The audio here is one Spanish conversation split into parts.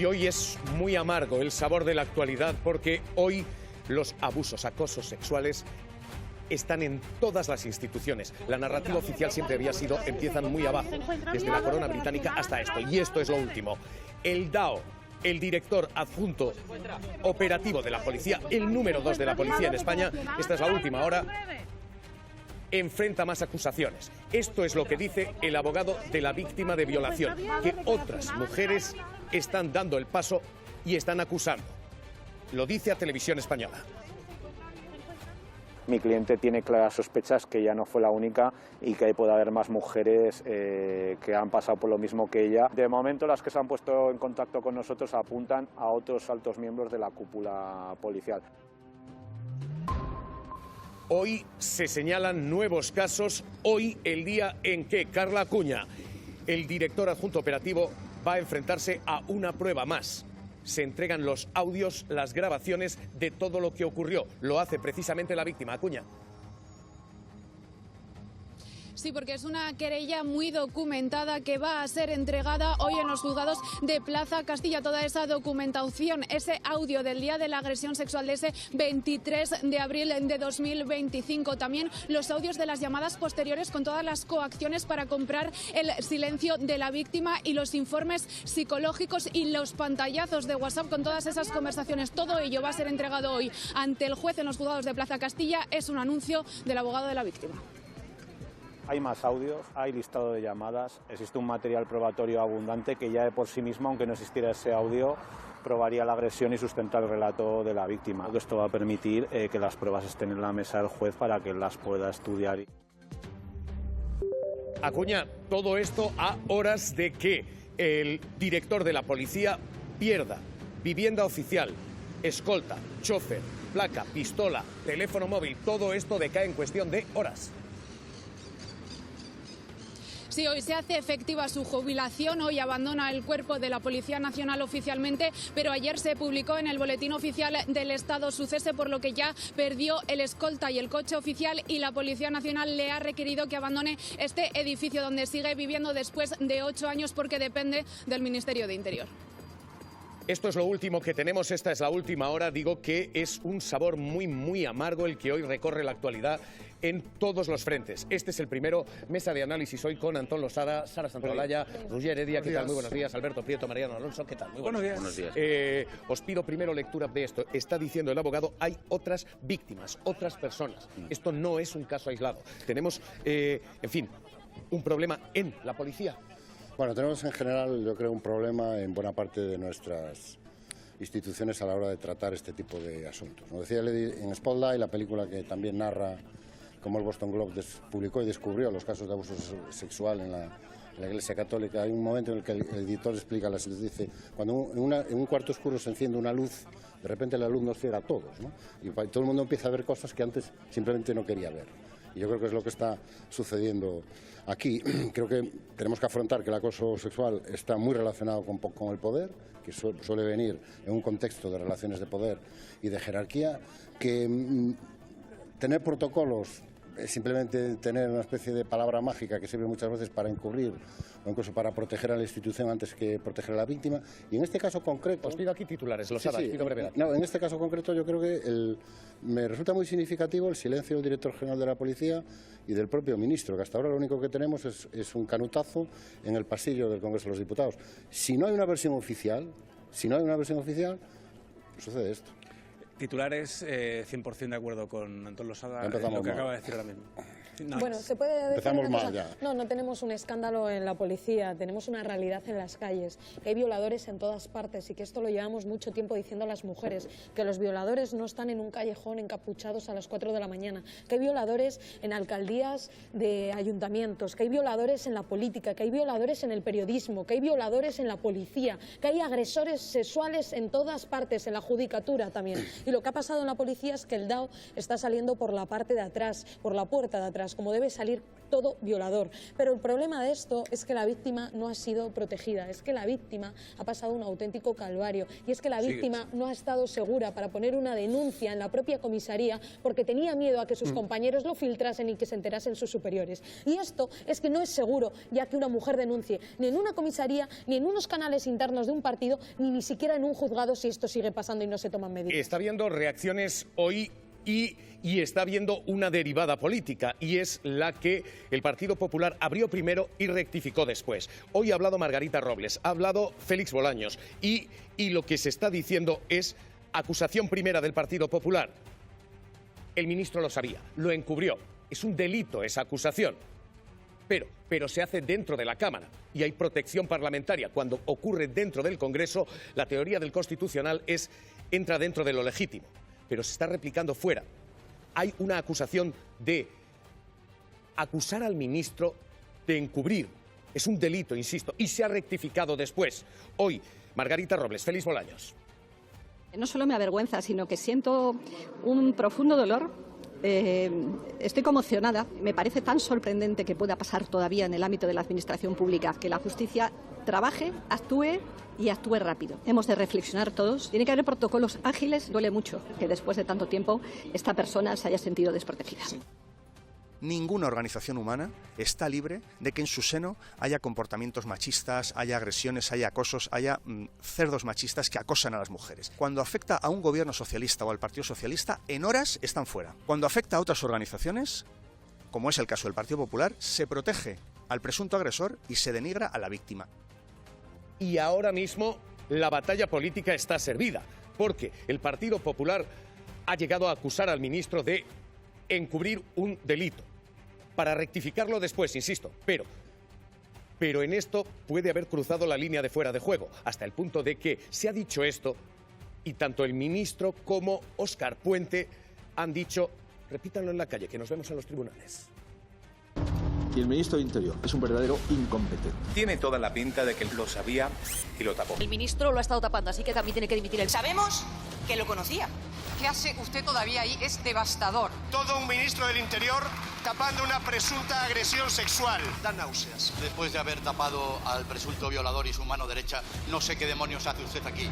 Y hoy es muy amargo el sabor de la actualidad porque hoy los abusos, acosos sexuales están en todas las instituciones. La narrativa oficial siempre había sido, empiezan muy abajo, desde la corona británica hasta esto. Y esto es lo último. El DAO, el director adjunto operativo de la policía, el número 2 de la policía en España, esta es la última hora, enfrenta más acusaciones. Esto es lo que dice el abogado de la víctima de violación, que otras mujeres están dando el paso y están acusando. Lo dice a Televisión Española. Mi cliente tiene claras sospechas que ella no fue la única y que puede haber más mujeres que han pasado por lo mismo que ella. De momento, las que se han puesto en contacto con nosotros apuntan a otros altos miembros de la cúpula policial. Hoy se señalan nuevos casos, hoy el día en que Carla Acuña, el director adjunto operativo, va a enfrentarse a una prueba más. Se entregan los audios, las grabaciones de todo lo que ocurrió. Lo hace precisamente la víctima, Acuña. Sí, porque es una querella muy documentada que va a ser entregada hoy en los juzgados de Plaza Castilla. Toda esa documentación, ese audio del día de la agresión sexual de ese 23 de abril de 2025. También los audios de las llamadas posteriores con todas las coacciones para comprar el silencio de la víctima y los informes psicológicos y los pantallazos de WhatsApp con todas esas conversaciones. Todo ello va a ser entregado hoy ante el juez en los juzgados de Plaza Castilla. Es un anuncio del abogado de la víctima. Hay más audios, hay listado de llamadas, existe un material probatorio abundante que ya de por sí mismo, aunque no existiera ese audio, probaría la agresión y sustenta el relato de la víctima. Esto va a permitir que las pruebas estén en la mesa del juez para que las pueda estudiar. Acuña, todo esto a horas de que el director de la policía pierda vivienda oficial, escolta, chofer, placa, pistola, teléfono móvil. Todo esto decae en cuestión de horas. Sí, hoy se hace efectiva su jubilación, hoy abandona el cuerpo de la Policía Nacional oficialmente, pero ayer se publicó en el Boletín Oficial del Estado su cese, por lo que ya perdió el escolta y el coche oficial y la Policía Nacional le ha requerido que abandone este edificio donde sigue viviendo después de 8 años porque depende del Ministerio de Interior. Esto es lo último que tenemos, esta es la última hora. Digo que es un sabor muy amargo el que hoy recorre la actualidad en todos los frentes. Este es el primero, mesa de análisis hoy con Antón Losada, Sara Santaolalla, Roger Heredia, ¿qué tal? Muy buenos días. Alberto Prieto, Mariano Alonso, ¿qué tal? Muy buenos días. Buenos días. Os pido primero lectura de esto. Está diciendo el abogado, hay otras víctimas, otras personas. Esto no es un caso aislado. Tenemos, en fin, un problema en la policía. Bueno, tenemos en general, yo creo, un problema en buena parte de nuestras instituciones a la hora de tratar este tipo de asuntos. Nos decía en Spotlight, la película que también narra cómo el Boston Globe publicó y descubrió los casos de abuso sexual en la Iglesia Católica. Hay un momento en el que el editor explica, dice, cuando en un cuarto oscuro se enciende una luz, de repente la luz nos ciega a todos, ¿no? Y todo el mundo empieza a ver cosas que antes simplemente no quería ver. Y yo creo que es lo que está sucediendo aquí. Creo que tenemos que afrontar que el acoso sexual está muy relacionado con el poder, que suele venir en un contexto de relaciones de poder y de jerarquía, que tener protocolos es simplemente tener una especie de palabra mágica que sirve muchas veces para encubrir o incluso para proteger a la institución antes que proteger a la víctima. Y en este caso concreto... Os pido aquí titulares, los pido brevedad. No, en este caso concreto yo creo que me resulta muy significativo el silencio del director general de la policía y del propio ministro, que hasta ahora lo único que tenemos es un canutazo en el pasillo del Congreso de los Diputados. Si no hay una versión oficial, sucede esto. Titulares, 100% de acuerdo con Antón Losada en lo que acaba de decir ahora mismo. Bueno, se puede decir empezamos una cosa. mal ya. No tenemos un escándalo en la policía, tenemos una realidad en las calles, que hay violadores en todas partes y que esto lo llevamos mucho tiempo diciendo a las mujeres, que los violadores no están en un callejón encapuchados a las 4 de la mañana, que hay violadores en alcaldías de ayuntamientos, que hay violadores en la política, que hay violadores en el periodismo, que hay violadores en la policía, que hay agresores sexuales en todas partes, en la judicatura también. Y lo que ha pasado en la policía es que el DAO está saliendo por la parte de atrás, por la puerta de atrás. víctimas, como debe salir todo violador. Pero el problema de esto es que la víctima no ha sido protegida, es que la víctima ha pasado un auténtico calvario y es que la víctima no ha estado segura para poner una denuncia en la propia comisaría porque tenía miedo a que sus compañeros lo filtrasen y que se enterasen sus superiores. Y esto es que no es seguro, ya que una mujer denuncie ni en una comisaría, ni en unos canales internos de un partido, ni siquiera en un juzgado si esto sigue pasando y no se toman medidas. Está habiendo reacciones hoy y está habiendo una derivada política, y es la que el Partido Popular abrió primero y rectificó después. Hoy ha hablado Margarita Robles, ha hablado Félix Bolaños, y lo que se está diciendo es acusación primera del Partido Popular. El ministro lo sabía, lo encubrió, es un delito esa acusación, pero se hace dentro de la Cámara y hay protección parlamentaria. Cuando ocurre dentro del Congreso, la teoría del Constitucional entra dentro de lo legítimo, pero se está replicando fuera. Hay una acusación de acusar al ministro de encubrir. Es un delito, insisto, y se ha rectificado después. Hoy, Margarita Robles, Félix Bolaños. No solo me avergüenza, sino que siento un profundo dolor. Estoy conmocionada. Me parece tan sorprendente que pueda pasar todavía en el ámbito de la administración pública, que la justicia trabaje, actúe y actúe rápido. Hemos de reflexionar todos. Tiene que haber protocolos ágiles. Duele mucho que después de tanto tiempo esta persona se haya sentido desprotegida. Ninguna organización humana está libre de que en su seno haya comportamientos machistas, haya agresiones, haya acosos, haya cerdos machistas que acosan a las mujeres. Cuando afecta a un gobierno socialista o al Partido Socialista, en horas están fuera. Cuando afecta a otras organizaciones, como es el caso del Partido Popular, se protege al presunto agresor y se denigra a la víctima. Y ahora mismo la batalla política está servida, porque el Partido Popular ha llegado a acusar al ministro de encubrir un delito, para rectificarlo después, insisto, pero en esto puede haber cruzado la línea de fuera de juego, hasta el punto de que se ha dicho esto y tanto el ministro como Óscar Puente han dicho, repítanlo en la calle, que nos vemos en los tribunales. Y el ministro de Interior es un verdadero incompetente. Tiene toda la pinta de que lo sabía y lo tapó. El ministro lo ha estado tapando, así que también tiene que dimitir él. Sabemos que lo conocía. ¿Qué hace usted todavía ahí? Es devastador. Todo un ministro del Interior tapando una presunta agresión sexual. Da náuseas. Después de haber tapado al presunto violador y su mano derecha, no sé qué demonios hace usted aquí.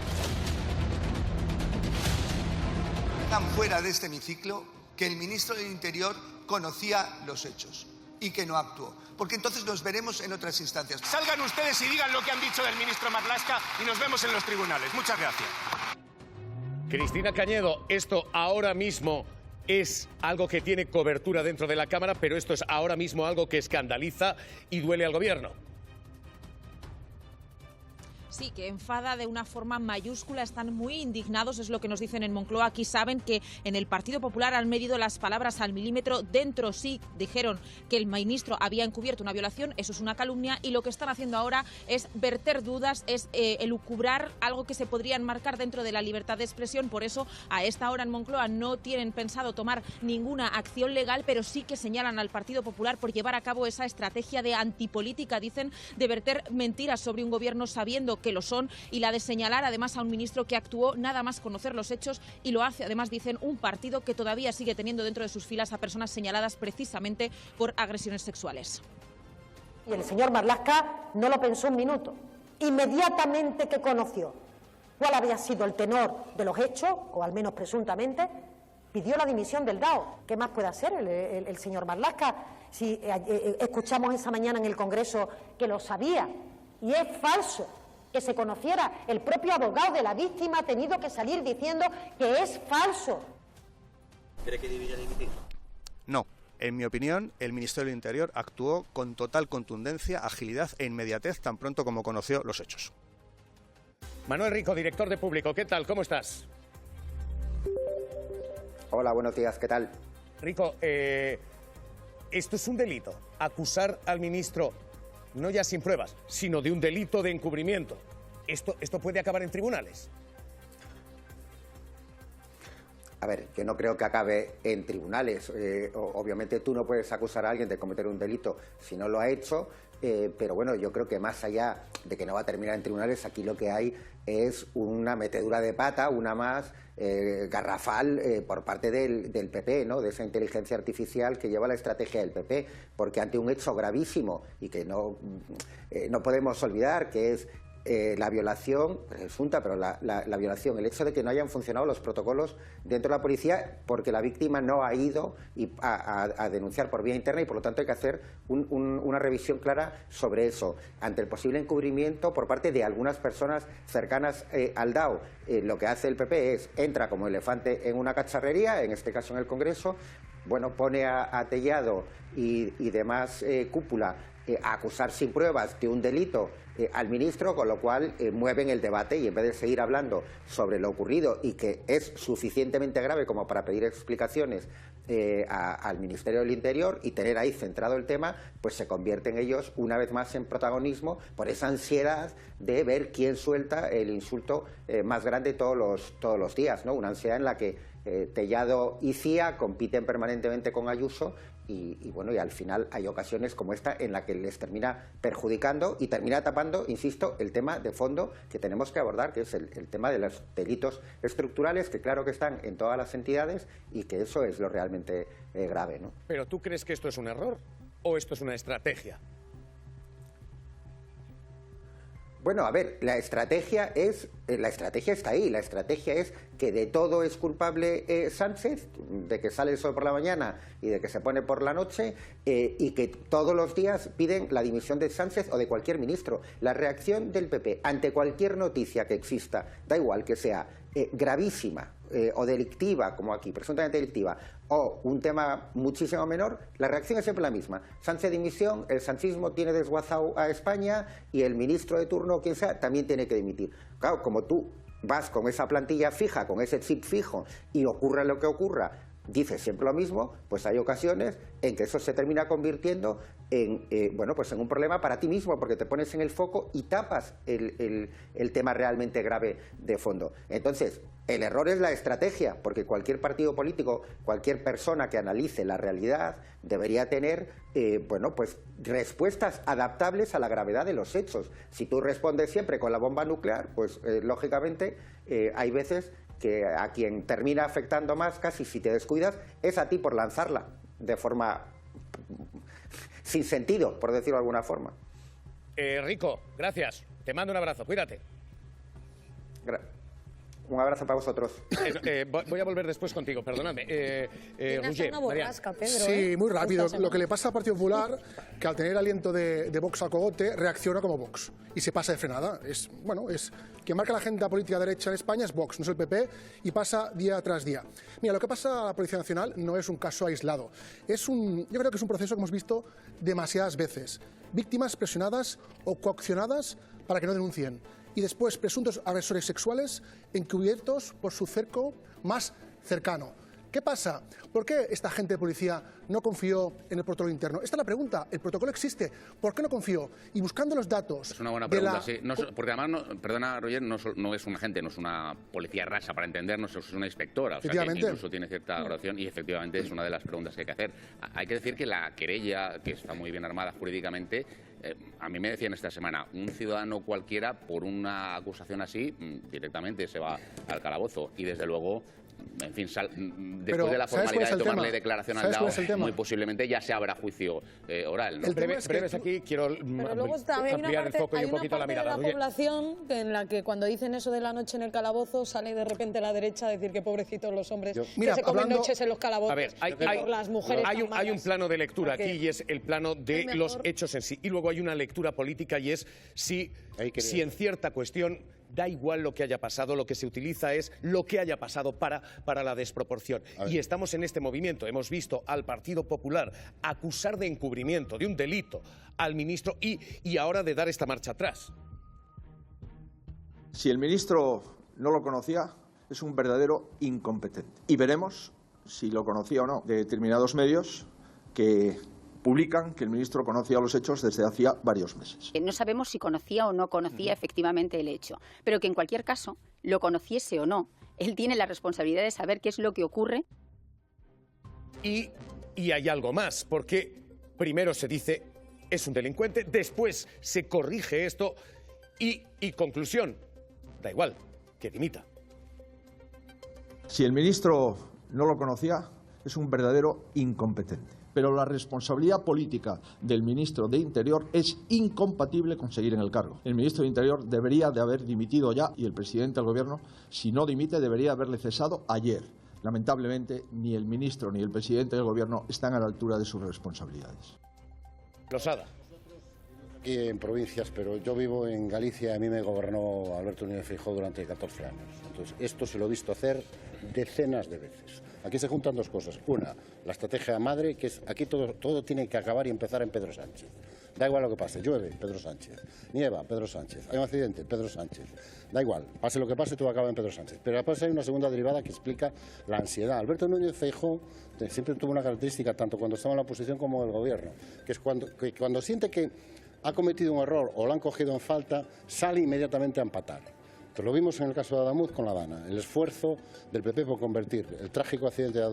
Están fuera de este hemiciclo que el ministro del Interior conocía los hechos y que no actuó, porque entonces nos veremos en otras instancias. Salgan ustedes y digan lo que han dicho del ministro Marlaska y nos vemos en los tribunales. Muchas gracias. Cristina Cañedo, esto ahora mismo es algo que tiene cobertura dentro de la Cámara, pero esto es ahora mismo algo que escandaliza y duele al Gobierno. Sí, que enfada de una forma mayúscula, están muy indignados, es lo que nos dicen en Moncloa. Aquí saben que en el Partido Popular han medido las palabras al milímetro. Dentro sí dijeron que el ministro había encubierto una violación, eso es una calumnia, y lo que están haciendo ahora es verter dudas, es elucubrar algo que se podría enmarcar dentro de la libertad de expresión. Por eso a esta hora en Moncloa no tienen pensado tomar ninguna acción legal, pero sí que señalan al Partido Popular por llevar a cabo esa estrategia de antipolítica, dicen, de verter mentiras sobre un gobierno sabiendo que lo son, y la de señalar además a un ministro que actuó nada más conocer los hechos, y lo hace además, dicen, un partido que todavía sigue teniendo dentro de sus filas a personas señaladas precisamente por agresiones sexuales. Y el señor Marlaska no lo pensó un minuto. Inmediatamente que conoció cuál había sido el tenor de los hechos, o al menos presuntamente, pidió la dimisión del DAO. ¿Qué más puede hacer el señor Marlaska si escuchamos esa mañana en el Congreso que lo sabía? Y es falso que se conociera. El propio abogado de la víctima ha tenido que salir diciendo que es falso. ¿Cree que debería dimitir? No. En mi opinión, el Ministerio del Interior actuó con total contundencia, agilidad e inmediatez tan pronto como conoció los hechos. Manuel Rico, director de Público, ¿qué tal? ¿Cómo estás? Hola, buenos días, ¿qué tal? Rico, esto es un delito, acusar al ministro no ya sin pruebas, sino de un delito de encubrimiento. ¿Esto puede acabar en tribunales? A ver, yo no creo que acabe en tribunales. Obviamente tú no puedes acusar a alguien de cometer un delito si no lo ha hecho, pero bueno, yo creo que más allá de que no va a terminar en tribunales, aquí lo que hay es una metedura de pata, una más garrafal por parte del PP, ¿no? De esa inteligencia artificial que lleva la estrategia del PP, porque ante un hecho gravísimo y que no podemos olvidar, que es la violación, presunta, pero la violación, el hecho de que no hayan funcionado los protocolos dentro de la policía porque la víctima no ha ido a denunciar por vía interna y por lo tanto hay que hacer una revisión clara sobre eso. Ante el posible encubrimiento por parte de algunas personas cercanas al DAO, lo que hace el PP es, entra como elefante en una cacharrería, en este caso en el Congreso, bueno, pone a Tellado y demás cúpula a acusar sin pruebas de un delito al ministro, con lo cual mueven el debate y en vez de seguir hablando sobre lo ocurrido y que es suficientemente grave como para pedir explicaciones al Ministerio del Interior y tener ahí centrado el tema, pues se convierten ellos una vez más en protagonismo por esa ansiedad de ver quién suelta el insulto más grande todos los días, ¿no? Una ansiedad en la que Tellado y Cía compiten permanentemente con Ayuso y bueno, y al final hay ocasiones como esta en la que les termina perjudicando y termina tapando, insisto, el tema de fondo que tenemos que abordar, que es el tema de los delitos estructurales, que claro que están en todas las entidades y que eso es lo realmente grave, ¿no? ¿Pero tú crees que esto es un error o esto es una estrategia? Bueno, a ver, la estrategia está ahí. La estrategia es que de todo es culpable Sánchez, de que sale el sol por la mañana y de que se pone por la noche, y que todos los días piden la dimisión de Sánchez o de cualquier ministro. La reacción del PP ante cualquier noticia que exista, da igual que sea gravísima o delictiva, como aquí, presuntamente delictiva, o un tema muchísimo menor, la reacción es siempre la misma. Sánchez dimisión, el sanchismo tiene desguazado a España y el ministro de turno, quien sea, también tiene que dimitir. Claro, como tú vas con esa plantilla fija, con ese chip fijo, y ocurra lo que ocurra, dices siempre lo mismo, pues hay ocasiones en que eso se termina convirtiendo en, bueno, pues en un problema para ti mismo, porque te pones en el foco y tapas el tema realmente grave de fondo. Entonces, el error es la estrategia, porque cualquier partido político, cualquier persona que analice la realidad debería tener, bueno, pues respuestas adaptables a la gravedad de los hechos. Si tú respondes siempre con la bomba nuclear, pues lógicamente hay veces que a quien termina afectando más, casi si te descuidas, es a ti por lanzarla de forma sin sentido, por decirlo de alguna forma. Rico, gracias. Te mando un abrazo. Cuídate. Un abrazo para vosotros. Voy a volver después contigo, perdóname. Roger, borrasca, Pedro, sí, muy rápido. Lo que le pasa al Partido Popular, que al tener aliento de Vox al cogote, reacciona como Vox y se pasa de frenada. Quien marca la agenda política derecha en España es Vox, no es el PP, y pasa día tras día. Mira, lo que pasa a la Policía Nacional no es un caso aislado. Yo creo que es un proceso que hemos visto demasiadas veces. Víctimas presionadas o coaccionadas para que no denuncien. Y después presuntos agresores sexuales encubiertos por su cerco más cercano. ¿Qué pasa? ¿Por qué esta agente de policía no confió en el protocolo interno? Esta es la pregunta. El protocolo existe. ¿Por qué no confió? Y buscando los datos... Es una buena pregunta, sí. Porque además, perdona, Roger, no es un agente, no es una policía rasa, para entendernos, es una inspectora. O sea, que incluso tiene cierta graduación y efectivamente es una de las preguntas que hay que hacer. Hay que decir que la querella, que está muy bien armada jurídicamente, a mí me decían esta semana, un ciudadano cualquiera, por una acusación así, directamente se va al calabozo. Y desde luego... En fin, después de la formalidad de tomarle declaración al DAO, muy posiblemente ya se habrá juicio oral, ¿no? El breves aquí, quiero ampliar el foco y un poquito la mirada. Hay una población en la que cuando dicen eso de la noche en el calabozo sale de repente la derecha a decir que pobrecitos los hombres que se comen noches en los calabozos. A ver, las mujeres hay un plano de lectura aquí y es el plano de los hechos en sí. Y luego hay una lectura política y es si en cierta cuestión... Da igual lo que haya pasado, lo que se utiliza es lo que haya pasado para la desproporción. Y estamos en este movimiento. Hemos visto al Partido Popular acusar de encubrimiento, de un delito, al ministro y ahora de dar esta marcha atrás. Si el ministro no lo conocía, es un verdadero incompetente. Y veremos si lo conocía o no de determinados medios que publican que el ministro conocía los hechos desde hacía varios meses. No sabemos si conocía o no conocía efectivamente el hecho, pero que en cualquier caso, lo conociese o no, Él tiene la responsabilidad de saber qué es lo que ocurre. Y hay algo más, porque primero se dice es un delincuente, después se corrige esto y conclusión, da igual, que dimita. Si el ministro no lo conocía, es un verdadero incompetente. Pero la responsabilidad política del ministro de Interior es incompatible con seguir en el cargo. El ministro de Interior debería de haber dimitido ya y el presidente del Gobierno, si no dimite, debería haberle cesado ayer. Lamentablemente, ni el ministro ni el presidente del Gobierno están a la altura de sus responsabilidades. Losada. Aquí en provincias, pero yo vivo en Galicia y a mí me gobernó Alberto Núñez Feijóo durante 14 años. Entonces, esto se lo he visto hacer decenas de veces. Aquí se juntan dos cosas. Una, la estrategia madre, que es aquí todo tiene que acabar y empezar en Pedro Sánchez. Da igual lo que pase, llueve, Pedro Sánchez, nieva, Pedro Sánchez, hay un accidente, Pedro Sánchez. Da igual, pase lo que pase, todo acaba en Pedro Sánchez. Pero después hay una segunda derivada que explica la ansiedad. Alberto Núñez Feijóo siempre tuvo una característica, tanto cuando estaba en la oposición como en el gobierno, que es cuando siente que ha cometido un error o lo han cogido en falta, sale inmediatamente a empatar. Entonces, lo vimos en el caso de Adamuz con la Dana, el esfuerzo del PP por convertir el trágico accidente de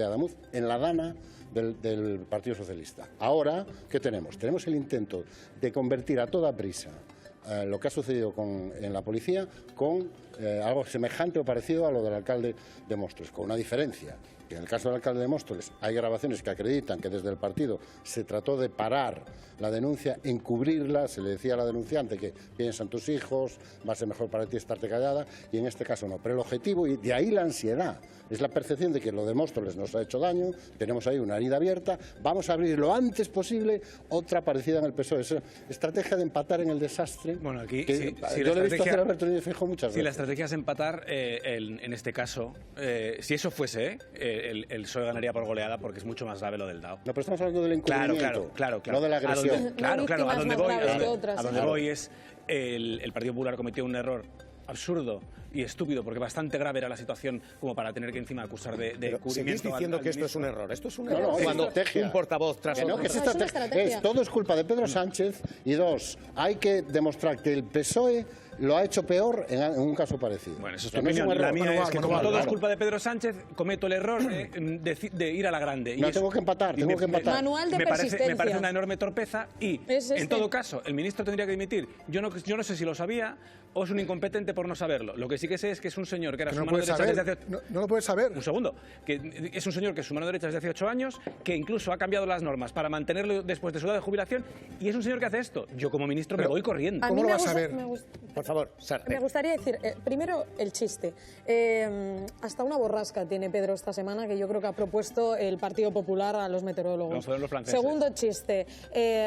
Adamuz en la Dana del Partido Socialista. Ahora, ¿qué tenemos? Tenemos el intento de convertir a toda prisa lo que ha sucedido en la policía con algo semejante o parecido a lo del alcalde de Móstoles, con una diferencia. Que en el caso del alcalde de Móstoles hay grabaciones que acreditan que desde el partido se trató de parar la denuncia, encubrirla, se le decía a la denunciante que piensan tus hijos, va a ser mejor para ti estarte callada, y en este caso no. Pero el objetivo, y de ahí la ansiedad, es la percepción de que lo de Móstoles nos ha hecho daño, tenemos ahí una herida abierta, vamos a abrir lo antes posible otra parecida en el PSOE. Esa estrategia de empatar en el desastre. Bueno, aquí yo le he visto hacer a Alberto Núñez Feijóo muchas veces. Si la estrategia es empatar, en este caso, si eso fuese, el PSOE ganaría por goleada porque es mucho más grave lo del DAO. No, pero estamos hablando del encubrimiento, claro. no de la agresión. Claro, a donde voy es el Partido Popular cometió un error absurdo y estúpido, porque bastante grave era la situación como para tener que encima acusar de encubrimiento. ¿Seguís diciendo que esto es un error? Esto es un error. No, Cuando estrategia. un portavoz tras otro. No, que es estrategia. Todo es culpa de Pedro Sánchez. Y dos, hay que demostrar que el PSOE lo ha hecho peor en un caso parecido. Bueno, eso es tu opinión. La mía es que como todo es culpa de Pedro Sánchez, cometo el error de ir a la grande. No, tengo que empatar. Manual de persistencia. Me parece una enorme torpeza y, en todo caso, el ministro tendría que dimitir. Yo no sé si lo sabía o es un incompetente por no saberlo. Lo que sí que sé es que es un señor que era su mano derecha desde hace... No lo puedes saber. Un segundo. Que es un señor que es su mano derecha desde hace 8 años, que incluso ha cambiado las normas para mantenerlo después de su edad de jubilación, y es un señor que hace esto. Yo como ministro me voy corriendo. ¿Cómo lo vas a saber? Por favor, Sara. Me gustaría decir, primero, el chiste. Hasta una borrasca tiene Pedro esta semana que yo creo que ha propuesto el Partido Popular a los meteorólogos. No, fueron los franceses. Segundo chiste.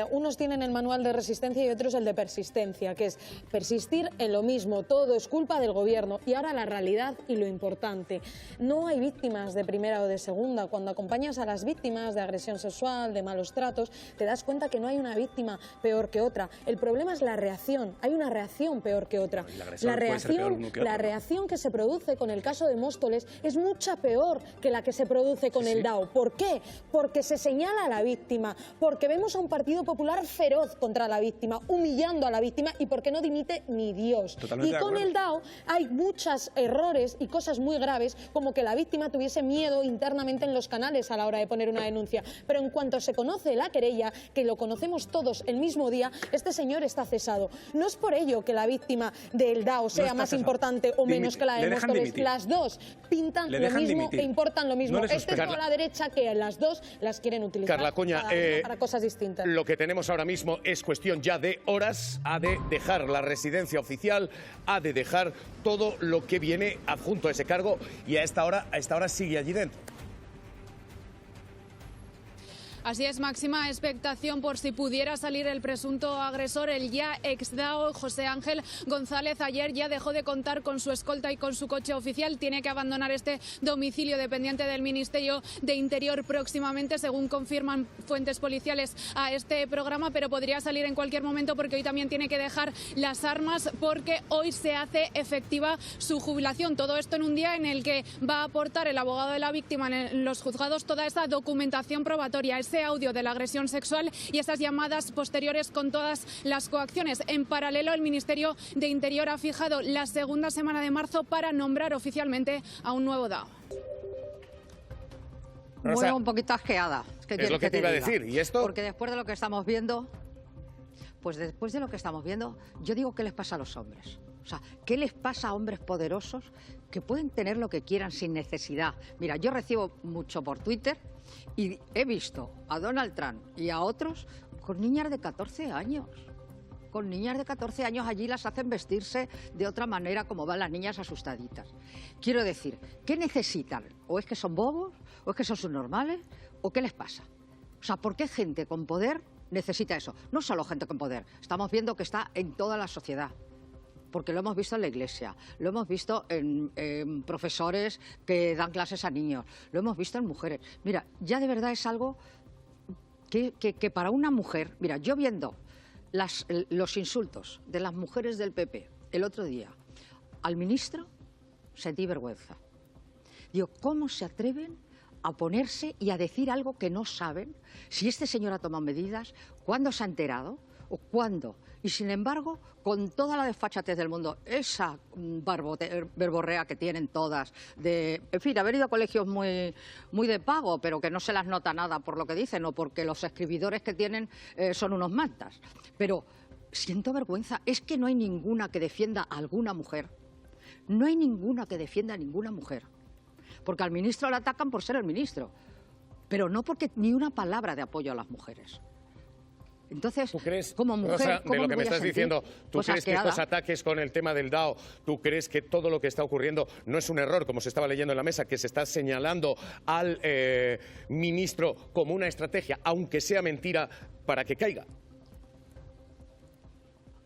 Unos tienen el manual de resistencia y otros el de persistencia, que es persistir en lo mismo. Todo es culpa del gobierno. Y ahora la realidad y lo importante. No hay víctimas de primera o de segunda. Cuando acompañas a las víctimas de agresión sexual, de malos tratos, te das cuenta que no hay una víctima peor que otra. El problema es la reacción. Hay una reacción peor que otra. La reacción que se produce con el caso de Móstoles es mucha peor que la que se produce con el DAO. ¿Por qué? Porque se señala a la víctima, porque vemos a un Partido Popular feroz contra la víctima, humillando a la víctima, y porque no dimite ni Dios. Y con el DAO hay muchos errores y cosas muy graves, como que la víctima tuviese miedo internamente en los canales a la hora de poner una denuncia. Pero en cuanto se conoce la querella, que lo conocemos todos el mismo día, este señor está cesado. No es por ello que la víctima del DAO sea más importante o menos que la de Móstoles. Las dos pintan lo mismo e importan lo mismo. Excepto a la derecha, que las dos las quieren utilizar para cosas distintas. Lo que tenemos ahora mismo es cuestión ya de horas. Ha de dejar la residencia oficial, ha de dejar todo lo que viene adjunto a ese cargo, y a esta hora sigue allí dentro. Así es, máxima expectación por si pudiera salir el presunto agresor. El ya ex-DAO, José Ángel González, ayer ya dejó de contar con su escolta y con su coche oficial. Tiene que abandonar este domicilio dependiente del Ministerio de Interior próximamente, según confirman fuentes policiales a este programa, pero podría salir en cualquier momento porque hoy también tiene que dejar las armas, porque hoy se hace efectiva su jubilación. Todo esto en un día en el que va a aportar el abogado de la víctima en los juzgados toda esa documentación probatoria, esa ese audio de la agresión sexual y esas llamadas posteriores con todas las coacciones. En paralelo, el Ministerio de Interior ha fijado la segunda semana de marzo para nombrar oficialmente a un nuevo DAO. Bueno, un poquito asqueada. Es lo que te iba a decir. ¿Y esto? Porque después de lo que estamos viendo, yo digo, ¿qué les pasa a los hombres? O sea, ¿qué les pasa a hombres poderosos que pueden tener lo que quieran sin necesidad? Mira, yo recibo mucho por Twitter y he visto a Donald Trump y a otros con niñas de 14 años. Con niñas de 14 años allí las hacen vestirse de otra manera, como van las niñas asustaditas. Quiero decir, ¿qué necesitan? ¿O es que son bobos? ¿O es que son subnormales? ¿O qué les pasa? O sea, ¿por qué gente con poder necesita eso? No solo gente con poder, estamos viendo que está en toda la sociedad. Porque lo hemos visto en la iglesia, lo hemos visto en profesores que dan clases a niños, lo hemos visto en mujeres. Mira, ya de verdad es algo que para una mujer... Mira, yo viendo los insultos de las mujeres del PP el otro día al ministro, sentí vergüenza. Digo, ¿cómo se atreven a ponerse y a decir algo que no saben? Si este señor ha tomado medidas, ¿cuándo se ha enterado? ¿O cuándo? Y sin embargo, con toda la desfachatez del mundo, esa verborrea que tienen todas, en fin, haber ido a colegios muy de pago, pero que no se las nota nada por lo que dicen o porque los escribidores que tienen son unos mantas. Pero siento vergüenza, es que no hay ninguna que defienda a alguna mujer. No hay ninguna que defienda a ninguna mujer. Porque al ministro le atacan por ser el ministro, pero no porque ni una palabra de apoyo a las mujeres. Entonces, como mujer, Rosa, de lo que me estás diciendo, ¿tú crees que estos ataques con el tema del DAO, tú crees que todo lo que está ocurriendo no es un error, como se estaba leyendo en la mesa, que se está señalando al ministro como una estrategia, aunque sea mentira, para que caiga?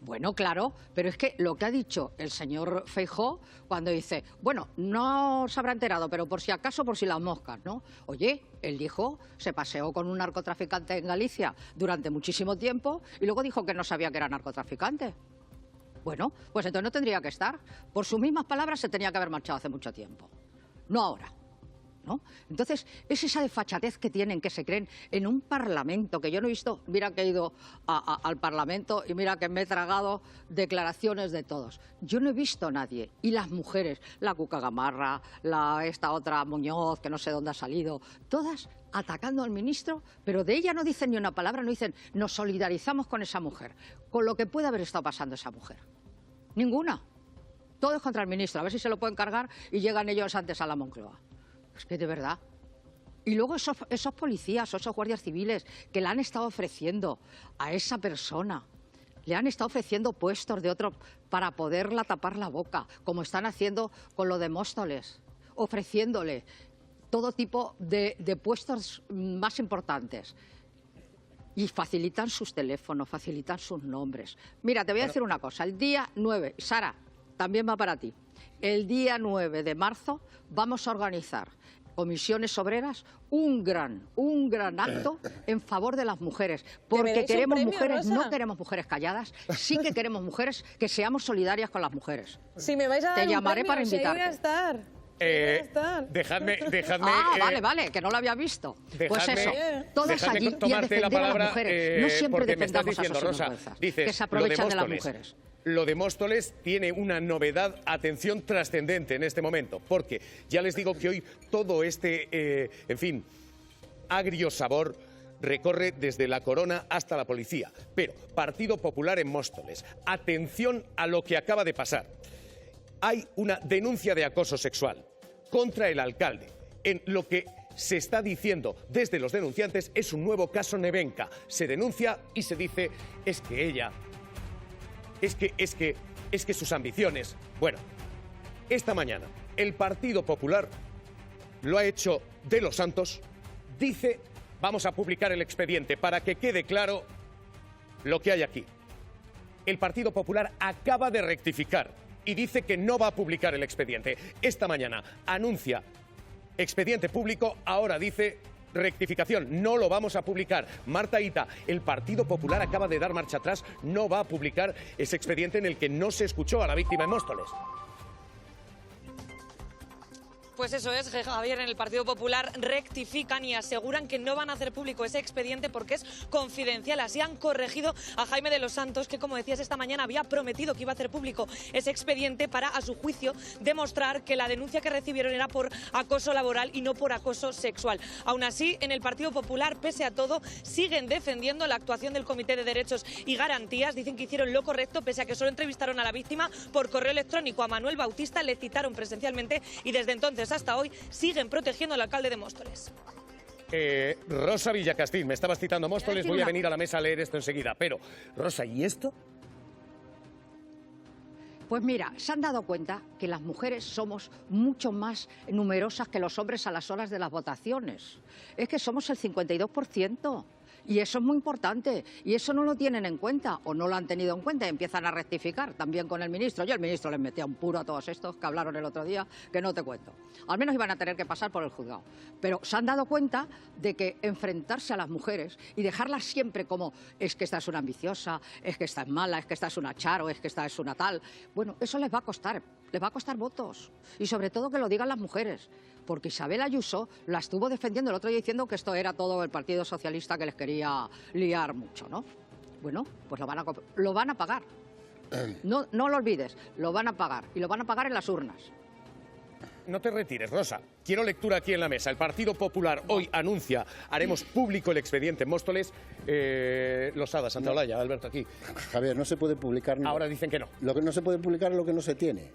Bueno, claro, pero es que lo que ha dicho el señor Feijóo cuando dice, bueno, no se habrá enterado, pero por si acaso, por si las moscas, ¿no? Oye, él dijo, se paseó con un narcotraficante en Galicia durante muchísimo tiempo y luego dijo que no sabía que era narcotraficante. Bueno, pues entonces no tendría que estar. Por sus mismas palabras se tenía que haber marchado hace mucho tiempo, no ahora. ¿No? Entonces, es esa desfachatez que tienen, que se creen en un parlamento, que yo no he visto, mira que he ido al parlamento y mira que me he tragado declaraciones de todos. Yo no he visto a nadie, y las mujeres, la Cuca Gamarra, esta otra Muñoz, que no sé dónde ha salido, todas atacando al ministro, pero de ella no dicen ni una palabra, no dicen, nos solidarizamos con esa mujer, con lo que puede haber estado pasando esa mujer. Ninguna. Todo es contra el ministro, a ver si se lo pueden cargar y llegan ellos antes a la Moncloa. Es que de verdad. Y luego esos policías o esos guardias civiles que le han estado ofreciendo a esa persona, le han estado ofreciendo puestos de otro para poderla tapar la boca, como están haciendo con lo de Móstoles, ofreciéndole todo tipo de puestos más importantes. Y facilitan sus teléfonos, facilitan sus nombres. Mira, te voy a decir una cosa. El día 9, Sara, también va para ti. El día 9 de marzo vamos a organizar Comisiones Obreras un gran acto en favor de las mujeres, porque queremos mujeres, no queremos mujeres calladas, sí que queremos mujeres que seamos solidarias con las mujeres. Si me vais a dar te llamaré un premio, para invitarte. a estar. Dejadme. Vale, que no lo había visto. Pues eso, todas allí y a defender la palabra, a las mujeres. No siempre defendamos diciendo, a esos Rosa, sinvergüenzas, dices, que se aprovechan de las mujeres. Lo de Móstoles tiene una novedad, atención, trascendente en este momento, porque ya les digo que hoy todo este, agrio sabor recorre desde la Corona hasta la policía. Pero Partido Popular en Móstoles, atención a lo que acaba de pasar. Hay una denuncia de acoso sexual contra el alcalde. En lo que se está diciendo desde los denunciantes es un nuevo caso Nevenka. Se denuncia y se dice, es que ella... Es que sus ambiciones... Bueno, esta mañana el Partido Popular lo ha hecho de los santos, dice, vamos a publicar el expediente para que quede claro lo que hay aquí. El Partido Popular acaba de rectificar y dice que no va a publicar el expediente. Esta mañana anuncia expediente público, ahora dice... rectificación, no lo vamos a publicar. Marta Ita, el Partido Popular acaba de dar marcha atrás, no va a publicar ese expediente en el que no se escuchó a la víctima en Móstoles. Pues eso es, Javier, en el Partido Popular rectifican y aseguran que no van a hacer público ese expediente porque es confidencial. Así han corregido a Jaime de los Santos, que, como decías esta mañana, había prometido que iba a hacer público ese expediente para, a su juicio, demostrar que la denuncia que recibieron era por acoso laboral y no por acoso sexual. Aún así, en el Partido Popular, pese a todo, siguen defendiendo la actuación del Comité de Derechos y Garantías. Dicen que hicieron lo correcto, pese a que solo entrevistaron a la víctima por correo electrónico. A Manuel Bautista le citaron presencialmente y desde entonces hasta hoy siguen protegiendo al alcalde de Móstoles. Rosa Villacastín, me estabas citando Móstoles, voy a venir a la mesa a leer esto enseguida. Pero, Rosa, ¿y esto? Pues mira, se han dado cuenta que las mujeres somos mucho más numerosas que los hombres a las horas de las votaciones. Es que somos el 52%. Y eso es muy importante, y eso no lo tienen en cuenta, o no lo han tenido en cuenta, y empiezan a rectificar también con el ministro. Yo el ministro les metía un puro a todos estos que hablaron el otro día, que no te cuento. Al menos iban a tener que pasar por el juzgado. Pero se han dado cuenta de que enfrentarse a las mujeres y dejarlas siempre como es que esta es una ambiciosa, es que esta es mala, es que esta es una charo, es que esta es una tal, bueno, eso les va a costar votos. Y sobre todo que lo digan las mujeres. Porque Isabel Ayuso la estuvo defendiendo el otro día diciendo que esto era todo el Partido Socialista que les quería liar mucho, ¿no? Bueno, pues lo van a pagar. No lo olvides, lo van a pagar. Y lo van a pagar en las urnas. No te retires, Rosa. Quiero lectura aquí en la mesa. El Partido Popular hoy anuncia, haremos público el expediente en Móstoles. Losada, Santaolalla, Alberto, aquí. Javier, no se puede publicar... Ahora dicen que no. Lo que no se puede publicar es lo que no se tiene.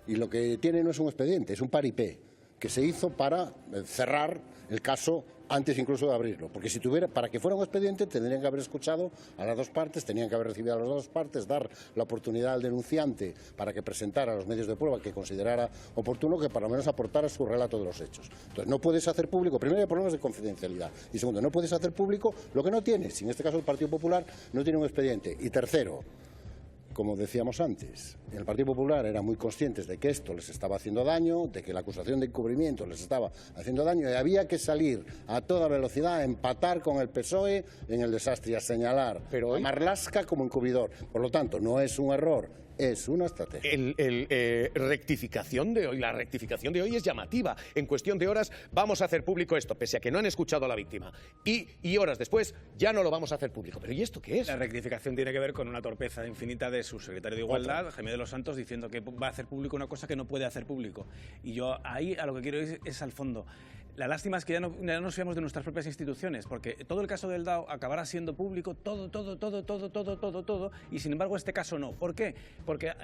Y lo que tiene no es un expediente, es un paripé, que se hizo para cerrar el caso antes incluso de abrirlo. Porque si para que fuera un expediente tendrían que haber escuchado a las dos partes, tenían que haber recibido a las dos partes, dar la oportunidad al denunciante para que presentara los medios de prueba que considerara oportuno, que por lo menos aportara su relato de los hechos. Entonces no puedes hacer público, primero hay problemas de confidencialidad, y segundo, no puedes hacer público lo que no tienes. En este caso el Partido Popular no tiene un expediente. Y tercero, como decíamos antes, el Partido Popular eran muy conscientes de que esto les estaba haciendo daño, de que la acusación de encubrimiento les estaba haciendo daño y había que salir a toda velocidad a empatar con el PSOE en el desastre y a señalar a Marlaska como encubridor. Por lo tanto, no es un error, es una estrategia. La rectificación de hoy es llamativa. En cuestión de horas vamos a hacer público esto, pese a que no han escuchado a la víctima. Y horas después ya no lo vamos a hacer público. ¿Pero y esto qué es? La rectificación tiene que ver con una torpeza infinita de su secretario de Igualdad, Jaime de los Santos, diciendo que va a hacer público una cosa que no puede hacer público. Y yo ahí a lo que quiero ir es al fondo. La lástima es que ya no nos fiamos de nuestras propias instituciones, porque todo el caso del DAO acabará siendo público, todo, y sin embargo este caso no. ¿Por qué? Porque a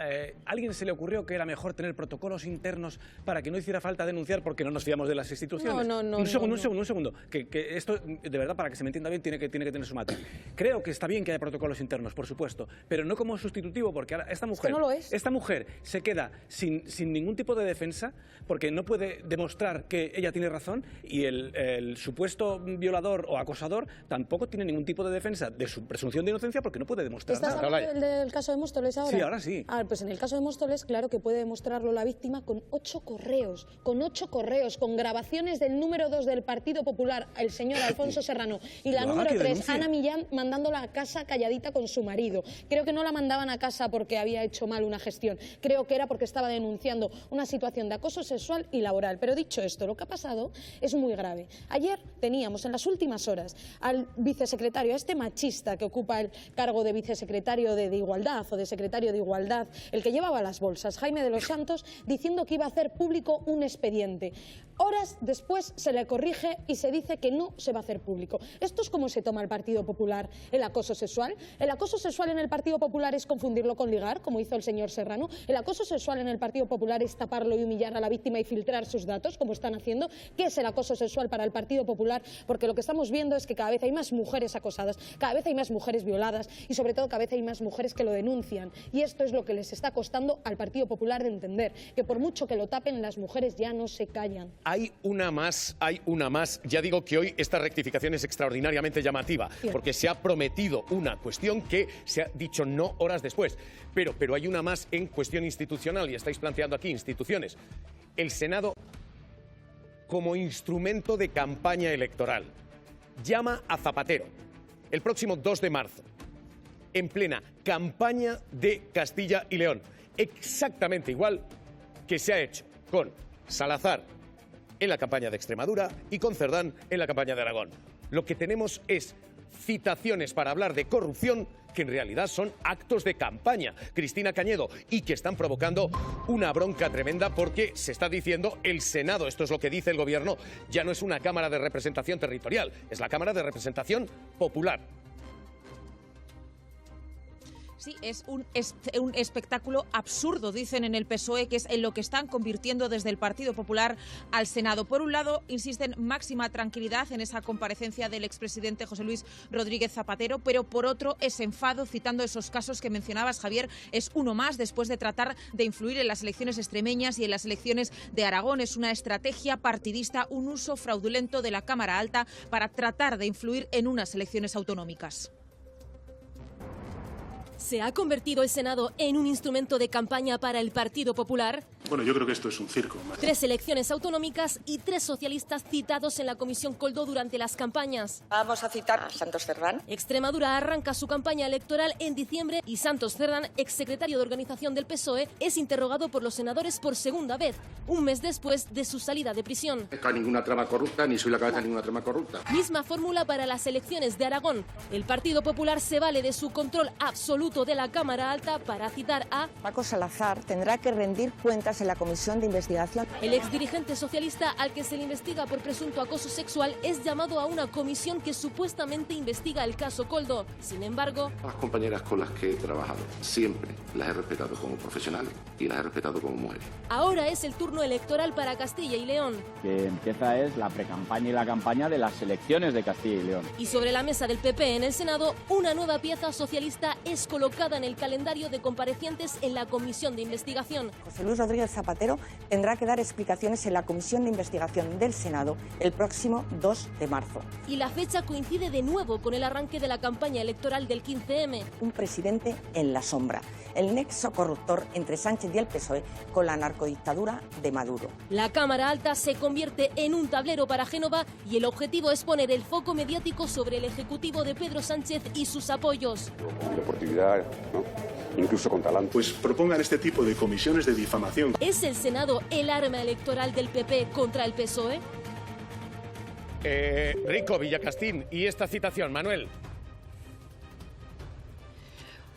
alguien se le ocurrió que era mejor tener protocolos internos para que no hiciera falta denunciar porque no nos fiamos de las instituciones. Un segundo. Que esto, de verdad, para que se me entienda bien, tiene que tener su matiz. Creo que está bien que haya protocolos internos, por supuesto, pero no como sustitutivo, porque ahora esta mujer se queda sin ningún tipo de defensa, porque no puede demostrar que ella tiene razón, y el supuesto violador o acosador tampoco tiene ningún tipo de defensa de su presunción de inocencia porque no puede demostrar nada. ¿Estás hablando del caso de Móstoles ahora? Sí, ahora sí. Pues en el caso de Móstoles, claro que puede demostrarlo la víctima con 8 correos, con grabaciones del número 2 del Partido Popular, el señor Alfonso Serrano, y la número 3, Ana Millán, mandándola a casa calladita con su marido. Creo que no la mandaban a casa porque había hecho mal una gestión, creo que era porque estaba denunciando una situación de acoso sexual y laboral. Pero dicho esto, lo que ha pasado es muy grave. Ayer teníamos en las últimas horas al vicesecretario, a este machista que ocupa el cargo de vicesecretario de Igualdad o de secretario de Igualdad, el que llevaba las bolsas, Jaime de los Santos, diciendo que iba a hacer público un expediente. Horas después se le corrige y se dice que no se va a hacer público. ¿Esto es cómo se toma el Partido Popular el acoso sexual? ¿El acoso sexual en el Partido Popular es confundirlo con ligar, como hizo el señor Serrano? ¿El acoso sexual en el Partido Popular es taparlo y humillar a la víctima y filtrar sus datos, como están haciendo? ¿Qué es el acoso sexual para el Partido Popular? Porque lo que estamos viendo es que cada vez hay más mujeres acosadas, cada vez hay más mujeres violadas y sobre todo cada vez hay más mujeres que lo denuncian. Y esto es lo que les está costando al Partido Popular de entender, que por mucho que lo tapen, las mujeres ya no se callan. Hay una más. Ya digo que hoy esta rectificación es extraordinariamente llamativa, porque se ha prometido una cuestión que se ha dicho no horas después. Pero hay una más en cuestión institucional, y estáis planteando aquí instituciones. El Senado como instrumento de campaña electoral llama a Zapatero el próximo 2 de marzo, en plena campaña de Castilla y León, exactamente igual que se ha hecho con Salazar en la campaña de Extremadura y con Cerdán en la campaña de Aragón. Lo que tenemos es citaciones para hablar de corrupción que en realidad son actos de campaña, Cristina Cañedo, y que están provocando una bronca tremenda porque se está diciendo el Senado, esto es lo que dice el Gobierno, ya no es una Cámara de Representación Territorial, es la Cámara de Representación Popular. Sí, es un espectáculo absurdo, dicen en el PSOE, que es en lo que están convirtiendo desde el Partido Popular al Senado. Por un lado, insisten máxima tranquilidad en esa comparecencia del expresidente José Luis Rodríguez Zapatero, pero por otro, ese enfado, citando esos casos que mencionabas, Javier, es uno más después de tratar de influir en las elecciones extremeñas y en las elecciones de Aragón. Es una estrategia partidista, un uso fraudulento de la Cámara Alta para tratar de influir en unas elecciones autonómicas. ¿Se ha convertido el Senado en un instrumento de campaña para el Partido Popular? Bueno, yo creo que esto es un circo. 3 elecciones autonómicas y 3 socialistas citados en la Comisión Coldo durante las campañas. Vamos a citar a Santos Cerdán. Extremadura arranca su campaña electoral en diciembre y Santos Cerdán, exsecretario de organización del PSOE, es interrogado por los senadores por segunda vez, un mes después de su salida de prisión. No hay ninguna trama corrupta, ni soy la cabeza de ninguna trama corrupta. Misma fórmula para las elecciones de Aragón. El Partido Popular se vale de su control absoluto de la Cámara Alta para citar a Paco Salazar tendrá que rendir cuentas en la comisión de investigación. El exdirigente socialista al que se le investiga por presunto acoso sexual es llamado a una comisión que supuestamente investiga el caso Coldo. Sin embargo, Las compañeras con las que he trabajado siempre las he respetado como profesionales y las he respetado como mujeres. Ahora es el turno electoral para Castilla y León. Que empieza es la precampaña y la campaña de las elecciones de Castilla y León. Y sobre la mesa del PP en el Senado, una nueva pieza socialista es colocada en el calendario de comparecientes en la comisión de investigación. José Luis Rodríguez Zapatero tendrá que dar explicaciones en la comisión de investigación del Senado el próximo 2 de marzo. Y la fecha coincide de nuevo con el arranque de la campaña electoral del 15M. Un presidente en la sombra, el nexo corruptor entre Sánchez y el PSOE con la narcodictadura de Maduro. La Cámara Alta se convierte en un tablero para Génova y el objetivo es poner el foco mediático sobre el ejecutivo de Pedro Sánchez y sus apoyos. Deportividad, ¿no? Incluso con talento. Pues propongan este tipo de comisiones de difamación. ¿Es el Senado el arma electoral del PP contra el PSOE? Rico, Villacastín, y esta citación, Manuel.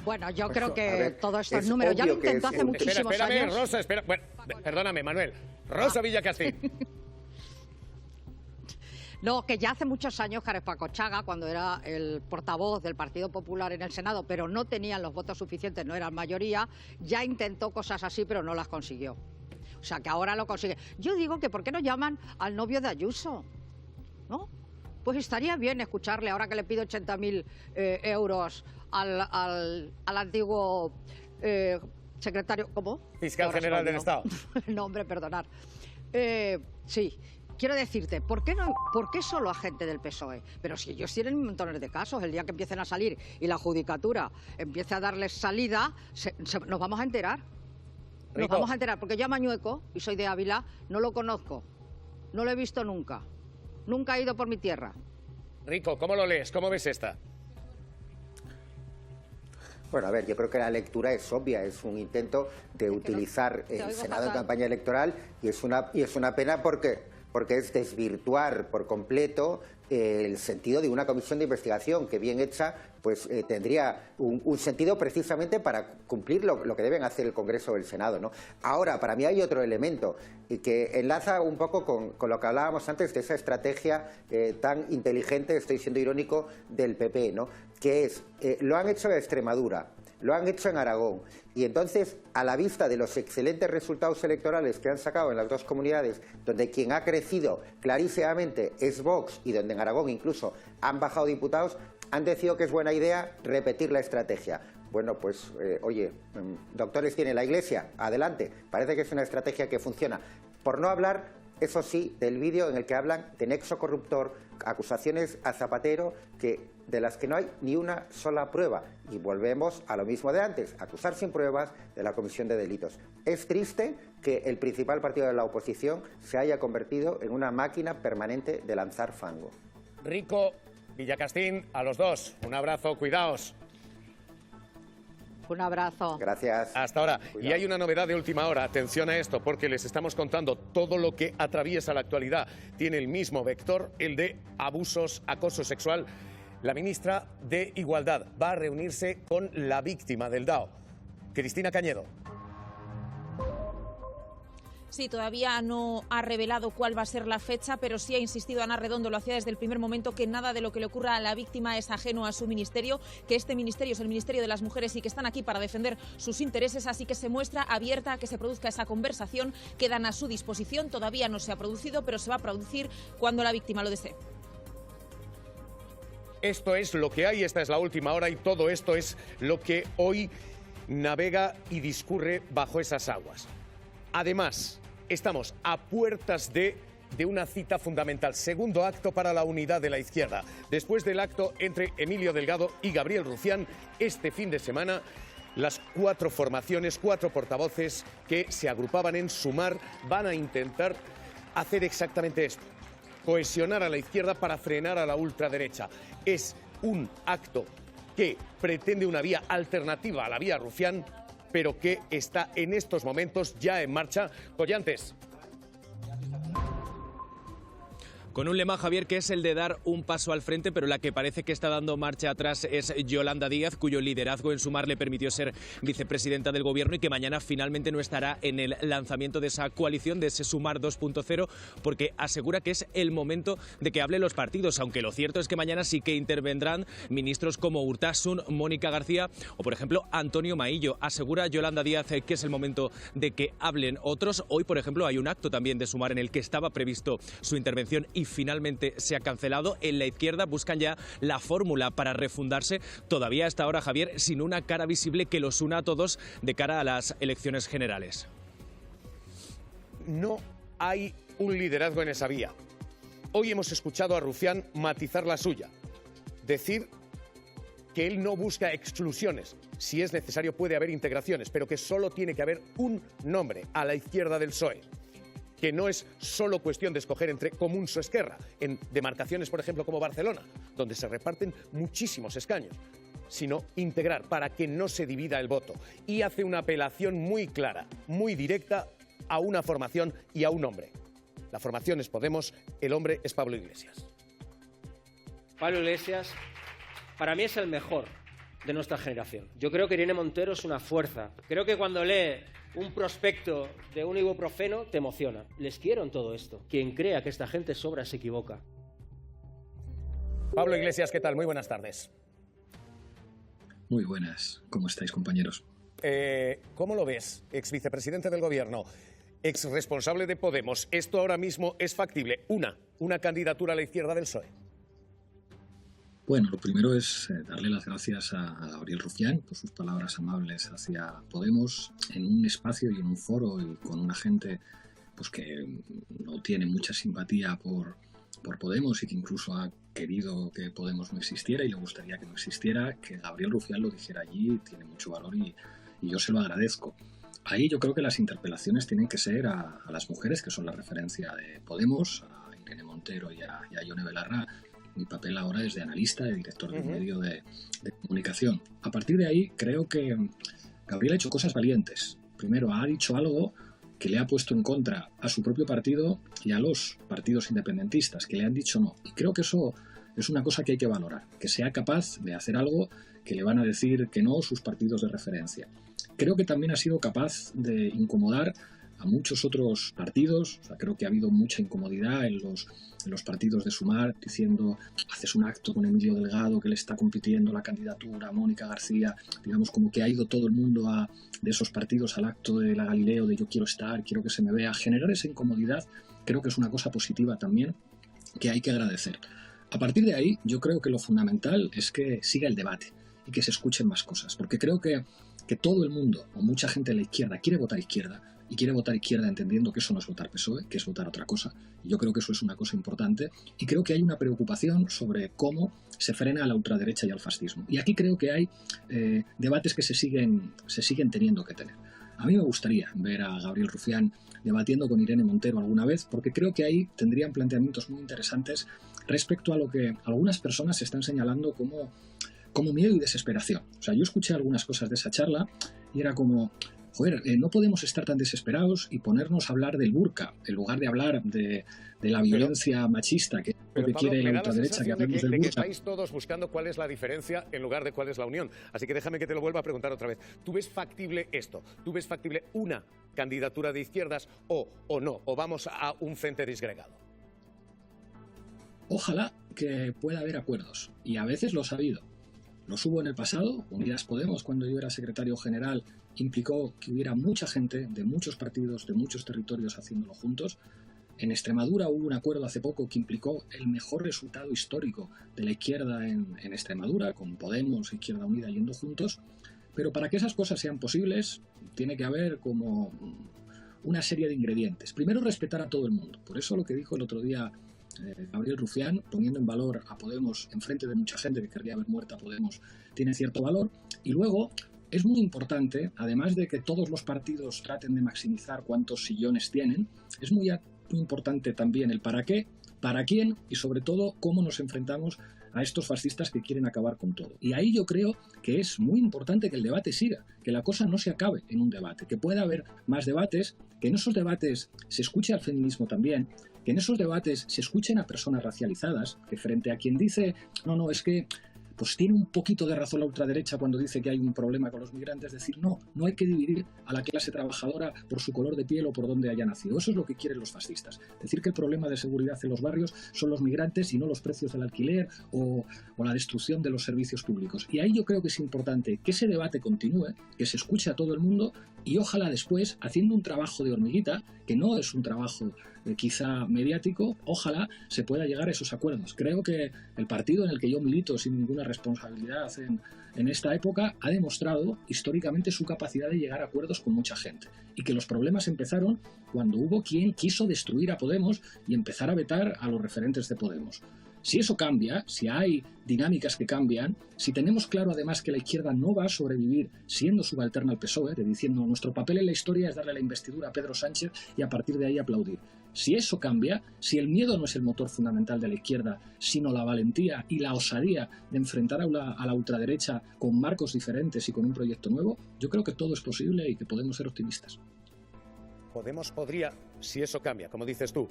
Bueno, yo creo que todos estos números ya lo intentó hace muchísimos años. Rosa, espera. Bueno, perdóname, Manuel. Rosa Villacastín. No, que ya hace muchos años Járez Pacochaga, cuando era el portavoz del Partido Popular en el Senado, pero no tenían los votos suficientes, no eran mayoría, ya intentó cosas así, pero no las consiguió. O sea, que ahora lo consigue. Yo digo que ¿por qué no llaman al novio de Ayuso? ¿No? Pues estaría bien escucharle, ahora que le pido 80.000 euros al antiguo secretario, ¿cómo? Fiscal General del Estado. No, hombre, perdonar. Sí. Quiero decirte, ¿por qué solo a gente del PSOE? Pero si ellos tienen montones de casos, el día que empiecen a salir y la judicatura empiece a darles salida, nos vamos a enterar. Nos vamos a enterar, porque yo a Mañueco, y soy de Ávila, no lo conozco, no lo he visto nunca. Nunca he ido por mi tierra. Rico, ¿cómo lo lees? ¿Cómo ves esta? Bueno, a ver, yo creo que la lectura es obvia, es un intento de utilizar el Senado en campaña electoral y es una pena porque es desvirtuar por completo el sentido de una comisión de investigación que bien hecha pues tendría un sentido precisamente para cumplir lo que deben hacer el Congreso o el Senado, ¿no? Ahora, para mí hay otro elemento que enlaza un poco con lo que hablábamos antes de esa estrategia tan inteligente, estoy siendo irónico, del PP, ¿no? Que es, lo han hecho en Extremadura, lo han hecho en Aragón, y entonces, a la vista de los excelentes resultados electorales que han sacado en las dos comunidades, donde quien ha crecido clarísimamente es Vox y donde en Aragón incluso han bajado diputados, han decidido que es buena idea repetir la estrategia. Bueno, pues, oye, doctores tiene la Iglesia, adelante, parece que es una estrategia que funciona. Por no hablar, eso sí, del vídeo en el que hablan de nexo corruptor, acusaciones a Zapatero de las que no hay ni una sola prueba. Y volvemos a lo mismo de antes, acusar sin pruebas de la comisión de delitos. Es triste que el principal partido de la oposición se haya convertido en una máquina permanente de lanzar fango. Rico, Villacastín, a los dos, un abrazo, cuidaos. Un abrazo. Gracias. Hasta ahora. Cuidado. Y hay una novedad de última hora. Atención a esto, porque les estamos contando todo lo que atraviesa la actualidad. Tiene el mismo vector, el de abusos, acoso sexual. La ministra de Igualdad va a reunirse con la víctima del DAO, Cristina Cañedo. Sí, todavía no ha revelado cuál va a ser la fecha, pero sí ha insistido Ana Redondo, lo hacía desde el primer momento, que nada de lo que le ocurra a la víctima es ajeno a su ministerio, que este ministerio es el Ministerio de las Mujeres y que están aquí para defender sus intereses, así que se muestra abierta a que se produzca esa conversación, quedan a su disposición, todavía no se ha producido, pero se va a producir cuando la víctima lo desee. Esto es lo que hay, esta es la última hora y todo esto es lo que hoy navega y discurre bajo esas aguas. Además, estamos a puertas de una cita fundamental, segundo acto para la unidad de la izquierda. Después del acto entre Emilio Delgado y Gabriel Rufián, este fin de semana, las 4 formaciones, 4 portavoces que se agrupaban en Sumar van a intentar hacer exactamente esto: cohesionar a la izquierda para frenar a la ultraderecha. Es un acto que pretende una vía alternativa a la vía Rufián, pero que está en estos momentos ya en marcha. Collantes. Con un lema, Javier, que es el de dar un paso al frente, pero la que parece que está dando marcha atrás es Yolanda Díaz, cuyo liderazgo en Sumar le permitió ser vicepresidenta del Gobierno y que mañana finalmente no estará en el lanzamiento de esa coalición, de ese Sumar 2.0, porque asegura que es el momento de que hablen los partidos, aunque lo cierto es que mañana sí que intervendrán ministros como Urtasun, Mónica García o, por ejemplo, Antonio Maillo. Asegura Yolanda Díaz que es el momento de que hablen otros. Hoy, por ejemplo, hay un acto también de Sumar en el que estaba previsto su intervención y finalmente se ha cancelado. En la izquierda buscan ya la fórmula para refundarse, todavía hasta ahora, Javier, sin una cara visible que los una a todos de cara a las elecciones generales. No hay un liderazgo en esa vía. Hoy hemos escuchado a Rufián matizar la suya, decir que él no busca exclusiones. Si es necesario puede haber integraciones, pero que solo tiene que haber un nombre a la izquierda del PSOE. Que no es solo cuestión de escoger entre Comuns o Esquerra, en demarcaciones, por ejemplo, como Barcelona, donde se reparten muchísimos escaños, sino integrar para que no se divida el voto. Y hace una apelación muy clara, muy directa a una formación y a un hombre. La formación es Podemos, el hombre es Pablo Iglesias. Pablo Iglesias, para mí es el mejor de nuestra generación. Yo creo que Irene Montero es una fuerza. Creo que cuando lee un prospecto de un ibuprofeno te emociona. Les quiero en todo esto. Quien crea que esta gente sobra se equivoca. Pablo Iglesias, ¿qué tal? Muy buenas tardes. Muy buenas. ¿Cómo estáis, compañeros? ¿Cómo lo ves, ex vicepresidente del Gobierno, ex responsable de Podemos? ¿Esto ahora mismo es factible? Una candidatura a la izquierda del PSOE. Bueno, lo primero es darle las gracias a Gabriel Rufián por sus palabras amables hacia Podemos en un espacio y en un foro y con una gente pues que no tiene mucha simpatía por Podemos y que incluso ha querido que Podemos no existiera y le gustaría que no existiera. Que Gabriel Rufián lo dijera allí tiene mucho valor y yo se lo agradezco. Ahí yo creo que las interpelaciones tienen que ser a las mujeres, que son la referencia de Podemos, a Irene Montero y a Ione Belarra. Mi papel ahora es de analista, de director de un medio de comunicación. A partir de ahí, creo que Gabriel ha hecho cosas valientes. Primero, ha dicho algo que le ha puesto en contra a su propio partido y a los partidos independentistas, que le han dicho no. Y creo que eso es una cosa que hay que valorar, que sea capaz de hacer algo que le van a decir que no sus partidos de referencia. Creo que también ha sido capaz de incomodar a muchos otros partidos. O sea, creo que ha habido mucha incomodidad en los partidos de Sumar, diciendo, haces un acto con Emilio Delgado que le está compitiendo la candidatura a Mónica García, digamos como que ha ido todo el mundo de esos partidos al acto de la Galileo, de yo quiero estar, quiero que se me vea. Generar esa incomodidad creo que es una cosa positiva también que hay que agradecer. A partir de ahí, yo creo que lo fundamental es que siga el debate y que se escuchen más cosas, porque creo que todo el mundo, o mucha gente de la izquierda, quiere votar izquierda, y quiere votar izquierda entendiendo que eso no es votar PSOE, que es votar otra cosa. Y yo creo que eso es una cosa importante y creo que hay una preocupación sobre cómo se frena a la ultraderecha y al fascismo. Y aquí creo que hay debates que se siguen teniendo que tener. A mí me gustaría ver a Gabriel Rufián debatiendo con Irene Montero alguna vez, porque creo que ahí tendrían planteamientos muy interesantes respecto a lo que algunas personas están señalando como como miedo y desesperación. O sea, yo escuché algunas cosas de esa charla y era como, joder, no podemos estar tan desesperados y ponernos a hablar del burka, en lugar de hablar de la violencia machista que Pero, Pablo, quiere me la da la ultraderecha, que sensación hablemos del de que burka. estáis todos buscando cuál es la diferencia en lugar de cuál es la unión. Así que déjame que te lo vuelva a preguntar otra vez. ¿Tú ves factible esto? ¿Tú ves factible una candidatura de izquierdas o no? ¿O vamos a un frente disgregado? Ojalá que pueda haber acuerdos, y a veces los ha habido. Los hubo en el pasado. Unidas Podemos, cuando yo era secretario general, implicó que hubiera mucha gente de muchos partidos, de muchos territorios haciéndolo juntos. En Extremadura hubo un acuerdo hace poco que implicó el mejor resultado histórico de la izquierda en Extremadura, con Podemos e Izquierda Unida yendo juntos. Pero para que esas cosas sean posibles, tiene que haber como una serie de ingredientes. Primero, respetar a todo el mundo. Por eso lo que dijo el otro día Gabriel Rufián, poniendo en valor a Podemos enfrente de mucha gente que querría ver muerta a Podemos, tiene cierto valor. Y luego, es muy importante, además de que todos los partidos traten de maximizar cuántos sillones tienen, es muy importante también el para qué, para quién y sobre todo cómo nos enfrentamos a estos fascistas que quieren acabar con todo. Y ahí yo creo que es muy importante que el debate siga, que la cosa no se acabe en un debate, que pueda haber más debates, que en esos debates se escuche al feminismo también, que en esos debates se escuchen a personas racializadas, que frente a quien dice, no, es que pues tiene un poquito de razón la ultraderecha cuando dice que hay un problema con los migrantes, decir, no hay que dividir a la clase trabajadora por su color de piel o por donde haya nacido. Eso es lo que quieren los fascistas. Decir que el problema de seguridad en los barrios son los migrantes y no los precios del alquiler o la destrucción de los servicios públicos. Y ahí yo creo que es importante que ese debate continúe, que se escuche a todo el mundo y ojalá después, haciendo un trabajo de hormiguita, que no es un trabajo quizá mediático, ojalá se pueda llegar a esos acuerdos. Creo que el partido en el que yo milito sin ninguna responsabilidad en esta época ha demostrado históricamente su capacidad de llegar a acuerdos con mucha gente y que los problemas empezaron cuando hubo quien quiso destruir a Podemos y empezar a vetar a los referentes de Podemos. Si eso cambia, si hay dinámicas que cambian, si tenemos claro además que la izquierda no va a sobrevivir siendo subalterna al PSOE, diciendo nuestro papel en la historia es darle la investidura a Pedro Sánchez y a partir de ahí aplaudir. Si eso cambia, si el miedo no es el motor fundamental de la izquierda, sino la valentía y la osadía de enfrentar a la ultraderecha con marcos diferentes y con un proyecto nuevo, yo creo que todo es posible y que podemos ser optimistas. Podemos podría, si eso cambia, como dices tú,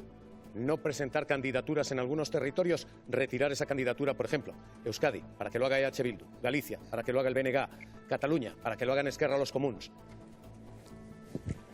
no presentar candidaturas en algunos territorios, retirar esa candidatura, por ejemplo, Euskadi, para que lo haga EH Bildu, Galicia, para que lo haga el BNG, Cataluña, para que lo hagan Esquerra los Comuns.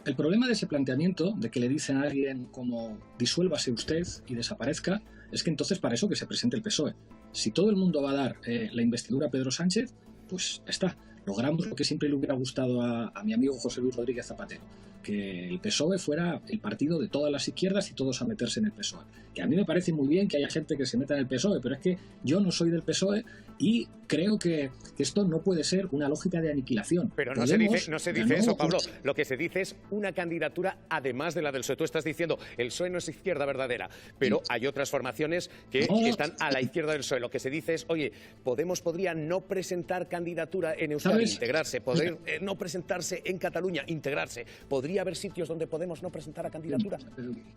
El problema de ese planteamiento, de que le dicen a alguien como disuélvase usted y desaparezca, es que entonces para eso que se presente el PSOE. Si todo el mundo va a dar la investidura a Pedro Sánchez, pues está. Logramos lo que siempre le hubiera gustado a mi amigo José Luis Rodríguez Zapatero, que el PSOE fuera el partido de todas las izquierdas y todos a meterse en el PSOE. Que a mí me parece muy bien que haya gente que se meta en el PSOE, pero es que yo no soy del PSOE y creo que esto no puede ser una lógica de aniquilación. Pero no se dice eso, Pablo. Lo que se dice es una candidatura además de la del PSOE. Tú estás diciendo el PSOE no es izquierda verdadera, pero hay otras formaciones que están a la izquierda del PSOE. Lo que se dice es, oye, Podemos podría no presentar candidatura en Euskadi, integrarse, poder no presentarse en Cataluña, integrarse. ¿Podría haber sitios donde Podemos no presentar a candidatura?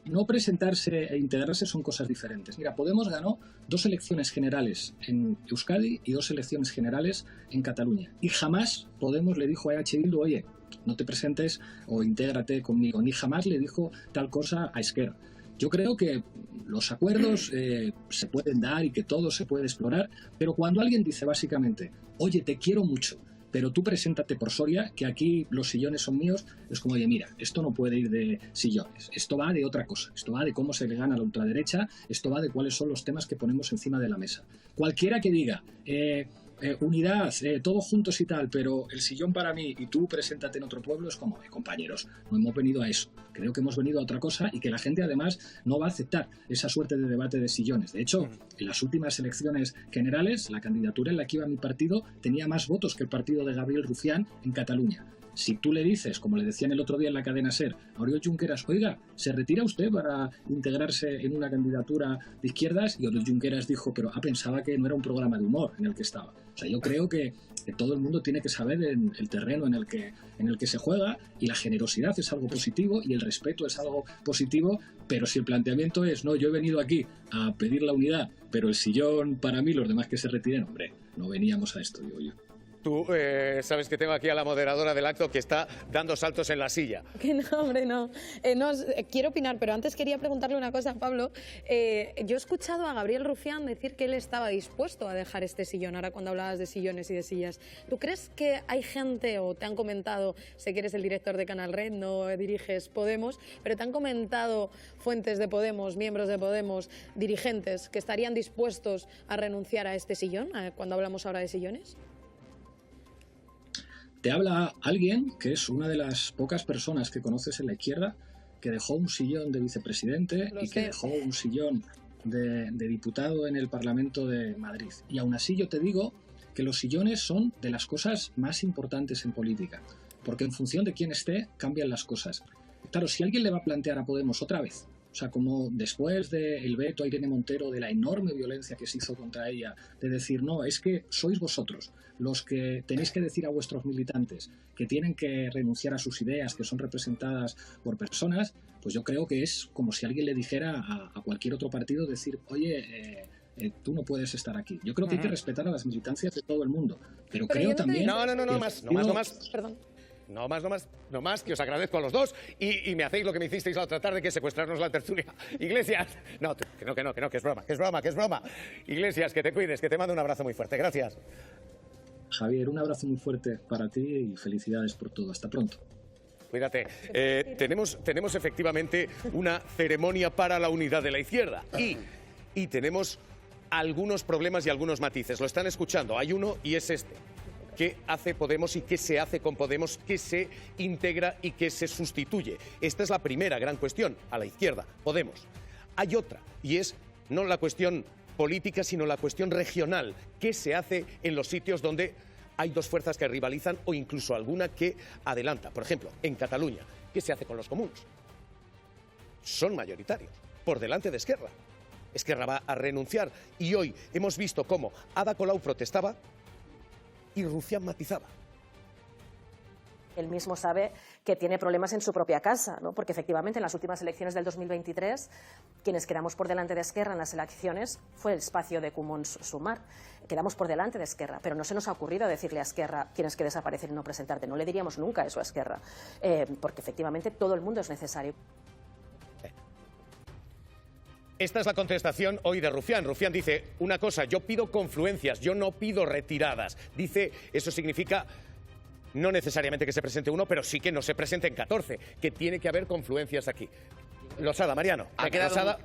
No presentarse e integrarse son cosas diferentes. Mira, Podemos ganó 2 elecciones generales en Euskadi y 2 elecciones generales en Cataluña. Y jamás Podemos le dijo a EH Bildu, oye, no te presentes o intégrate conmigo. Ni jamás le dijo tal cosa a Esquerra. Yo creo que los acuerdos se pueden dar y que todo se puede explorar, pero cuando alguien dice básicamente, oye, te quiero mucho, pero tú preséntate por Soria, que aquí los sillones son míos, es como, oye, mira, esto no puede ir de sillones, esto va de otra cosa, esto va de cómo se le gana a la ultraderecha, esto va de cuáles son los temas que ponemos encima de la mesa. Cualquiera que diga, unidad, todos juntos y tal, pero el sillón para mí y tú preséntate en otro pueblo, es como, compañeros, no hemos venido a eso, creo que hemos venido a otra cosa y que la gente además no va a aceptar esa suerte de debate de sillones. De hecho, en las últimas elecciones generales, la candidatura en la que iba mi partido tenía más votos que el partido de Gabriel Rufián en Cataluña. Si tú le dices, como le decían el otro día en la cadena SER, a Oriol Junqueras, oiga, ¿se retira usted para integrarse en una candidatura de izquierdas? Y Oriol Junqueras dijo, pero pensaba que no era un programa de humor en el que estaba. O sea, yo creo que todo el mundo tiene que saber el terreno en el que se juega, y la generosidad es algo positivo y el respeto es algo positivo, pero si el planteamiento es, no, yo he venido aquí a pedir la unidad, pero el sillón para mí, los demás que se retiren, hombre, no veníamos a esto, digo yo. Tú sabes que tengo aquí a la moderadora del acto que está dando saltos en la silla. Que no, hombre, no. Quiero opinar, pero antes quería preguntarle una cosa a Pablo. Yo he escuchado a Gabriel Rufián decir que él estaba dispuesto a dejar este sillón, ahora cuando hablabas de sillones y de sillas. ¿Tú crees que hay gente, o te han comentado, sé que eres el director de Canal Red, no diriges Podemos, pero te han comentado fuentes de Podemos, miembros de Podemos, dirigentes, que estarían dispuestos a renunciar a este sillón, cuando hablamos ahora de sillones? Te habla alguien que es una de las pocas personas que conoces en la izquierda que dejó un sillón de vicepresidente y que dejó un sillón de diputado en el Parlamento de Madrid. Y aún así yo te digo que los sillones son de las cosas más importantes en política, porque en función de quién esté cambian las cosas. Claro, si alguien le va a plantear a Podemos otra vez, o sea, como después del veto a Irene Montero, de la enorme violencia que se hizo contra ella, de decir, no, es que sois vosotros los que tenéis que decir a vuestros militantes que tienen que renunciar a sus ideas, que son representadas por personas, pues yo creo que es como si alguien le dijera a cualquier otro partido, decir, oye, tú no puedes estar aquí. Yo creo que hay que respetar a las militancias de todo el mundo, pero creo también... No más. Perdón. No más, que os agradezco a los dos y me hacéis lo que me hicisteis la otra tarde, que es secuestrarnos la tertulia. Iglesias, que es broma. Iglesias, que te cuides, que te mando un abrazo muy fuerte. Gracias. Javier, un abrazo muy fuerte para ti y felicidades por todo. Hasta pronto. Cuídate. Tenemos efectivamente una ceremonia para la unidad de la izquierda y tenemos algunos problemas y algunos matices. Lo están escuchando. Hay uno y es este. ¿Qué hace Podemos y qué se hace con Podemos? ¿Qué se integra y qué se sustituye? Esta es la primera gran cuestión a la izquierda, Podemos. Hay otra, y es no la cuestión política, sino la cuestión regional. ¿Qué se hace en los sitios donde hay dos fuerzas que rivalizan o incluso alguna que adelanta? Por ejemplo, en Cataluña, ¿qué se hace con los comuns? Son mayoritarios, por delante de Esquerra. Esquerra va a renunciar y hoy hemos visto cómo Ada Colau protestaba y Rufián matizaba. Él mismo sabe que tiene problemas en su propia casa, ¿no? Porque efectivamente en las últimas elecciones del 2023 quienes quedamos por delante de Esquerra en las elecciones fue el espacio de Comuns Sumar. Quedamos por delante de Esquerra, pero no se nos ha ocurrido decirle a Esquerra tienes que desaparecer y no presentarte. No le diríamos nunca eso a Esquerra, porque efectivamente todo el mundo es necesario. Esta es la contestación hoy de Rufián. Rufián dice una cosa, yo pido confluencias, yo no pido retiradas. Dice, eso significa no necesariamente que se presente uno, pero sí que no se presenten 14, que tiene que haber confluencias aquí. Losada, Mariano.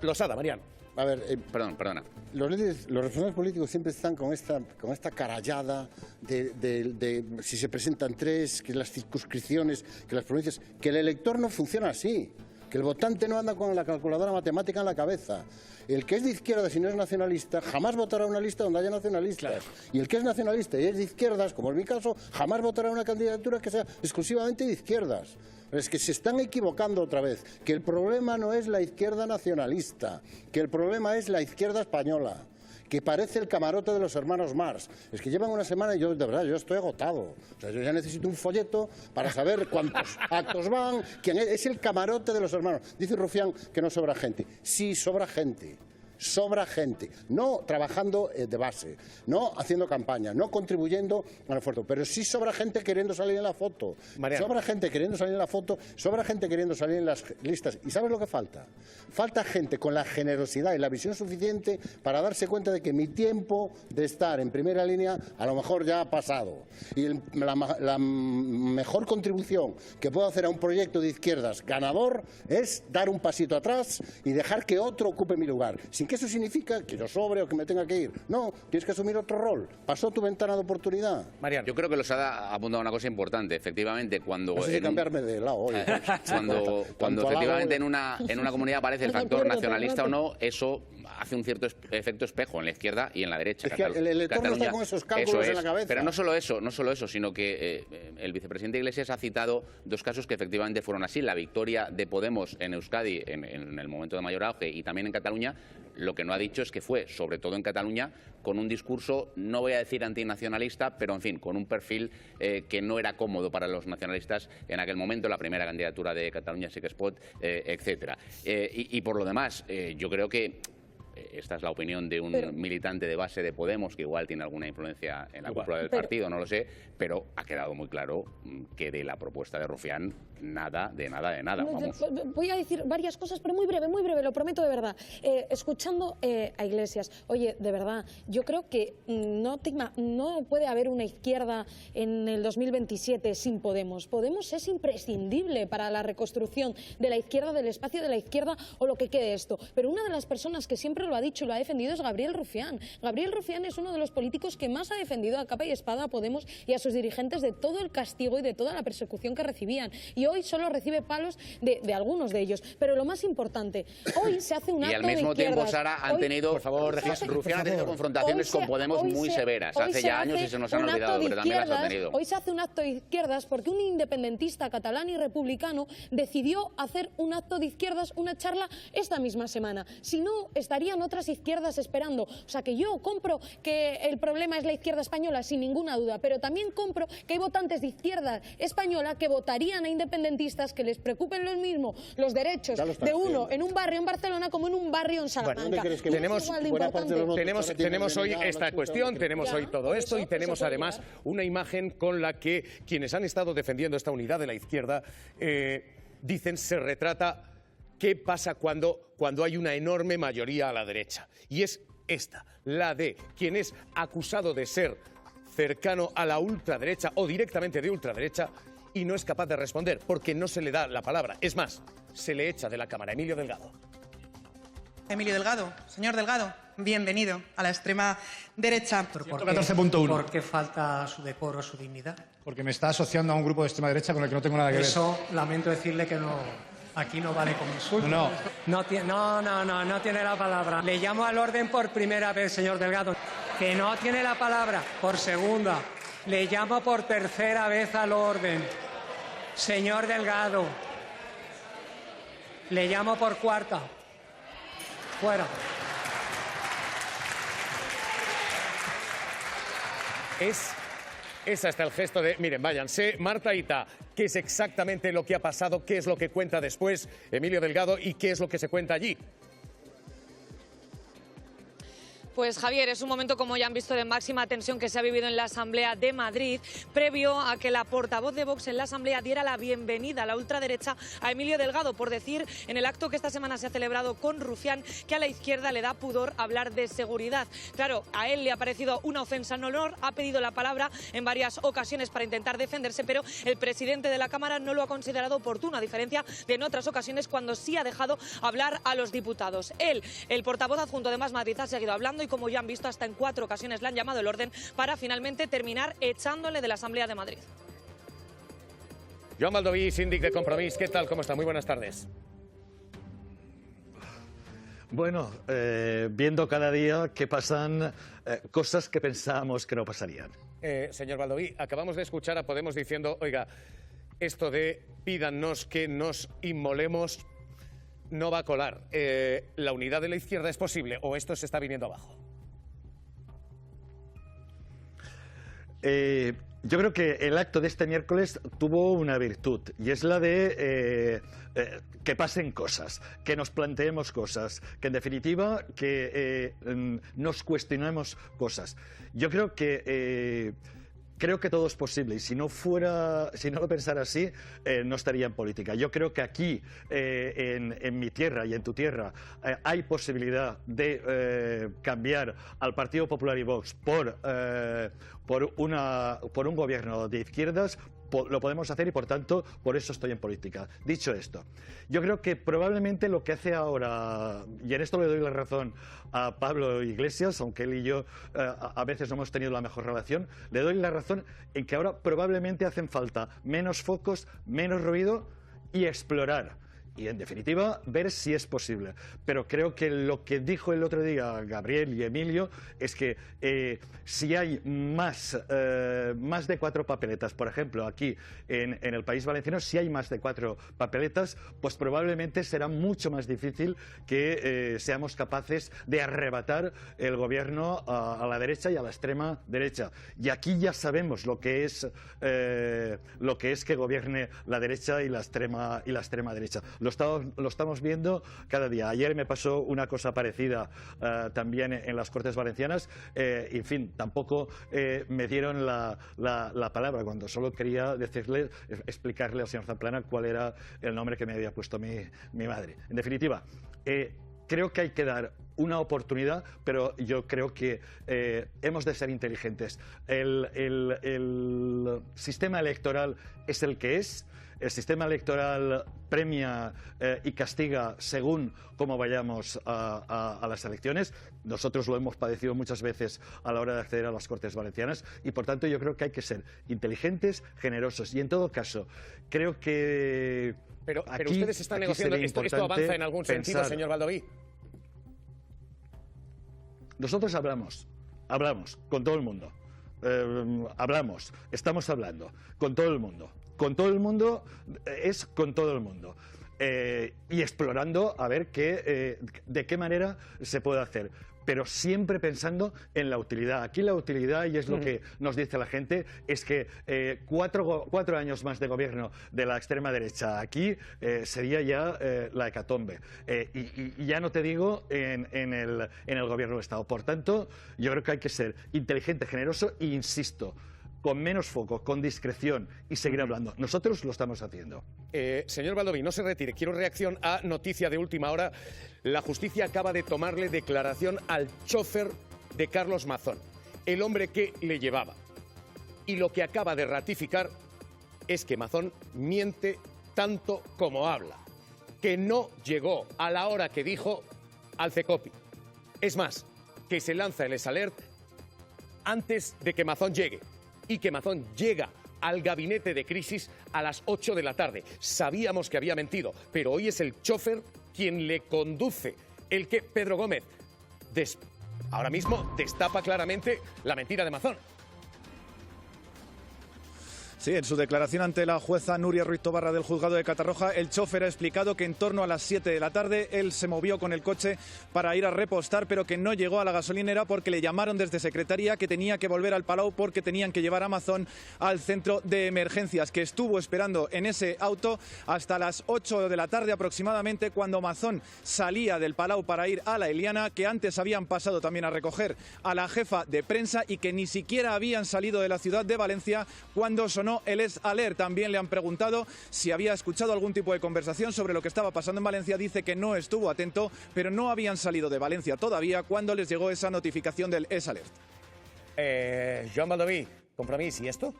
Losada, Mariano. A ver, perdona. Los responsables políticos siempre están con esta carallada de si se presentan 3, que las circunscripciones, que las provincias, que el elector no funciona así. Que el votante no anda con la calculadora matemática en la cabeza. El que es de izquierda y no es nacionalista jamás votará una lista donde haya nacionalistas. Claro. Y el que es nacionalista y es de izquierdas, como en mi caso, jamás votará una candidatura que sea exclusivamente de izquierdas. Es que se están equivocando otra vez. Que el problema no es la izquierda nacionalista, que el problema es la izquierda española, que parece el camarote de los hermanos Marx. Es que llevan una semana y yo, de verdad, yo estoy agotado. O sea, yo ya necesito un folleto para saber cuántos actos van, quién es el camarote de los hermanos. Dice Rufián que no sobra gente. Sí, sobra gente. Sobra gente, no trabajando de base, no haciendo campaña, no contribuyendo al esfuerzo, pero sí sobra gente queriendo salir en la foto. Mariano. Sobra gente queriendo salir en la foto, sobra gente queriendo salir en las listas. ¿Y sabes lo que falta? Falta gente con la generosidad y la visión suficiente para darse cuenta de que mi tiempo de estar en primera línea a lo mejor ya ha pasado. Y la mejor contribución que puedo hacer a un proyecto de izquierdas ganador es dar un pasito atrás y dejar que otro ocupe mi lugar. Sin que eso significa que yo sobre o que me tenga que ir. No, tienes que asumir otro rol. Pasó tu ventana de oportunidad. Mariano. Yo creo que Losada ha apuntado una cosa importante. Efectivamente, cuando... No sé si cambiarme de lado hoy. Cuando efectivamente en una comunidad aparece el factor nacionalista o no, eso hace un cierto efecto espejo en la izquierda y en la derecha. Es que el elector no está con esos cálculos en la cabeza. Pero no solo eso, sino que el vicepresidente Iglesias ha citado dos casos que efectivamente fueron así. La victoria de Podemos en Euskadi en el momento de mayor auge y también en Cataluña. Lo que no ha dicho es que fue, sobre todo en Cataluña, con un discurso, no voy a decir antinacionalista, pero en fin, con un perfil que no era cómodo para los nacionalistas en aquel momento, la primera candidatura de Catalunya Sí que es Pot, etcétera. Y por lo demás, yo creo que esta es la opinión de un militante de base de Podemos, que igual tiene alguna influencia en la cúpula del partido, no lo sé, pero ha quedado muy claro que de la propuesta de Rufián nada. Vamos. Voy a decir varias cosas, pero muy breve, lo prometo de verdad. Escuchando a Iglesias, oye, de verdad, yo creo que no puede haber una izquierda en el 2027 sin Podemos. Podemos es imprescindible para la reconstrucción de la izquierda, del espacio de la izquierda o lo que quede esto. Pero una de las personas que siempre lo ha dicho y lo ha defendido es Gabriel Rufián. Gabriel Rufián es uno de los políticos que más ha defendido a capa y espada a Podemos y a sus dirigentes de todo el castigo y de toda la persecución que recibían. Y hoy solo recibe palos de algunos de ellos. Pero lo más importante, hoy se hace un acto de izquierdas. Y al mismo tiempo, Sara, han tenido, Rufián ha tenido confrontaciones con Podemos muy severas. Hace ya años y se nos han olvidado, pero también las ha tenido. Hoy se hace un acto de izquierdas porque un independentista catalán y republicano decidió hacer un acto de izquierdas, una charla esta misma semana. Si no, estarían otras izquierdas esperando. O sea que yo compro que el problema es la izquierda española sin ninguna duda, pero también compro que hay votantes de izquierda española que votarían a independentistas que les preocupen lo mismo los derechos de uno en un barrio en Barcelona como en un barrio en Salamanca. Tenemos hoy esta cuestión, tenemos hoy todo esto y tenemos además una imagen con la que quienes han estado defendiendo esta unidad de la izquierda dicen se retrata qué pasa cuando hay una enorme mayoría a la derecha. Y es esta, la de quien es acusado de ser cercano a la ultraderecha o directamente de ultraderecha y no es capaz de responder porque no se le da la palabra. Es más, se le echa de la Cámara. Emilio Delgado. Emilio Delgado, señor Delgado, bienvenido a la extrema derecha. 114.1. ¿Por qué falta su decoro, su dignidad? Porque me está asociando a un grupo de extrema derecha con el que no tengo nada que ver. Eso lamento decirle que no. Aquí no vale como insulto. No tiene la palabra. Le llamo al orden por primera vez, señor Delgado. Que no tiene la palabra por segunda. Le llamo por tercera vez al orden. Señor Delgado. Le llamo por cuarta. Fuera. Es hasta el gesto de, miren, váyanse. Marta Ita, ¿qué es exactamente lo que ha pasado? ¿Qué es lo que cuenta después Emilio Delgado y qué es lo que se cuenta allí? Pues Javier, es un momento, como ya han visto, de máxima tensión que se ha vivido en la Asamblea de Madrid, previo a que la portavoz de Vox en la Asamblea diera la bienvenida a la ultraderecha a Emilio Delgado por decir en el acto que esta semana se ha celebrado con Rufián que a la izquierda le da pudor hablar de seguridad. Claro, a él le ha parecido una ofensa en honor, ha pedido la palabra en varias ocasiones para intentar defenderse, pero el presidente de la Cámara no lo ha considerado oportuno, a diferencia de en otras ocasiones cuando sí ha dejado hablar a los diputados. Él, el portavoz adjunto de Más Madrid, ha seguido hablando y, como ya han visto, hasta en 4 ocasiones le han llamado el orden para finalmente terminar echándole de la Asamblea de Madrid. Joan Baldoví, síndic de Compromís, ¿qué tal? ¿Cómo está? Muy buenas tardes. Bueno, viendo cada día que pasan cosas que pensábamos que no pasarían. Señor Baldoví, acabamos de escuchar a Podemos diciendo, oiga, esto de pídanos que nos inmolemos no va a colar. ¿La unidad de la izquierda es posible o esto se está viniendo abajo? Yo creo que el acto de este miércoles tuvo una virtud y es la de que pasen cosas, que nos planteemos cosas, que en definitiva que nos cuestionemos cosas. Yo creo que todo es posible y si no lo pensara así, no estaría en política. Yo creo que aquí, en mi tierra y en tu tierra, hay posibilidad de cambiar al Partido Popular y Vox por un gobierno de izquierdas. Lo podemos hacer y, por tanto, por eso estoy en política. Dicho esto, yo creo que probablemente lo que hace ahora, y en esto le doy la razón a Pablo Iglesias, aunque él y yo a veces no hemos tenido la mejor relación, le doy la razón en que ahora probablemente hacen falta menos focos, menos ruido y explorar. Y, en definitiva, ver si es posible. Pero creo que lo que dijo el otro día Gabriel y Emilio es que si hay más de 4 papeletas, por ejemplo, aquí en el País Valenciano, si hay más de 4 papeletas, pues probablemente será mucho más difícil que seamos capaces de arrebatar el gobierno a la derecha y a la extrema derecha. Y aquí ya sabemos lo que es que gobierne la derecha y la extrema derecha. lo estamos viendo cada día. Ayer me pasó una cosa parecida también en las Cortes Valencianas. En fin, tampoco me dieron la palabra cuando solo quería explicarle al señor Zaplana cuál era el nombre que me había puesto mi madre. En definitiva, creo que hay que dar una oportunidad, pero yo creo que hemos de ser inteligentes. El sistema electoral es el que es. El sistema electoral premia y castiga según cómo vayamos a las elecciones. Nosotros lo hemos padecido muchas veces a la hora de acceder a las Cortes Valencianas y, por tanto, yo creo que hay que ser inteligentes, generosos y, en todo caso, creo que... Pero ustedes están negociando. ¿Esto avanza en algún sentido, señor Baldoví? Nosotros hablamos con todo el mundo. Estamos hablando con todo el mundo. Con todo el mundo es con todo el mundo. Y explorando a ver de qué manera se puede hacer. Pero siempre pensando en la utilidad. Aquí la utilidad, y es lo que nos dice la gente, es que 4 años más de gobierno de la extrema derecha aquí sería ya la hecatombe. Y ya no te digo en el gobierno del Estado. Por tanto, yo creo que hay que ser inteligente, generoso e insisto, con menos foco, con discreción y seguir hablando. Nosotros lo estamos haciendo. Señor Baldoví, no se retire. Quiero reacción a noticia de última hora. La justicia acaba de tomarle declaración al chofer de Carlos Mazón, el hombre que le llevaba. Y lo que acaba de ratificar es que Mazón miente tanto como habla, que no llegó a la hora que dijo al CECOPI. Es más, que se lanza el S-Alert antes de que Mazón llegue. Y que Mazón llega al gabinete de crisis a las 8 de la tarde. Sabíamos que había mentido, pero hoy es el chofer quien le conduce, el que Pedro Gómez ahora mismo destapa claramente la mentira de Mazón. Sí, en su declaración ante la jueza Nuria Ruiz Tobarra del juzgado de Catarroja, el chofer ha explicado que en torno a las 7 de la tarde él se movió con el coche para ir a repostar, pero que no llegó a la gasolinera porque le llamaron desde Secretaría que tenía que volver al Palau porque tenían que llevar a Mazón al centro de emergencias, que estuvo esperando en ese auto hasta las 8 de la tarde aproximadamente, cuando Mazón salía del Palau para ir a la Eliana, que antes habían pasado también a recoger a la jefa de prensa y que ni siquiera habían salido de la ciudad de Valencia cuando sonó el S-Alert. También le han preguntado si había escuchado algún tipo de conversación sobre lo que estaba pasando en Valencia. Dice que no estuvo atento, pero no habían salido de Valencia todavía cuando les llegó esa notificación del S-Alert. Joan Baldoví, Compromís, ¿y esto?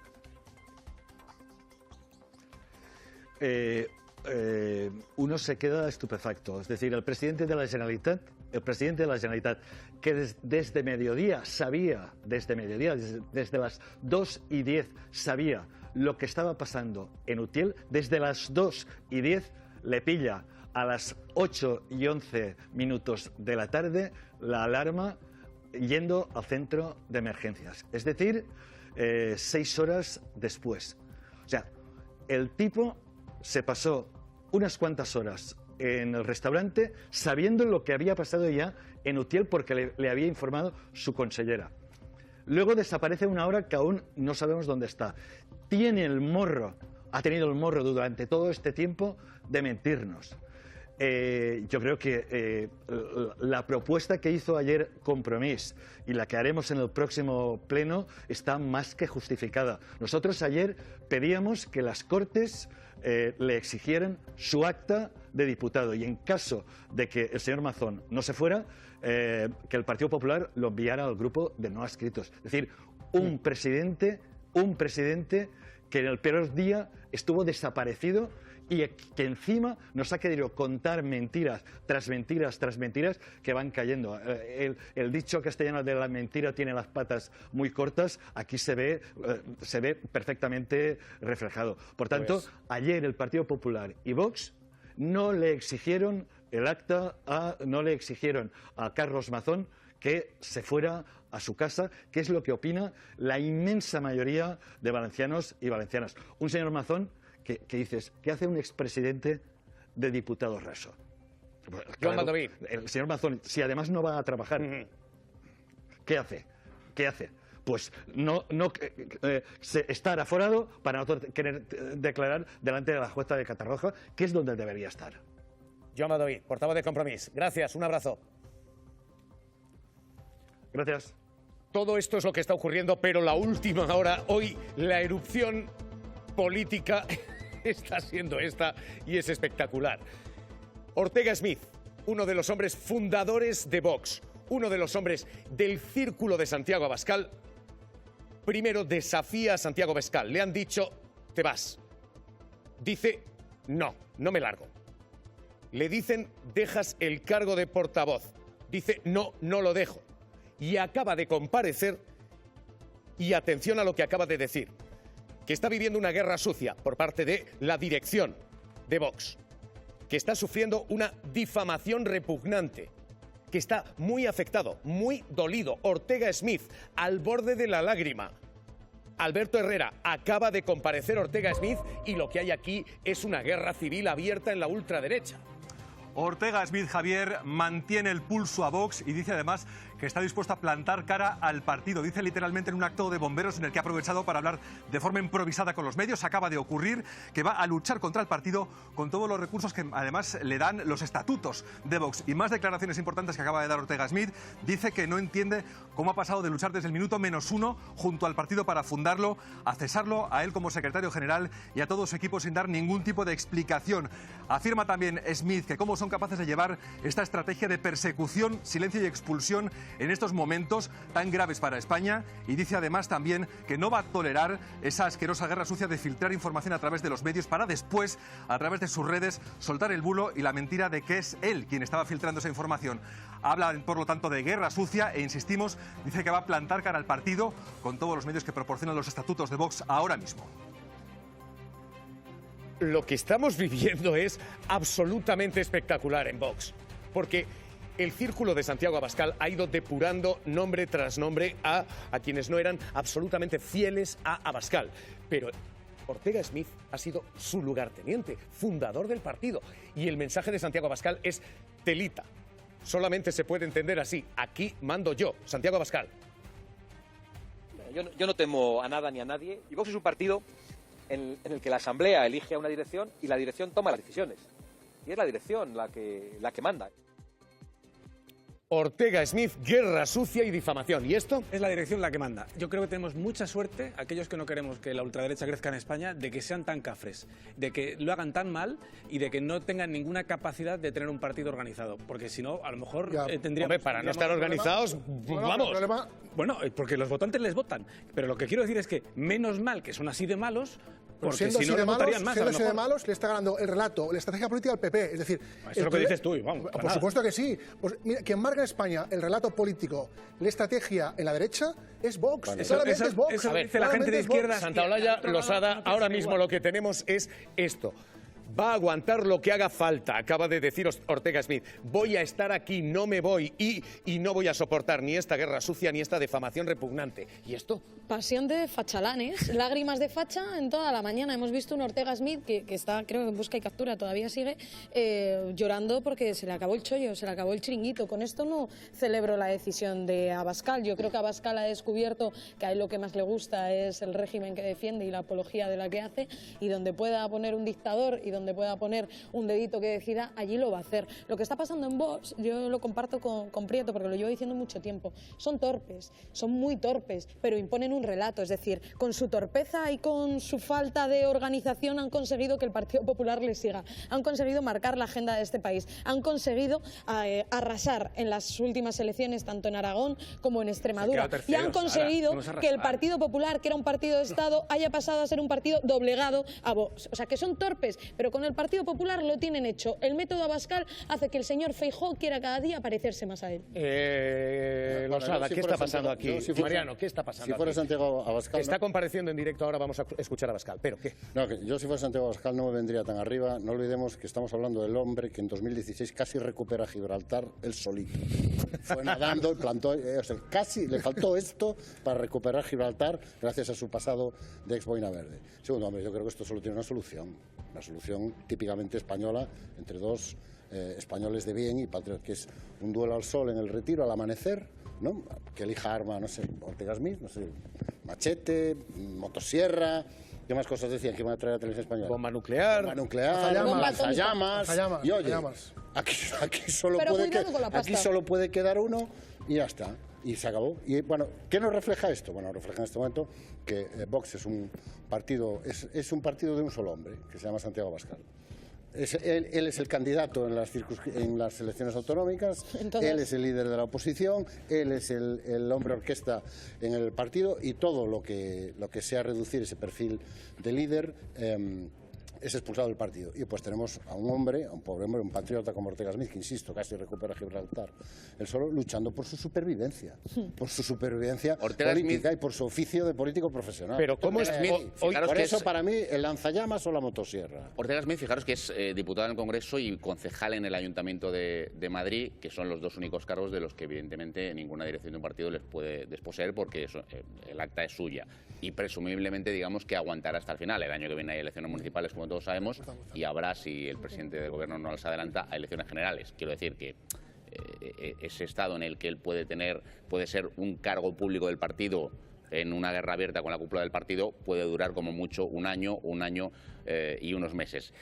Uno se queda estupefacto. Es decir, el presidente de la Generalitat, que desde mediodía sabía, desde las 2:10 sabía lo que estaba pasando en Utiel, desde las 2:10 le pilla a las 8:11 de la tarde la alarma yendo al centro de emergencias. Es decir, 6 horas después. O sea, el tipo se pasó unas cuantas horas en el restaurante sabiendo lo que había pasado ya en Utiel porque le había informado su consellera. Luego desaparece una hora que aún no sabemos dónde está. Ha tenido el morro durante todo este tiempo de mentirnos. Yo creo que la propuesta que hizo ayer Compromís y la que haremos en el próximo pleno está más que justificada. Nosotros ayer pedíamos que las Cortes le exigieran su acta de diputado y en caso de que el señor Mazón no se fuera, que el Partido Popular lo enviara al grupo de no adscritos. Es decir, un presidente que en el peor día estuvo desaparecido y que encima nos ha querido contar mentiras tras mentiras tras mentiras que van cayendo. El dicho castellano de la mentira tiene las patas muy cortas, aquí se ve perfectamente reflejado. Por tanto, ayer el Partido Popular y Vox no le exigieron el acta, no le exigieron a Carlos Mazón que se fuera a su casa, que es lo que opina la inmensa mayoría de valencianos y valencianas. Un señor Mazón que dices, ¿qué hace un expresidente de diputado raso? Claro, el señor Mazón, si además no va a trabajar, ¿qué hace? Pues estar aforado para no querer declarar delante de la jueza de Catarroja, que es donde debería estar. Joan Badoví, portavoz de Compromís. Gracias, un abrazo. Gracias. Todo esto es lo que está ocurriendo, pero la última hora, hoy, la erupción política está siendo esta y es espectacular. Ortega Smith, uno de los hombres fundadores de Vox, uno de los hombres del Círculo de Santiago Abascal, primero desafía a Santiago Abascal. Le han dicho, te vas. Dice, no, no me largo. Le dicen, dejas el cargo de portavoz. Dice, no, no lo dejo. Y acaba de comparecer, y atención a lo que acaba de decir, que está viviendo una guerra sucia por parte de la dirección de Vox, que está sufriendo una difamación repugnante, que está muy afectado, muy dolido. Ortega Smith, al borde de la lágrima. Alberto Herrera, acaba de comparecer Ortega Smith y lo que hay aquí es una guerra civil abierta en la ultraderecha. Ortega Smith, Javier, mantiene el pulso a Vox y dice además que está dispuesto a plantar cara al partido. Dice literalmente en un acto de bomberos en el que ha aprovechado para hablar de forma improvisada con los medios. Acaba de ocurrir que va a luchar contra el partido con todos los recursos que además le dan los estatutos de Vox. Y más declaraciones importantes que acaba de dar Ortega Smith. Dice que no entiende cómo ha pasado de luchar desde el minuto -1 junto al partido para fundarlo, a cesarlo a él como secretario general y a todo su equipo sin dar ningún tipo de explicación. Afirma también Smith que cómo son capaces de llevar esta estrategia de persecución, silencio y expulsión en estos momentos tan graves para España, y dice además también que no va a tolerar esa asquerosa guerra sucia de filtrar información a través de los medios para después, a través de sus redes, soltar el bulo y la mentira de que es él quien estaba filtrando esa información. Habla, por lo tanto, de guerra sucia e, insistimos, dice que va a plantar cara al partido con todos los medios que proporcionan los estatutos de Vox ahora mismo. Lo que estamos viviendo es absolutamente espectacular en Vox, porque el Círculo de Santiago Abascal ha ido depurando nombre tras nombre a quienes no eran absolutamente fieles a Abascal. Pero Ortega Smith ha sido su lugarteniente, fundador del partido. Y el mensaje de Santiago Abascal es telita. Solamente se puede entender así. Aquí mando yo, Santiago Abascal. Yo no temo a nada ni a nadie. Y Vox es un partido en el que la Asamblea elige a una dirección y la dirección toma las decisiones. Y es la dirección la que manda. Ortega Smith, guerra sucia y difamación. ¿Y esto? Es la dirección la que manda. Yo creo que tenemos mucha suerte, aquellos que no queremos que la ultraderecha crezca en España, de que sean tan cafres, de que lo hagan tan mal y de que no tengan ninguna capacidad de tener un partido organizado. Porque si no, a lo mejor tendríamos... Hombre, para no estar organizados, vamos. Bueno, porque los votantes les votan. Pero lo que quiero decir es que menos mal que son así de malos, porque si no le votarían más. Siendo así de malos, le está ganando el relato, la estrategia política al PP. Es decir, eso es lo que dices tú, vamos. Por supuesto que sí. Pues mira, quien marca en España el relato político, la estrategia en la derecha, es Vox. Vale. Solamente es Vox. Eso dice la gente de izquierda. Santaolalla, Losada, ahora mismo lo que tenemos es esto. Va a aguantar lo que haga falta, acaba de decir Ortega Smith. Voy a estar aquí, no me voy y no voy a soportar ni esta guerra sucia ni esta defamación repugnante. ¿Y esto? Pasión de fachalanes, lágrimas de facha en toda la mañana. Hemos visto un Ortega Smith que está, creo que en busca y captura, todavía sigue llorando porque se le acabó el chollo, se le acabó el chiringuito. Con esto no celebro la decisión de Abascal. Yo creo que Abascal ha descubierto que a él lo que más le gusta es el régimen que defiende y la apología de la que hace, y donde pueda poner un dictador y donde pueda poner un dedito que decida, allí lo va a hacer. Lo que está pasando en Vox, yo lo comparto con Prieto, porque lo llevo diciendo mucho tiempo. Son torpes, son muy torpes, pero imponen un relato. Es decir, con su torpeza y con su falta de organización han conseguido que el Partido Popular les siga. Han conseguido marcar la agenda de este país. Han conseguido arrasar en las últimas elecciones, tanto en Aragón como en Extremadura. Y han conseguido que el Partido Popular, que era un partido de Estado, haya pasado a ser un partido doblegado a Vox. O sea, que son torpes, pero con el Partido Popular lo tienen hecho. El método Abascal hace que el señor Feijóo quiera cada día parecerse más a él. Losada, ¿qué está pasando aquí? Mariano, ¿qué está pasando Si fuera aquí? Santiago Abascal... Está compareciendo en directo ahora, vamos a escuchar a Abascal. ¿Pero qué? No, que yo si fuera Santiago Abascal no me vendría tan arriba. No olvidemos que estamos hablando del hombre que en 2016 casi recupera Gibraltar él solito. Fue nadando, plantó... o sea, casi le faltó esto para recuperar Gibraltar gracias a su pasado de ex boina verde. Segundo, hombre, yo creo que esto solo tiene una solución típicamente española entre dos españoles de bien y patriotas, que es un duelo al sol en el Retiro al amanecer, ¿no? Que elija arma, no sé, Ortega Smith, no sé, machete, motosierra, ¿Qué más cosas decían que iban a traer a la televisión española? Bomba nuclear. Bomba nuclear, lanzallamas. Y oye, aquí solo puede quedar uno y ya está. Y se acabó. Y bueno, ¿qué nos refleja esto? Bueno, refleja en este momento que Vox es un partido de un solo hombre, que se llama Santiago Abascal. Él es el candidato en las elecciones autonómicas, él es el líder de la oposición, él es el hombre orquesta en el partido, y todo lo que sea reducir ese perfil de líder es expulsado del partido. Y pues tenemos a un hombre, a un pobre hombre, un patriota como Ortega Smith, que insisto, casi recupera Gibraltar, él solo luchando por su supervivencia política y por su oficio de político profesional. Pero ¿cómo es? Por eso para mí el lanzallamas o la motosierra. Ortega Smith, fijaros que es diputado en el Congreso y concejal en el Ayuntamiento de Madrid, que son los dos únicos cargos de los que evidentemente ninguna dirección de un partido les puede desposeer, porque el acta es suya y presumiblemente digamos que aguantará hasta el final. El año que viene hay elecciones municipales, como todos sabemos, y habrá, si el presidente del gobierno no las adelanta, a elecciones generales. Quiero decir que ese estado en el que él puede ser un cargo público del partido en una guerra abierta con la cúpula del partido puede durar como mucho un año y unos meses.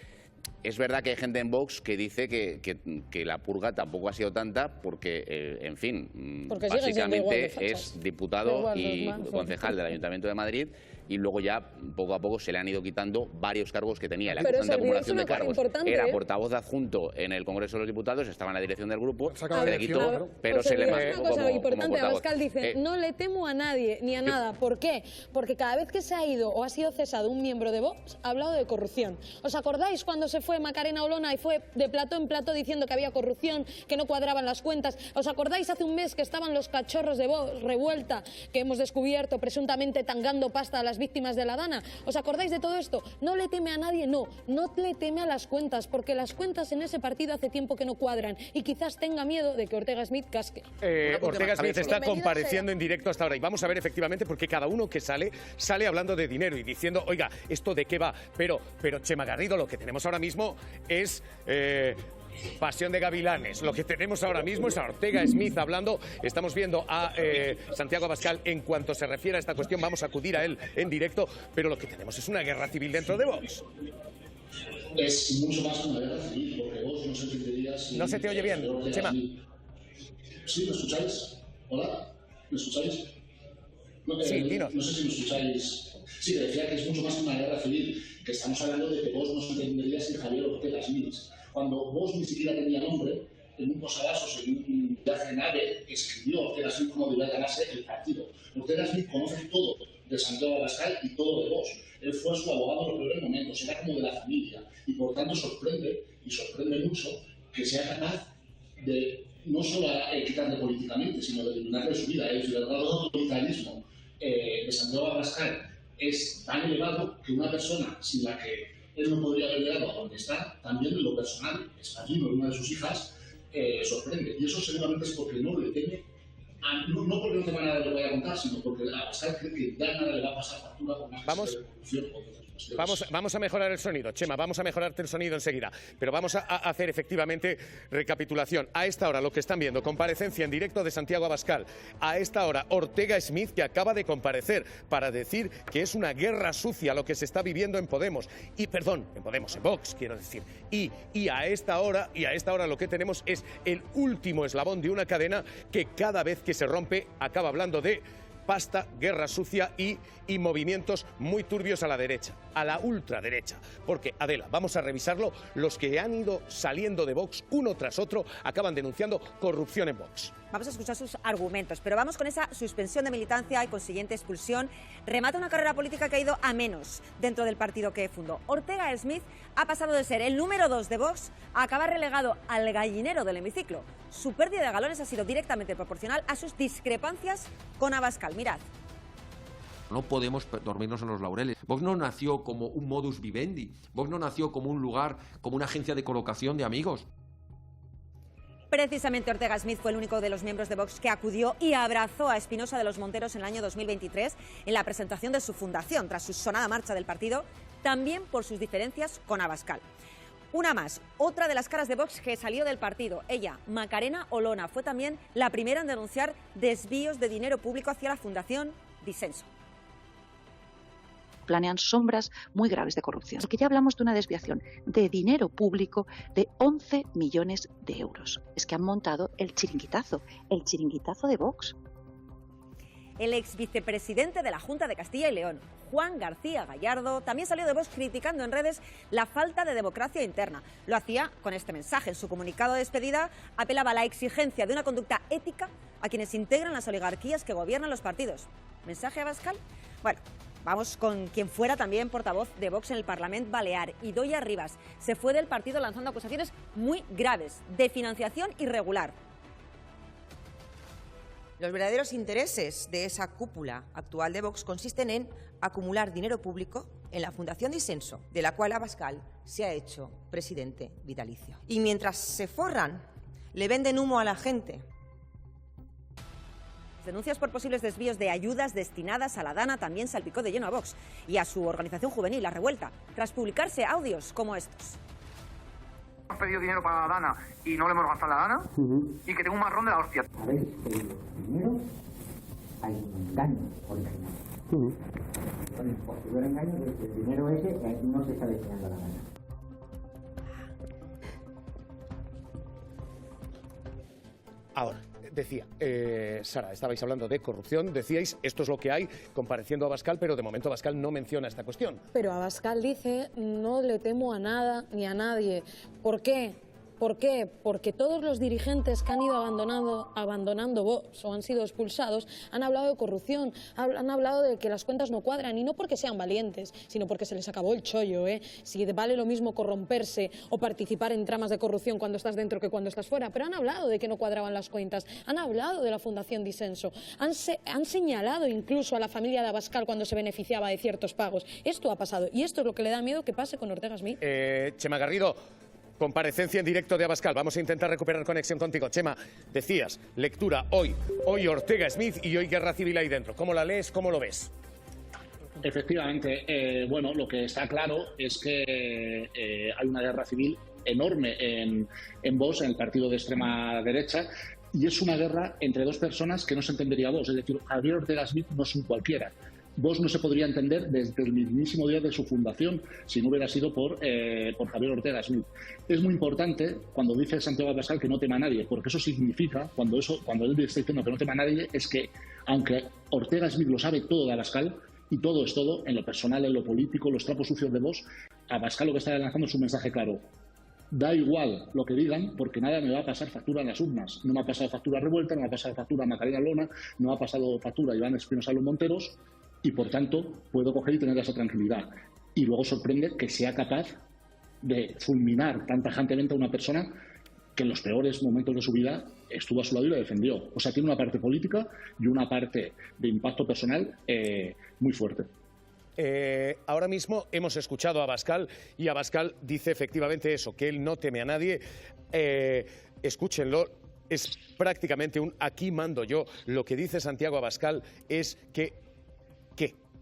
Es verdad que hay gente en Vox que dice que la purga tampoco ha sido tanta porque, en fin, porque básicamente es diputado y concejal del Ayuntamiento de Madrid, y luego ya poco a poco se le han ido quitando varios cargos que tenía. La constante acumulación de cargos. Era portavoz adjunto en el Congreso de los Diputados, estaba en la dirección del grupo, se le quitó, pero se le mandó como portavoz. Importante, Abascal dice, no le temo a nadie ni a nada. ¿Por qué? Porque cada vez que se ha ido o ha sido cesado un miembro de Vox, ha hablado de corrupción. ¿Os acordáis cuando se fue Macarena Olona y fue de plato en plato diciendo que había corrupción, que no cuadraban las cuentas? ¿Os acordáis hace un mes que estaban los cachorros de Vox revuelta, que hemos descubierto presuntamente tangando pasta a las víctimas de la Dana? ¿Os acordáis de todo esto? No le teme a nadie, no le teme a las cuentas, porque las cuentas en ese partido hace tiempo que no cuadran, y quizás tenga miedo de que Ortega Smith casque. Ortega Smith está compareciendo en directo hasta ahora, y vamos a ver efectivamente, porque cada uno que sale hablando de dinero y diciendo, oiga, ¿esto de qué va? Pero Chema Garrido, lo que tenemos ahora mismo es pasión de gavilanes. Lo que tenemos ahora mismo es a Ortega Smith hablando. Estamos viendo a Santiago Abascal en cuanto se refiere a esta cuestión. Vamos a acudir a él en directo, pero lo que tenemos es una guerra civil dentro de Vox. Es mucho más que una guerra civil, porque vos no se entendería si... No se te oye bien, Chema. ¿Sí? ¿Me escucháis? ¿Hola? ¿Me escucháis? Sí, dinos. No sé si me escucháis. Sí, decía que es mucho más que una guerra civil, que estamos hablando de que vos no se entendería sin Javier Ortega Smith. Cuando vos ni siquiera tenía nombre, en un posavasos, en un viaje en AVE, escribió Ortega Smith cómo debía ganarse el partido. Ortega Smith conoce todo de Santiago Abascal y todo de vos. Él fue su abogado en los peores momentos, era como de la familia, y por tanto sorprende mucho que sea capaz de no solo quitarle políticamente, sino de eliminarle su vida. El verdadero autoritarismo de Santiago Abascal es tan elevado que una persona sin la que él no podría haber llegado a donde está, también en lo personal, es padrino de una de sus hijas, sorprende. Y eso seguramente es porque no le teme, no porque no tenga nada de lo que vaya a contar, sino porque Abascal cree que ya nada le va a pasar factura con una Vamos a mejorar el sonido, Chema, vamos a mejorarte el sonido enseguida, pero vamos a hacer efectivamente recapitulación. A esta hora lo que están viendo, comparecencia en directo de Santiago Abascal. A esta hora Ortega Smith, que acaba de comparecer para decir que es una guerra sucia lo que se está viviendo en Podemos, en Vox, quiero decir. Y a esta hora lo que tenemos es el último eslabón de una cadena que cada vez que se rompe acaba hablando de pasta, guerra sucia y movimientos muy turbios a la derecha, a la ultraderecha. Porque, Adela, vamos a revisarlo, los que han ido saliendo de Vox uno tras otro acaban denunciando corrupción en Vox. Vamos a escuchar sus argumentos, pero vamos con esa suspensión de militancia y consiguiente expulsión. Remata una carrera política que ha ido a menos dentro del partido que fundó. Ortega Smith ha pasado de ser el número 2 de Vox a acabar relegado al gallinero del hemiciclo. Su pérdida de galones ha sido directamente proporcional a sus discrepancias con Abascal. Mirad. No podemos dormirnos en los laureles. Vox no nació como un modus vivendi. Vox no nació como un lugar, como una agencia de colocación de amigos. Precisamente Ortega Smith fue el único de los miembros de Vox que acudió y abrazó a Espinosa de los Monteros en el año 2023 en la presentación de su fundación, tras su sonada marcha del partido, también por sus diferencias con Abascal. Una más, otra de las caras de Vox que salió del partido. Ella, Macarena Olona, fue también la primera en denunciar desvíos de dinero público hacia la Fundación Disenso. planean sombras muy graves de corrupción. Porque ya hablamos de una desviación de dinero público de 11 millones de euros. Es que han montado el chiringuitazo de Vox. El ex vicepresidente de la Junta de Castilla y León, Juan García Gallardo, también salió de Vox criticando en redes la falta de democracia interna. Lo hacía con este mensaje. En su comunicado de despedida apelaba a la exigencia de una conducta ética a quienes integran las oligarquías que gobiernan los partidos. ¿Mensaje a Abascal? Bueno, vamos con quien fuera también portavoz de Vox en el Parlamento Balear, Idoia Ribas. Se fue del partido lanzando acusaciones muy graves de financiación irregular. Los verdaderos intereses de esa cúpula actual de Vox consisten en acumular dinero público en la Fundación Disenso, de la cual Abascal se ha hecho presidente vitalicio. Y mientras se forran, le venden humo a la gente. Denuncias por posibles desvíos de ayudas destinadas a la Dana también salpicó de lleno a Vox y a su organización juvenil, La Revuelta, tras publicarse audios como estos. Hemos pedido dinero para la Dana y no le hemos gastado la Dana y que tengo un marrón de la hostia. Habéis pedido dinero, hay un engaño original. Con el posterior engaño de que el dinero ese no se está destinando a la Dana. Ahora, decía, Sara, estabais hablando de corrupción, decíais, esto es lo que hay, compareciendo a Abascal, pero de momento Abascal no menciona esta cuestión. Pero Abascal dice, no le temo a nada ni a nadie. ¿Por qué? ¿Por qué? Porque todos los dirigentes que han ido abandonando Vox o han sido expulsados han hablado de corrupción, han hablado de que las cuentas no cuadran, y no porque sean valientes, sino porque se les acabó el chollo, ¿eh? Si vale lo mismo corromperse o participar en tramas de corrupción cuando estás dentro que cuando estás fuera. Pero han hablado de que no cuadraban las cuentas, han hablado de la Fundación Disenso, han señalado incluso a la familia de Abascal cuando se beneficiaba de ciertos pagos. Esto ha pasado y esto es lo que le da miedo que pase con Ortega Smith. Chema Garrido, comparecencia en directo de Abascal. Vamos a intentar recuperar conexión contigo. Chema, decías, lectura hoy Ortega Smith y hoy guerra civil ahí dentro. ¿Cómo la lees? ¿Cómo lo ves? Efectivamente, bueno, lo que está claro es que hay una guerra civil enorme en Vox, en el partido de extrema derecha, y es una guerra entre dos personas que no se entendería Vox. Es decir, Javier Ortega Smith no es un cualquiera. Vox no se podría entender desde el mismísimo día de su fundación si no hubiera sido por Javier Ortega Smith. Es muy importante cuando dice Santiago Abascal que no tema a nadie, porque eso significa, cuando él está diciendo que no tema a nadie, es que aunque Ortega Smith lo sabe todo de Abascal, y todo es todo, en lo personal, en lo político, los trapos sucios de Vox, Abascal lo que está lanzando es un mensaje claro. Da igual lo que digan, porque nada me va a pasar factura en las urnas. No me ha pasado factura a Revuelta, no me ha pasado factura a Macarena Lona, no me ha pasado factura a Iván Espinosa Los Monteros, y por tanto puedo coger y tener esa tranquilidad. Y luego sorprende que sea capaz de fulminar tan tajantemente a una persona que en los peores momentos de su vida estuvo a su lado y la defendió. O sea, tiene una parte política y una parte de impacto personal muy fuerte. Ahora mismo hemos escuchado a Abascal y Abascal dice efectivamente eso, que él no teme a nadie. Escúchenlo. Es prácticamente un aquí mando yo. Lo que dice Santiago Abascal es que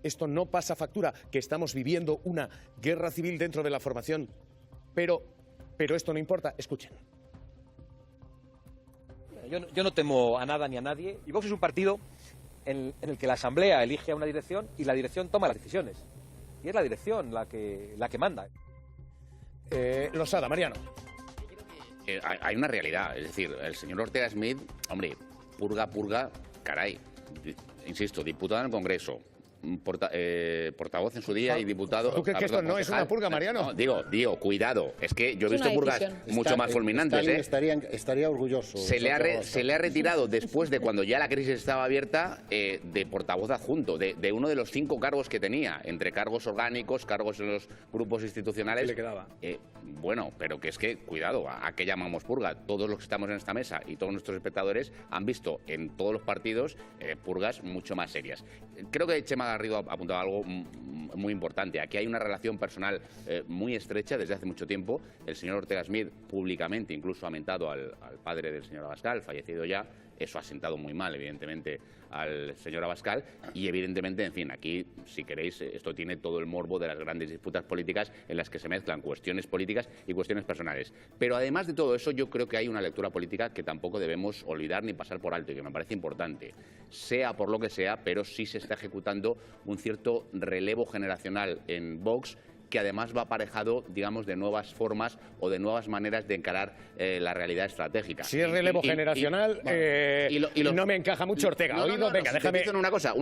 esto no pasa factura, que estamos viviendo una guerra civil dentro de la formación, pero esto no importa. Escuchen. Yo no temo a nada ni a nadie, y Vox es un partido en el que la Asamblea elige a una dirección y la dirección toma las decisiones. Y es la dirección la que manda. Losada, Mariano. Hay una realidad, es decir, el señor Ortega Smith, hombre, purga, caray. Insisto, diputado en el Congreso, portavoz en su día y diputado... ¿Tú crees que esto no es una purga, Mariano? No, digo, cuidado. Es que yo he visto purgas mucho más fulminantes. Estaría orgulloso. Se le ha retirado después de cuando ya la crisis estaba abierta de portavoz adjunto, de uno de los 5 cargos que tenía, entre cargos orgánicos, cargos en los grupos institucionales. ¿Qué le quedaba? Bueno, pero que es que, cuidado, ¿a qué llamamos purga? Todos los que estamos en esta mesa y todos nuestros espectadores han visto en todos los partidos purgas mucho más serias. Creo que Chema Garrido ha apuntado algo muy importante. Aquí hay una relación personal muy estrecha desde hace mucho tiempo. El señor Ortega Smith públicamente incluso ha mentado al padre del señor Abascal, fallecido ya, Eso ha sentado muy mal, evidentemente, al señor Abascal y, evidentemente, en fin, aquí, si queréis, esto tiene todo el morbo de las grandes disputas políticas en las que se mezclan cuestiones políticas y cuestiones personales. Pero, además de todo eso, yo creo que hay una lectura política que tampoco debemos olvidar ni pasar por alto y que me parece importante. Sea por lo que sea, pero sí se está ejecutando un cierto relevo generacional en Vox, que además va aparejado, digamos, de nuevas formas o de nuevas maneras de encarar la realidad estratégica. Si es relevo generacional, no me encaja mucho Ortega. Venga, déjame... En una cosa,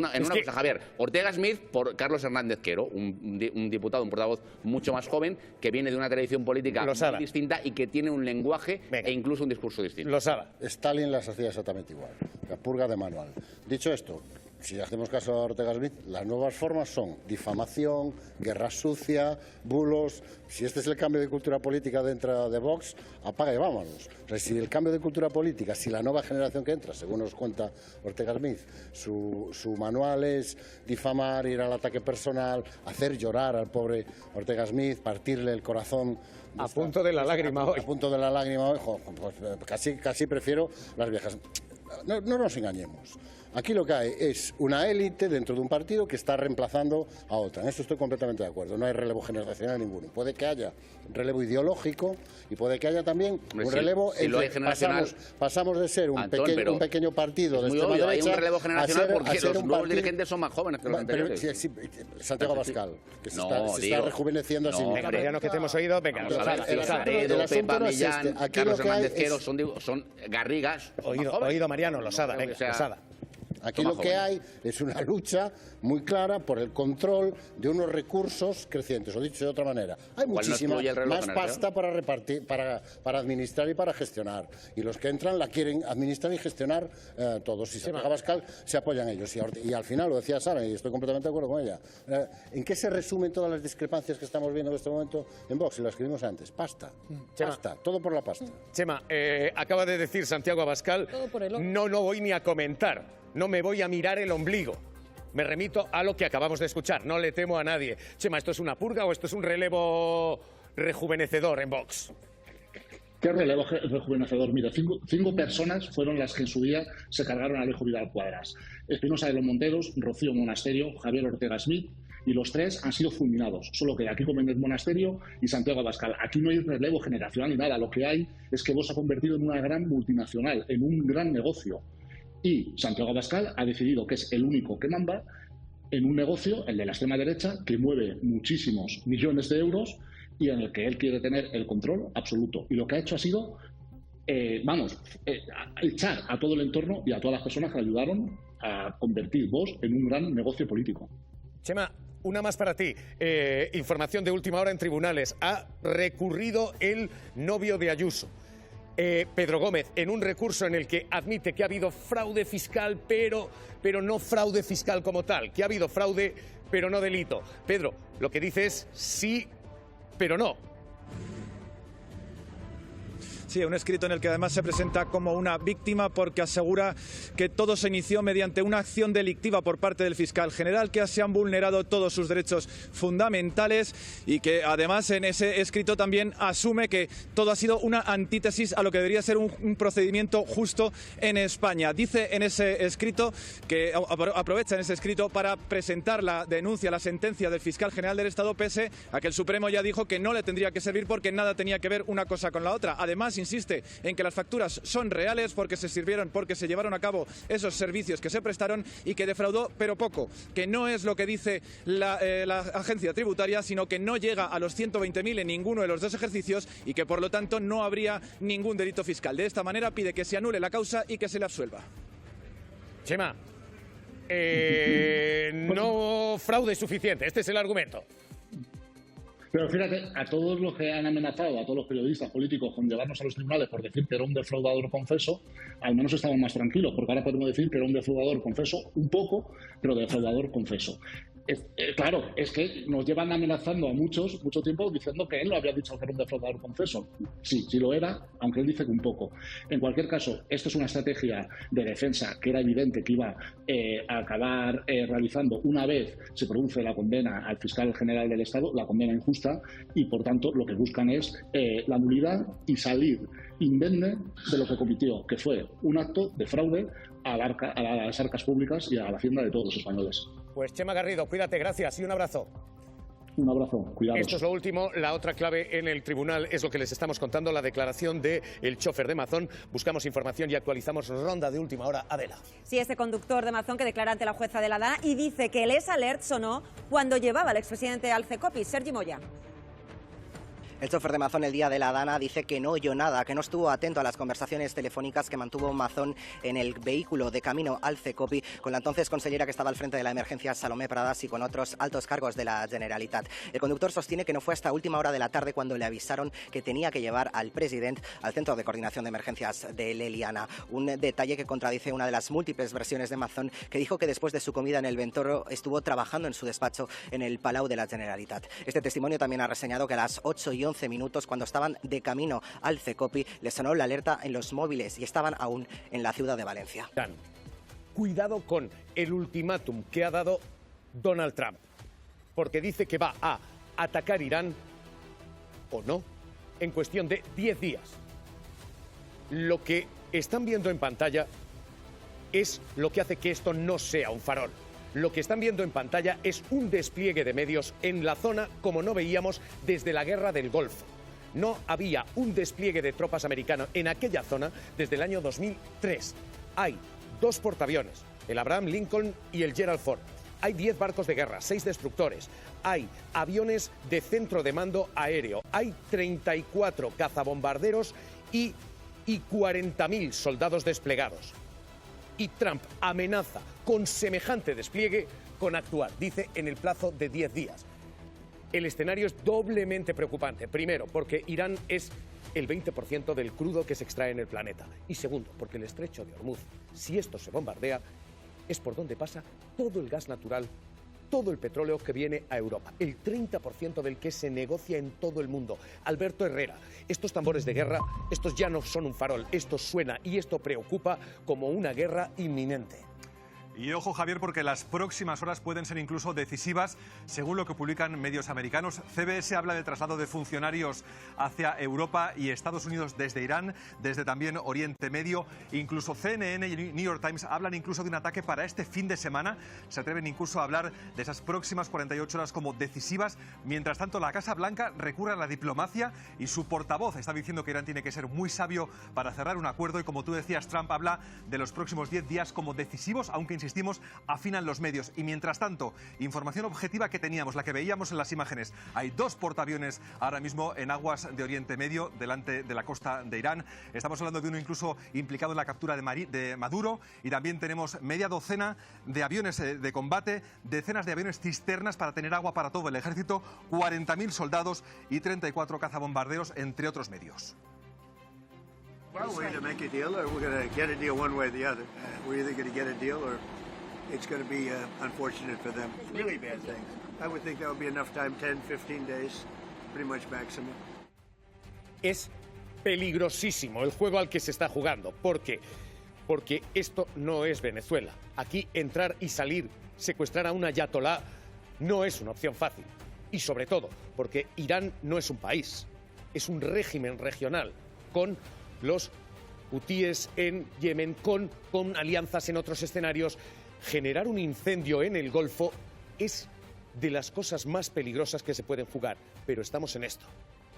Javier. Ortega Smith por Carlos Hernández Quero, un diputado, un portavoz mucho más joven, que viene de una tradición política muy distinta y que tiene un lenguaje e incluso un discurso distinto. Stalin las hacía exactamente igual, la purga de manual. Dicho esto, si hacemos caso a Ortega Smith, las nuevas formas son difamación, guerra sucia, bulos. Si este es el cambio de cultura política dentro de Vox, apaga y vámonos. O sea, si el cambio de cultura política, si la nueva generación que entra, según nos cuenta Ortega Smith, su manual es difamar, ir al ataque personal, hacer llorar al pobre Ortega Smith, partirle el corazón. A punto de la lágrima hoy. A punto de la lágrima hoy, pues casi prefiero las viejas. No nos engañemos. Aquí lo que hay es una élite dentro de un partido que está reemplazando a otra. En esto estoy completamente de acuerdo. No hay relevo generacional ninguno. Puede que haya relevo ideológico y puede que haya también un relevo pasamos de ser un pequeño partido de extrema derecha. Hay un relevo generacional porque los nuevos dirigentes son más jóvenes que los anteriores. Santiago Abascal, que se está rejuveneciendo así. Venga, Mariano, que te hemos oído. Venga, Pepa Millán, Carlos Hernández Quero son Garrigas. Oído, Mariano, Losada. Venga, Losada. Aquí lo que hay es una lucha muy clara por el control de unos recursos crecientes, o dicho de otra manera. Hay muchísima más pasta para repartir, para administrar y para gestionar. Y los que entran la quieren administrar y gestionar todos. Si se pega Abascal, se apoyan ellos. Y al final, lo decía Sara, y estoy completamente de acuerdo con ella, ¿en qué se resumen todas las discrepancias que estamos viendo en este momento en Vox? Y lo escribimos antes. Pasta. Pasta. Todo por la pasta. Chema, acaba de decir Santiago Abascal, no voy ni a comentar. No me voy a mirar el ombligo. Me remito a lo que acabamos de escuchar. No le temo a nadie. Chema, ¿esto es una purga o esto es un relevo rejuvenecedor en Vox? ¿Qué relevo rejuvenecedor? Mira, cinco personas fueron las que en su día se cargaron a Alejo Vidal Cuadras. Espinosa de los Monteros, Rocío Monasterio, Javier Ortega Smith, y los tres han sido fulminados. Solo que aquí Méndez Monasterio y Santiago Abascal. Aquí no hay relevo generacional ni nada. Lo que hay es que Vox se ha convertido en una gran multinacional, en un gran negocio. Y Santiago Abascal ha decidido que es el único que manda en un negocio, el de la extrema derecha, que mueve muchísimos millones de euros y en el que él quiere tener el control absoluto. Y lo que ha hecho ha sido, echar a todo el entorno y a todas las personas que le ayudaron a convertir Vox en un gran negocio político. Chema, una más para ti. Información de última hora en tribunales. Ha recurrido el novio de Ayuso. Pedro Gómez, en un recurso en el que admite que ha habido fraude fiscal, pero no fraude fiscal como tal, que ha habido fraude, pero no delito. Pedro, lo que dice es sí, pero no. Sí, un escrito en el que además se presenta como una víctima porque asegura que todo se inició mediante una acción delictiva por parte del fiscal general, que se han vulnerado todos sus derechos fundamentales y que además en ese escrito también asume que todo ha sido una antítesis a lo que debería ser un procedimiento justo en España. Dice en ese escrito que aprovecha en ese escrito para presentar la denuncia, la sentencia del fiscal general del Estado, pese a que el Supremo ya dijo que no le tendría que servir porque nada tenía que ver una cosa con la otra. Además, insiste en que las facturas son reales porque se llevaron a cabo esos servicios que se prestaron y que defraudó, pero poco, que no es lo que dice la agencia tributaria, sino que no llega a los 120.000 en ninguno de los dos ejercicios y que por lo tanto no habría ningún delito fiscal. De esta manera pide que se anule la causa y que se le absuelva. Chema, no fraude suficiente, este es el argumento. Pero fíjate, a todos los que han amenazado, a todos los periodistas políticos con llevarnos a los tribunales por decir que era un defraudador confeso, al menos estamos más tranquilos, porque ahora podemos decir que era un defraudador confeso un poco, pero defraudador confeso. Claro, es que nos llevan amenazando a mucho tiempo diciendo que él no había dicho que era un defraudador confeso. Sí, sí lo era, aunque él dice que un poco. En cualquier caso, esto es una estrategia de defensa que era evidente que iba a acabar realizando una vez se produce la condena al fiscal general del Estado, la condena injusta, y por tanto lo que buscan es la nulidad y salir indemne de lo que cometió, que fue un acto de fraude a las arcas públicas y a la hacienda de todos los españoles. Pues Chema Garrido, cuídate, gracias y un abrazo. Un abrazo, cuidados. Esto es lo último. La otra clave en el tribunal es lo que les estamos contando, la declaración del chofer de Mazón. Buscamos información y actualizamos ronda de última hora. Adela. Sí, ese conductor de Mazón que declara ante la jueza de la Dana y dice que el S-Alert sonó cuando llevaba al expresidente al CECOPI, Sergi Moya. El chofer de Mazón el día de la Dana dice que no oyó nada, que no estuvo atento a las conversaciones telefónicas que mantuvo Mazón en el vehículo de camino al CECOPI con la entonces consellera que estaba al frente de la emergencia, Salomé Pradas, y con otros altos cargos de la Generalitat. El conductor sostiene que no fue hasta última hora de la tarde cuando le avisaron que tenía que llevar al presidente al Centro de Coordinación de Emergencias de l'Eliana. Un detalle que contradice una de las múltiples versiones de Mazón, que dijo que después de su comida en el Ventorro estuvo trabajando en su despacho en el Palau de la Generalitat. Este testimonio también ha reseñado que a las 8:11 minutos, cuando estaban de camino al CECOPI, les sonó la alerta en los móviles y estaban aún en la ciudad de Valencia. Cuidado con el ultimátum que ha dado Donald Trump, porque dice que va a atacar Irán o no en cuestión de 10 días. Lo que están viendo en pantalla es lo que hace que esto no sea un farol. Lo que están viendo en pantalla es un despliegue de medios en la zona como no veíamos desde la Guerra del Golfo. No había un despliegue de tropas americanas en aquella zona desde el año 2003. Hay 2 portaaviones, el Abraham Lincoln y el Gerald Ford. Hay 10 barcos de guerra, 6 destructores. Hay aviones de centro de mando aéreo. Hay 34 cazabombarderos y 40.000 soldados desplegados. Y Trump amenaza con semejante despliegue con actuar, dice, en el plazo de 10 días. El escenario es doblemente preocupante. Primero, porque Irán es el 20% del crudo que se extrae en el planeta. Y segundo, porque el estrecho de Hormuz, si esto se bombardea, es por donde pasa todo el gas natural, todo el petróleo que viene a Europa. El 30% del que se negocia en todo el mundo. Alberto Herrera, estos tambores de guerra, estos ya no son un farol, esto suena y esto preocupa como una guerra inminente. Y ojo, Javier, porque las próximas horas pueden ser incluso decisivas, según lo que publican medios americanos. CBS habla del traslado de funcionarios hacia Europa y Estados Unidos desde Irán, desde también Oriente Medio. Incluso CNN y New York Times hablan incluso de un ataque para este fin de semana. Se atreven incluso a hablar de esas próximas 48 horas como decisivas. Mientras tanto, la Casa Blanca recurre a la diplomacia y su portavoz está diciendo que Irán tiene que ser muy sabio para cerrar un acuerdo. Y como tú decías, Trump habla de los próximos 10 días como decisivos, aunque insistimos, afinan los medios. Y mientras tanto, información objetiva que teníamos, la que veíamos en las imágenes. Hay 2 portaaviones ahora mismo en aguas de Oriente Medio, delante de la costa de Irán. Estamos hablando de uno incluso implicado en la captura de Maduro. Y también tenemos media docena de aviones de combate, decenas de aviones cisternas para tener agua para todo el ejército, 40.000 soldados y 34 cazabombarderos, entre otros medios. Well, we're going to make a deal, or we're going to get a deal one way or the other. We're either going to get a deal, or it's going to be unfortunate for them. Really bad things. I would think that would be enough time, 10, 15 days, pretty much maximum. Es peligrosísimo el juego al que se está jugando. ¿Por qué? Porque esto no es Venezuela. Aquí entrar y salir, secuestrar a un ayatolá, no es una opción fácil. Y sobre todo, porque Irán no es un país, es un régimen regional, con los hutíes en Yemen, con alianzas en otros escenarios. Generar un incendio en el Golfo es de las cosas más peligrosas que se pueden jugar, pero estamos en esto.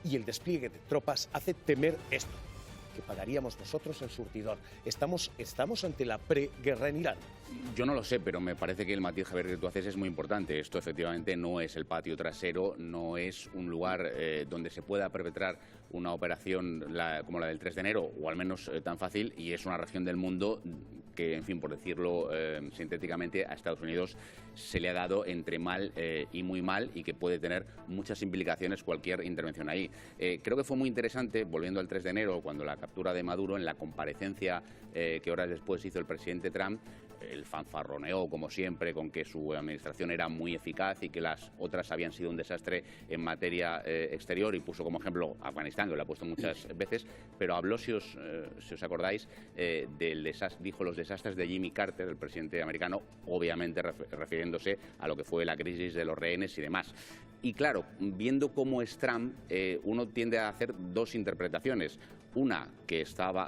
Y el despliegue de tropas hace temer esto, que pagaríamos nosotros el surtidor. Estamos ante la preguerra en Irán. Yo no lo sé, pero me parece que el matiz, Javier, que tú haces es muy importante. Esto efectivamente no es el patio trasero, no es un lugar donde se pueda perpetrar una operación como la del 3 de enero, o al menos tan fácil, y es una región del mundo que, en fin, por decirlo sintéticamente, a Estados Unidos se le ha dado entre mal y muy mal, y que puede tener muchas implicaciones cualquier intervención ahí. Creo que fue muy interesante, volviendo al 3 de enero, cuando la captura de Maduro, en la comparecencia que horas después hizo el presidente Trump, el fanfarroneó, como siempre, con que su administración era muy eficaz y que las otras habían sido un desastre en materia exterior, y puso como ejemplo Afganistán, que lo ha puesto muchas veces, pero habló, si os acordáis, dijo los desastres de Jimmy Carter, el presidente americano, obviamente refiriéndose a lo que fue la crisis de los rehenes y demás. Y claro, viendo cómo es Trump, uno tiende a hacer dos interpretaciones. Una que está,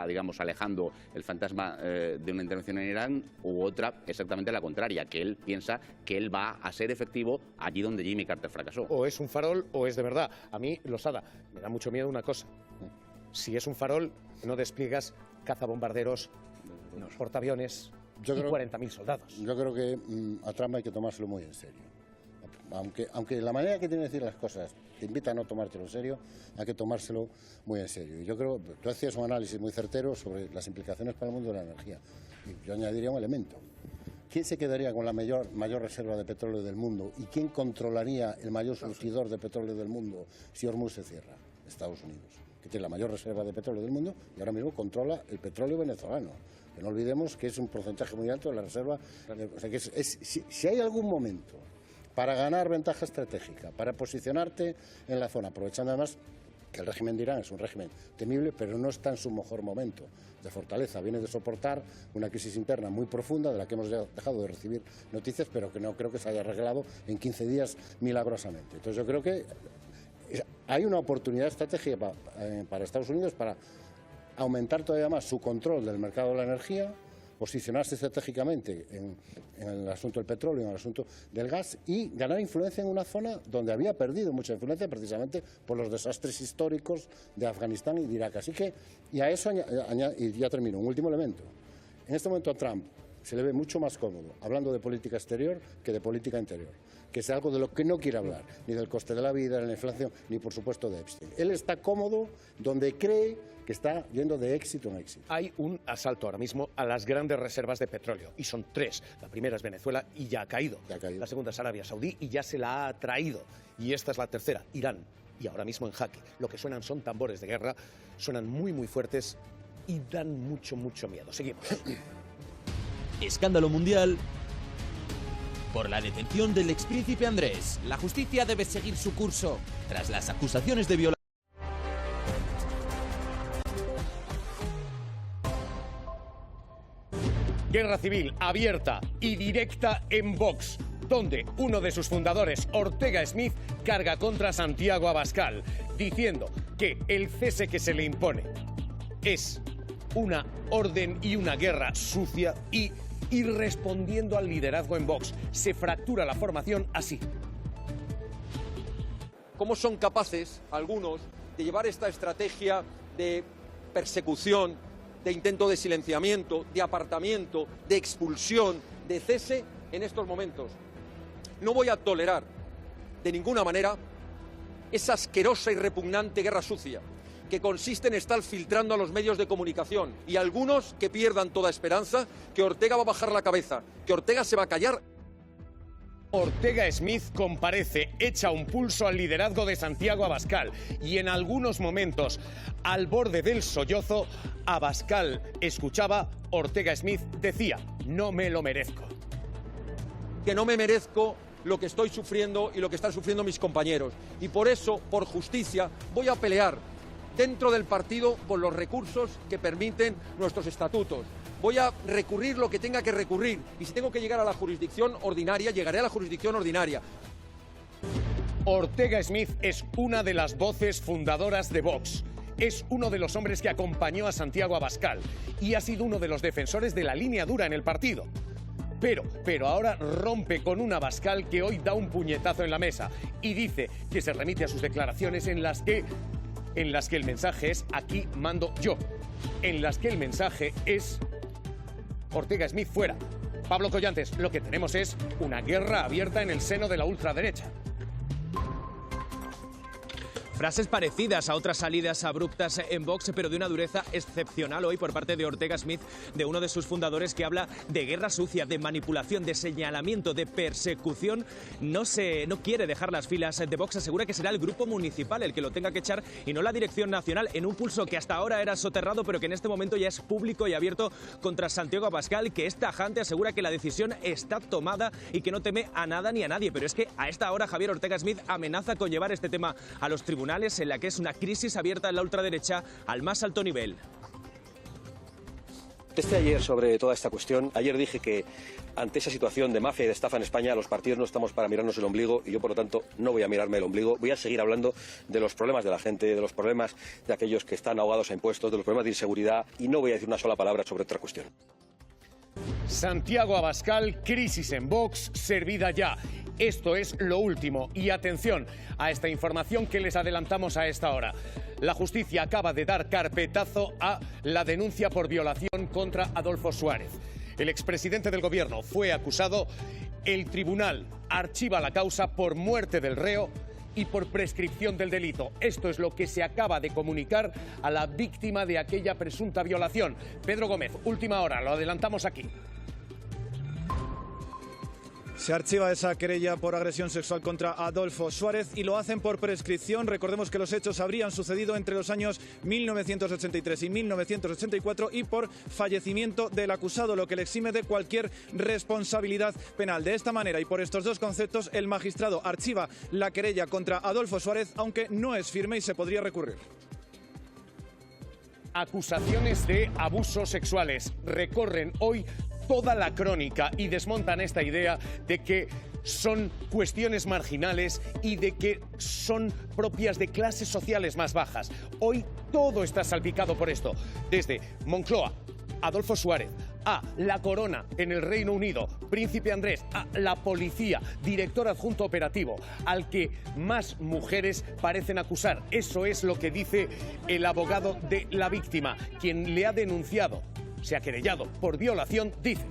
digamos, alejando el fantasma de una intervención en Irán, u otra exactamente la contraria, que él piensa que él va a ser efectivo allí donde Jimmy Carter fracasó. O es un farol o es de verdad. A mí, Losada, me da mucho miedo una cosa. Si es un farol, no despliegas cazabombarderos, portaaviones y 40.000 soldados. Yo creo que a Trump hay que tomárselo muy en serio. Aunque la manera que tiene de decir las cosas te invita a no tomártelo en serio, hay que tomárselo muy en serio. Y yo creo, tú hacías un análisis muy certero sobre las implicaciones para el mundo de la energía. Y yo añadiría un elemento. ¿Quién se quedaría con la mayor reserva de petróleo del mundo? ¿Y quién controlaría el mayor surtidor de petróleo del mundo si Hormuz se cierra? Estados Unidos, que tiene la mayor reserva de petróleo del mundo y ahora mismo controla el petróleo venezolano. Que no olvidemos que es un porcentaje muy alto de la reserva. O sea que si hay algún momento para ganar ventaja estratégica, para posicionarte en la zona, aprovechando además que el régimen de Irán es un régimen temible, pero no está en su mejor momento de fortaleza. Viene de soportar una crisis interna muy profunda, de la que hemos dejado de recibir noticias, pero que no creo que se haya arreglado en 15 días milagrosamente. Entonces yo creo que hay una oportunidad estratégica para Estados Unidos para aumentar todavía más su control del mercado de la energía, posicionarse estratégicamente en el asunto del petróleo, en el asunto del gas, y ganar influencia en una zona donde había perdido mucha influencia precisamente por los desastres históricos de Afganistán y de Irak. Así que, y a eso y ya termino, un último elemento. En este momento a Trump se le ve mucho más cómodo hablando de política exterior que de política interior, que es algo de lo que no quiere hablar, ni del coste de la vida, ni de la inflación, ni por supuesto de Epstein. Él está cómodo donde cree que está yendo de éxito en éxito. Hay un asalto ahora mismo a las grandes reservas de petróleo, y son tres. La primera es Venezuela y ya ha caído. La segunda es Arabia Saudí y ya se la ha traído. Y esta es la tercera, Irán, y ahora mismo en jaque. Lo que suenan son tambores de guerra, suenan muy muy fuertes y dan mucho miedo. Seguimos. Escándalo mundial por la detención del expríncipe Andrés. La justicia debe seguir su curso tras las acusaciones de violación. Guerra civil abierta y directa en Vox, donde uno de sus fundadores, Ortega Smith, carga contra Santiago Abascal, diciendo que el cese que se le impone es una orden y una guerra sucia y respondiendo al liderazgo en Vox. Se fractura la formación así. ¿Cómo son capaces algunos de llevar esta estrategia de persecución, de intento de silenciamiento, de apartamiento, de expulsión, de cese en estos momentos? No voy a tolerar de ninguna manera esa asquerosa y repugnante guerra sucia que consiste en estar filtrando a los medios de comunicación, y algunos que pierdan toda esperanza que Ortega va a bajar la cabeza, que Ortega se va a callar. Ortega Smith comparece, echa un pulso al liderazgo de Santiago Abascal, y en algunos momentos, al borde del sollozo, Abascal escuchaba, Ortega Smith decía: no me lo merezco. Que no me merezco lo que estoy sufriendo y lo que están sufriendo mis compañeros. Y por eso, por justicia, voy a pelear dentro del partido con los recursos que permiten nuestros estatutos. Voy a recurrir lo que tenga que recurrir, y si tengo que llegar a la jurisdicción ordinaria, llegaré a la jurisdicción ordinaria. Ortega Smith es una de las voces fundadoras de Vox. Es uno de los hombres que acompañó a Santiago Abascal y ha sido uno de los defensores de la línea dura en el partido. Pero ahora rompe con un Abascal que hoy da un puñetazo en la mesa y dice que se remite a sus declaraciones en las que el mensaje es: aquí mando yo. En las que el mensaje es: Ortega Smith fuera. Pablo Collantes, lo que tenemos es una guerra abierta en el seno de la ultraderecha. frases parecidas a otras salidas abruptas en Vox, pero de una dureza excepcional hoy por parte de Ortega Smith, de uno de sus fundadores, que habla de guerra sucia, de manipulación, de señalamiento, de persecución. No quiere dejar las filas de Vox, asegura que será el grupo municipal el que lo tenga que echar y no la dirección nacional, en un pulso que hasta ahora era soterrado, pero que en este momento ya es público y abierto contra Santiago Abascal, que es tajante, asegura que la decisión está tomada y que no teme a nada ni a nadie. Pero es que a esta hora Javier Ortega Smith amenaza con llevar este tema a los tribunales, en la que es una crisis abierta en la ultraderecha al más alto nivel. Contesté ayer sobre toda esta cuestión. Ayer dije que ante esa situación de mafia y de estafa en España, los partidos no estamos para mirarnos el ombligo y yo, por lo tanto, no voy a mirarme el ombligo. Voy a seguir hablando de los problemas de la gente, de los problemas de aquellos que están ahogados a impuestos, de los problemas de inseguridad, y no voy a decir una sola palabra sobre otra cuestión. Santiago Abascal, crisis en Vox, servida ya. Esto es lo último. Y atención a esta información que les adelantamos a esta hora. La justicia acaba de dar carpetazo a la denuncia por violación contra Adolfo Suárez. El expresidente del gobierno fue acusado. El tribunal archiva la causa por muerte del reo y por prescripción del delito. Esto es lo que se acaba de comunicar a la víctima de aquella presunta violación. Pedro Gómez, última hora, lo adelantamos aquí. Se archiva esa querella por agresión sexual contra Adolfo Suárez y lo hacen por prescripción. Recordemos que los hechos habrían sucedido entre los años 1983 y 1984 y por fallecimiento del acusado, lo que le exime de cualquier responsabilidad penal. De esta manera y por estos dos conceptos, el magistrado archiva la querella contra Adolfo Suárez, aunque no es firme y se podría recurrir. Acusaciones de abusos sexuales recorren hoy toda la crónica y desmontan esta idea de que son cuestiones marginales y de que son propias de clases sociales más bajas. Hoy todo está salpicado por esto, desde Moncloa, Adolfo Suárez, a la Corona en el Reino Unido, Príncipe Andrés, a la policía, director adjunto operativo, al que más mujeres parecen acusar. Eso es lo que dice el abogado de la víctima, quien le ha denunciado, se ha querellado por violación, dice: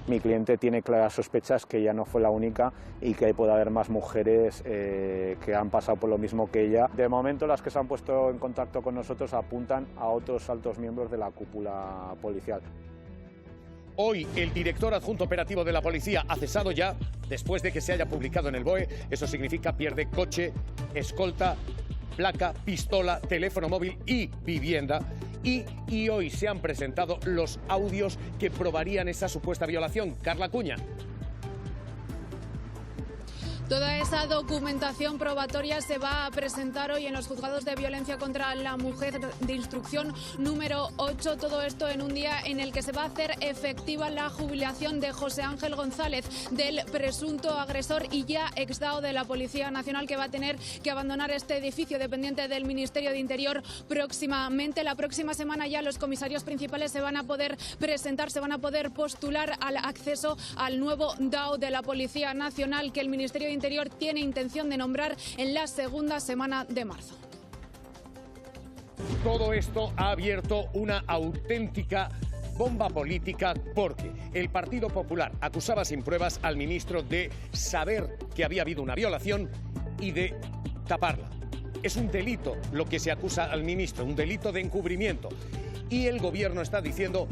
mi cliente tiene claras sospechas que ella no fue la única y que puede haber más mujeres que han pasado por lo mismo que ella. De momento, las que se han puesto en contacto con nosotros apuntan a otros altos miembros de la cúpula policial. Hoy el director adjunto operativo de la policía ha cesado ya después de que se haya publicado en el BOE. Eso significa pierde coche, escolta, placa, pistola, teléfono móvil y vivienda. Y hoy se han presentado los audios que probarían esa supuesta violación. Carla Cuña. Toda esa documentación probatoria se va a presentar hoy en los juzgados de violencia contra la mujer de instrucción número 8. Todo esto en un día en el que se va a hacer efectiva la jubilación de José Ángel González, del presunto agresor y ya exdao de la Policía Nacional, que va a tener que abandonar este edificio dependiente del Ministerio de Interior próximamente. La próxima semana ya los comisarios principales se van a poder presentar, se van a poder postular al acceso al nuevo DAO de la Policía Nacional, que el Ministerio de Interior tiene intención de nombrar en la segunda semana de marzo. Todo esto ha abierto una auténtica bomba política porque el Partido Popular acusaba sin pruebas al ministro de saber que había habido una violación y de taparla. Es un delito lo que se acusa al ministro, un delito de encubrimiento. Y el gobierno está diciendo: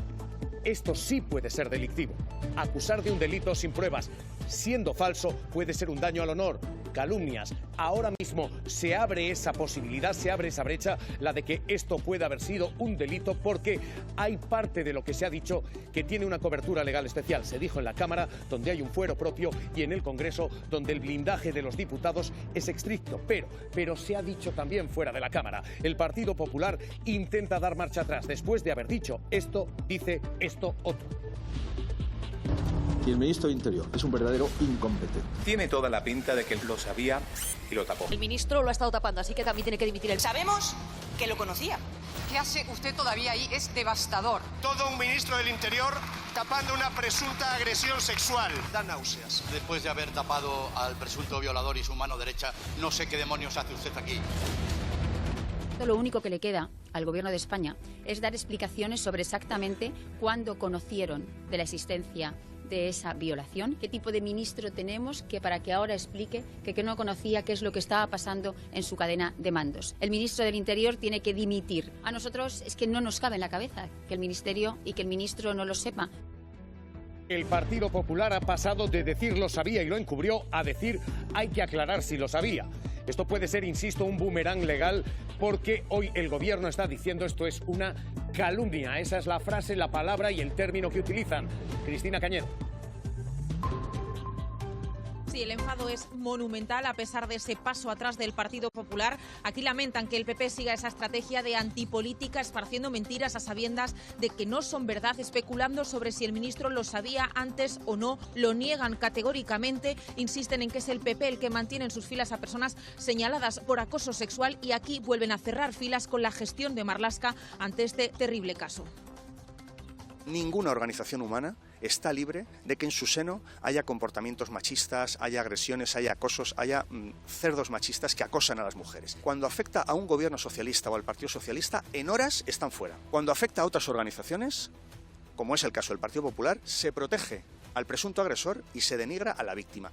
esto sí puede ser delictivo. Acusar de un delito sin pruebas, siendo falso, puede ser un daño al honor, calumnias. Ahora mismo se abre esa posibilidad, se abre esa brecha, la de que esto pueda haber sido un delito, porque hay parte de lo que se ha dicho que tiene una cobertura legal especial. Se dijo en la Cámara, donde hay un fuero propio, y en el Congreso, donde el blindaje de los diputados es estricto. Pero se ha dicho también fuera de la Cámara. El Partido Popular intenta dar marcha atrás. Después de haber dicho esto, dice esto otro. Y el ministro de Interior es un verdadero incompetente. Tiene toda la pinta de que lo sabía y lo tapó. El ministro lo ha estado tapando, así que también tiene que dimitir él. Sabemos que lo conocía. ¿Qué hace usted todavía ahí? Es devastador. Todo un ministro del Interior tapando una presunta agresión sexual. Da náuseas. Después de haber tapado al presunto violador y su mano derecha, no sé qué demonios hace usted aquí. Lo único que le queda al Gobierno de España es dar explicaciones sobre exactamente cuándo conocieron de la existencia de esa violación? ¿Qué tipo de ministro tenemos para que ahora explique que no conocía qué es lo que estaba pasando en su cadena de mandos? El ministro del Interior tiene que dimitir. A nosotros es que no nos cabe en la cabeza que el ministerio y que el ministro no lo sepa. El Partido Popular ha pasado de decir lo sabía y lo encubrió a decir hay que aclarar si lo sabía. Esto puede ser, insisto, un boomerang legal porque hoy el gobierno está diciendo esto es una calumnia. Esa es la frase, la palabra y el término que utilizan. Cristina Cañedo. Sí, el enfado es monumental a pesar de ese paso atrás del Partido Popular. Aquí lamentan que el PP siga esa estrategia de antipolítica, esparciendo mentiras a sabiendas de que no son verdad, especulando sobre si el ministro lo sabía antes o no. Lo niegan categóricamente, insisten en que es el PP el que mantiene en sus filas a personas señaladas por acoso sexual y aquí vuelven a cerrar filas con la gestión de Marlaska ante este terrible caso. Ninguna organización humana está libre de que en su seno haya comportamientos machistas, haya agresiones, haya acosos, haya cerdos machistas que acosan a las mujeres. Cuando afecta a un gobierno socialista o al Partido Socialista, en horas están fuera. Cuando afecta a otras organizaciones, como es el caso del Partido Popular, se protege al presunto agresor y se denigra a la víctima.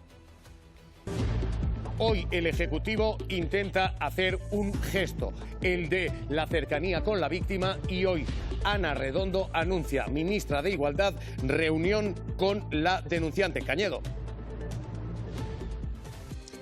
Hoy el Ejecutivo intenta hacer un gesto, el de la cercanía con la víctima, y hoy Ana Redondo anuncia, ministra de Igualdad, reunión con la denunciante. Cañedo.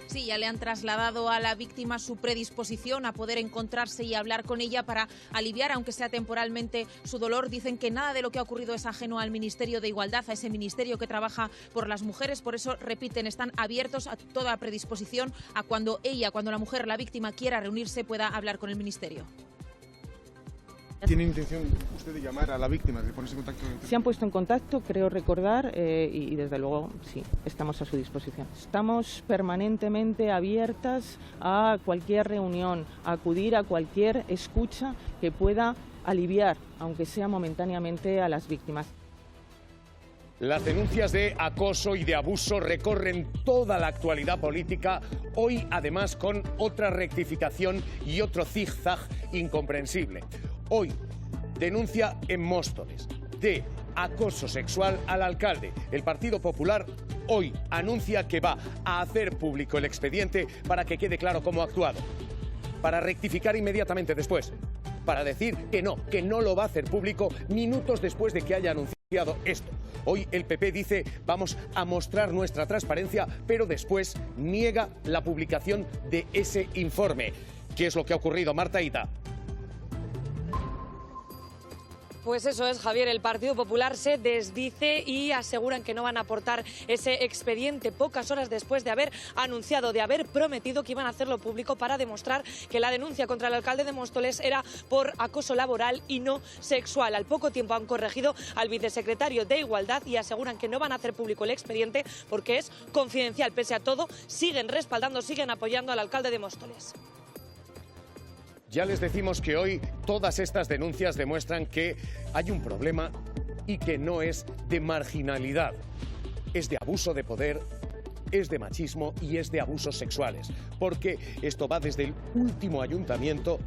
Sí, ya le han trasladado a la víctima su predisposición a poder encontrarse y hablar con ella para aliviar, aunque sea temporalmente, su dolor. Dicen que nada de lo que ha ocurrido es ajeno al Ministerio de Igualdad, a ese ministerio que trabaja por las mujeres. Por eso, repiten, están abiertos a toda predisposición a cuando la mujer, la víctima, quiera reunirse, pueda hablar con el ministerio. ¿Tiene intención usted de llamar a la víctima, de ponerse en contacto? Se han puesto en contacto, creo recordar, y desde luego sí, estamos a su disposición. Estamos permanentemente abiertas a cualquier reunión, a acudir a cualquier escucha que pueda aliviar, aunque sea momentáneamente, a las víctimas. Las denuncias de acoso y de abuso recorren toda la actualidad política, hoy además con otra rectificación y otro zigzag incomprensible. Hoy, denuncia en Móstoles de acoso sexual al alcalde. El Partido Popular hoy anuncia que va a hacer público el expediente para que quede claro cómo ha actuado, para rectificar inmediatamente después, para decir que no lo va a hacer público minutos después de que haya anunciado esto. Hoy el PP dice vamos a mostrar nuestra transparencia, pero después niega la publicación de ese informe. ¿Qué es lo que ha ocurrido, Marta Ita? Pues eso es, Javier, el Partido Popular se desdice y aseguran que no van a aportar ese expediente pocas horas después de haber anunciado, de haber prometido que iban a hacerlo público para demostrar que la denuncia contra el alcalde de Móstoles era por acoso laboral y no sexual. Al poco tiempo han corregido al vicesecretario de Igualdad y aseguran que no van a hacer público el expediente porque es confidencial. Pese a todo, siguen respaldando, siguen apoyando al alcalde de Móstoles. Ya les decimos que hoy todas estas denuncias demuestran que hay un problema y que no es de marginalidad, es de abuso de poder, es de machismo y es de abusos sexuales, porque esto va desde el último ayuntamiento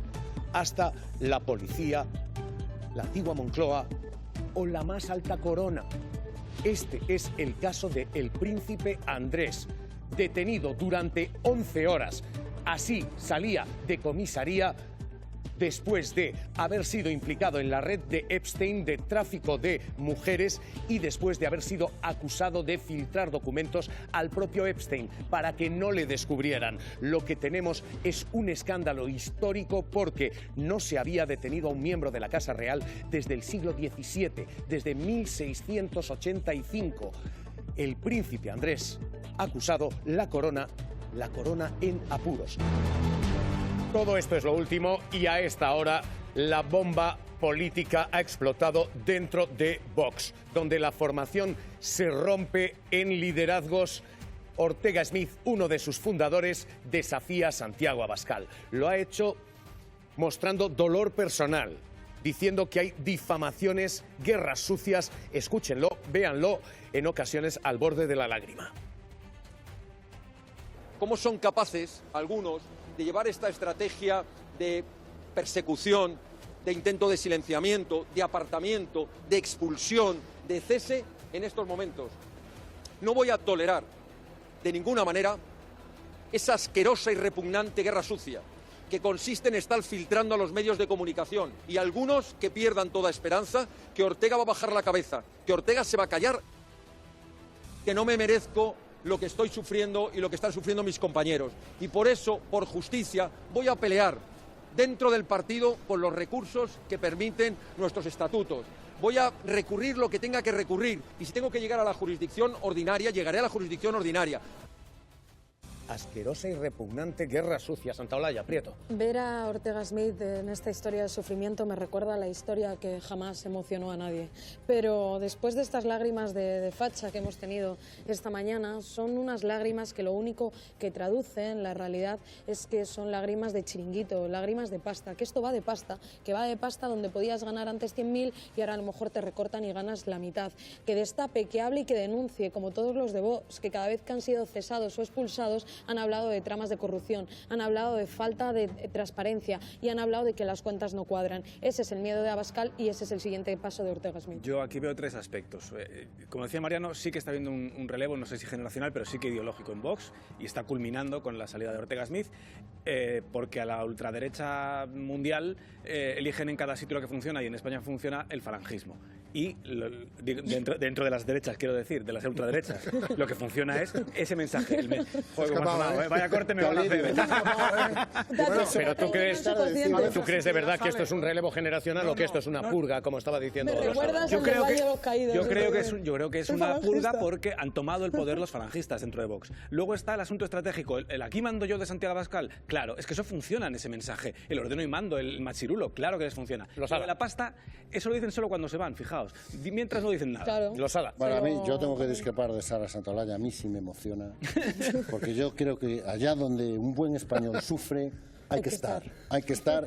hasta la policía, la antigua Moncloa o la más alta corona. Este es el caso de el príncipe Andrés, detenido durante 11 horas. Así salía de comisaría después de haber sido implicado en la red de Epstein de tráfico de mujeres y después de haber sido acusado de filtrar documentos al propio Epstein para que no le descubrieran. Lo que tenemos es un escándalo histórico porque no se había detenido a un miembro de la Casa Real desde el siglo XVII, desde 1685. El príncipe Andrés acusado, la corona en apuros. Todo esto es lo último y a esta hora la bomba política ha explotado dentro de Vox, donde la formación se rompe en liderazgos. Ortega Smith, uno de sus fundadores, desafía a Santiago Abascal. Lo ha hecho mostrando dolor personal, diciendo que hay difamaciones, guerras sucias. Escúchenlo, véanlo, en ocasiones al borde de la lágrima. ¿Cómo son capaces algunos de llevar esta estrategia de persecución, de intento de silenciamiento, de apartamiento, de expulsión, de cese en estos momentos? No voy a tolerar de ninguna manera esa asquerosa y repugnante guerra sucia que consiste en estar filtrando a los medios de comunicación y algunos que pierdan toda esperanza, que Ortega va a bajar la cabeza, que Ortega se va a callar, que no me merezco lo que estoy sufriendo y lo que están sufriendo mis compañeros. Y por eso, por justicia, voy a pelear dentro del partido con los recursos que permiten nuestros estatutos. Voy a recurrir lo que tenga que recurrir y si tengo que llegar a la jurisdicción ordinaria, llegaré a la jurisdicción ordinaria. Asquerosa y repugnante guerra sucia, Santaolalla, Prieto. Ver a Ortega Smith en esta historia de sufrimiento me recuerda a la historia que jamás emocionó a nadie. Pero después de estas lágrimas de facha que hemos tenido esta mañana, son unas lágrimas que lo único que traducen la realidad es que son lágrimas de chiringuito, lágrimas de pasta, que esto va de pasta, que va de pasta donde podías ganar antes 100.000 y ahora a lo mejor te recortan y ganas la mitad. Que destape, que hable y que denuncie, como todos los de Vox, que cada vez que han sido cesados o expulsados han hablado de tramas de corrupción, han hablado de falta de transparencia y han hablado de que las cuentas no cuadran. Ese es el miedo de Abascal y ese es el siguiente paso de Ortega Smith. Yo aquí veo tres aspectos. Como decía Mariano, sí que está habiendo un relevo, no sé si generacional, pero sí que ideológico en Vox y está culminando con la salida de Ortega Smith, porque a la ultraderecha mundial eligen en cada sitio lo que funciona y en España funciona el falangismo. Y dentro de las derechas, quiero decir, de las ultraderechas, lo que funciona es ese mensaje. Vaya corte me van a hacer. Pero ¿tú crees de verdad que esto es un relevo generacional o que esto es una purga, como estaba diciendo? Yo creo que es una purga porque han tomado el poder los falangistas dentro de Vox. Luego está el asunto estratégico. El aquí mando yo de Santiago Abascal. Claro, es que eso funciona en ese mensaje. El ordeno y mando, el machirulo, claro que les funciona. La pasta, eso lo dicen solo cuando se van, fijaos. Mientras no dicen nada. Claro. Bueno, a mí yo tengo que discrepar de Sara Santaolalla. A mí sí me emociona. Porque yo creo que allá donde un buen español sufre, hay que estar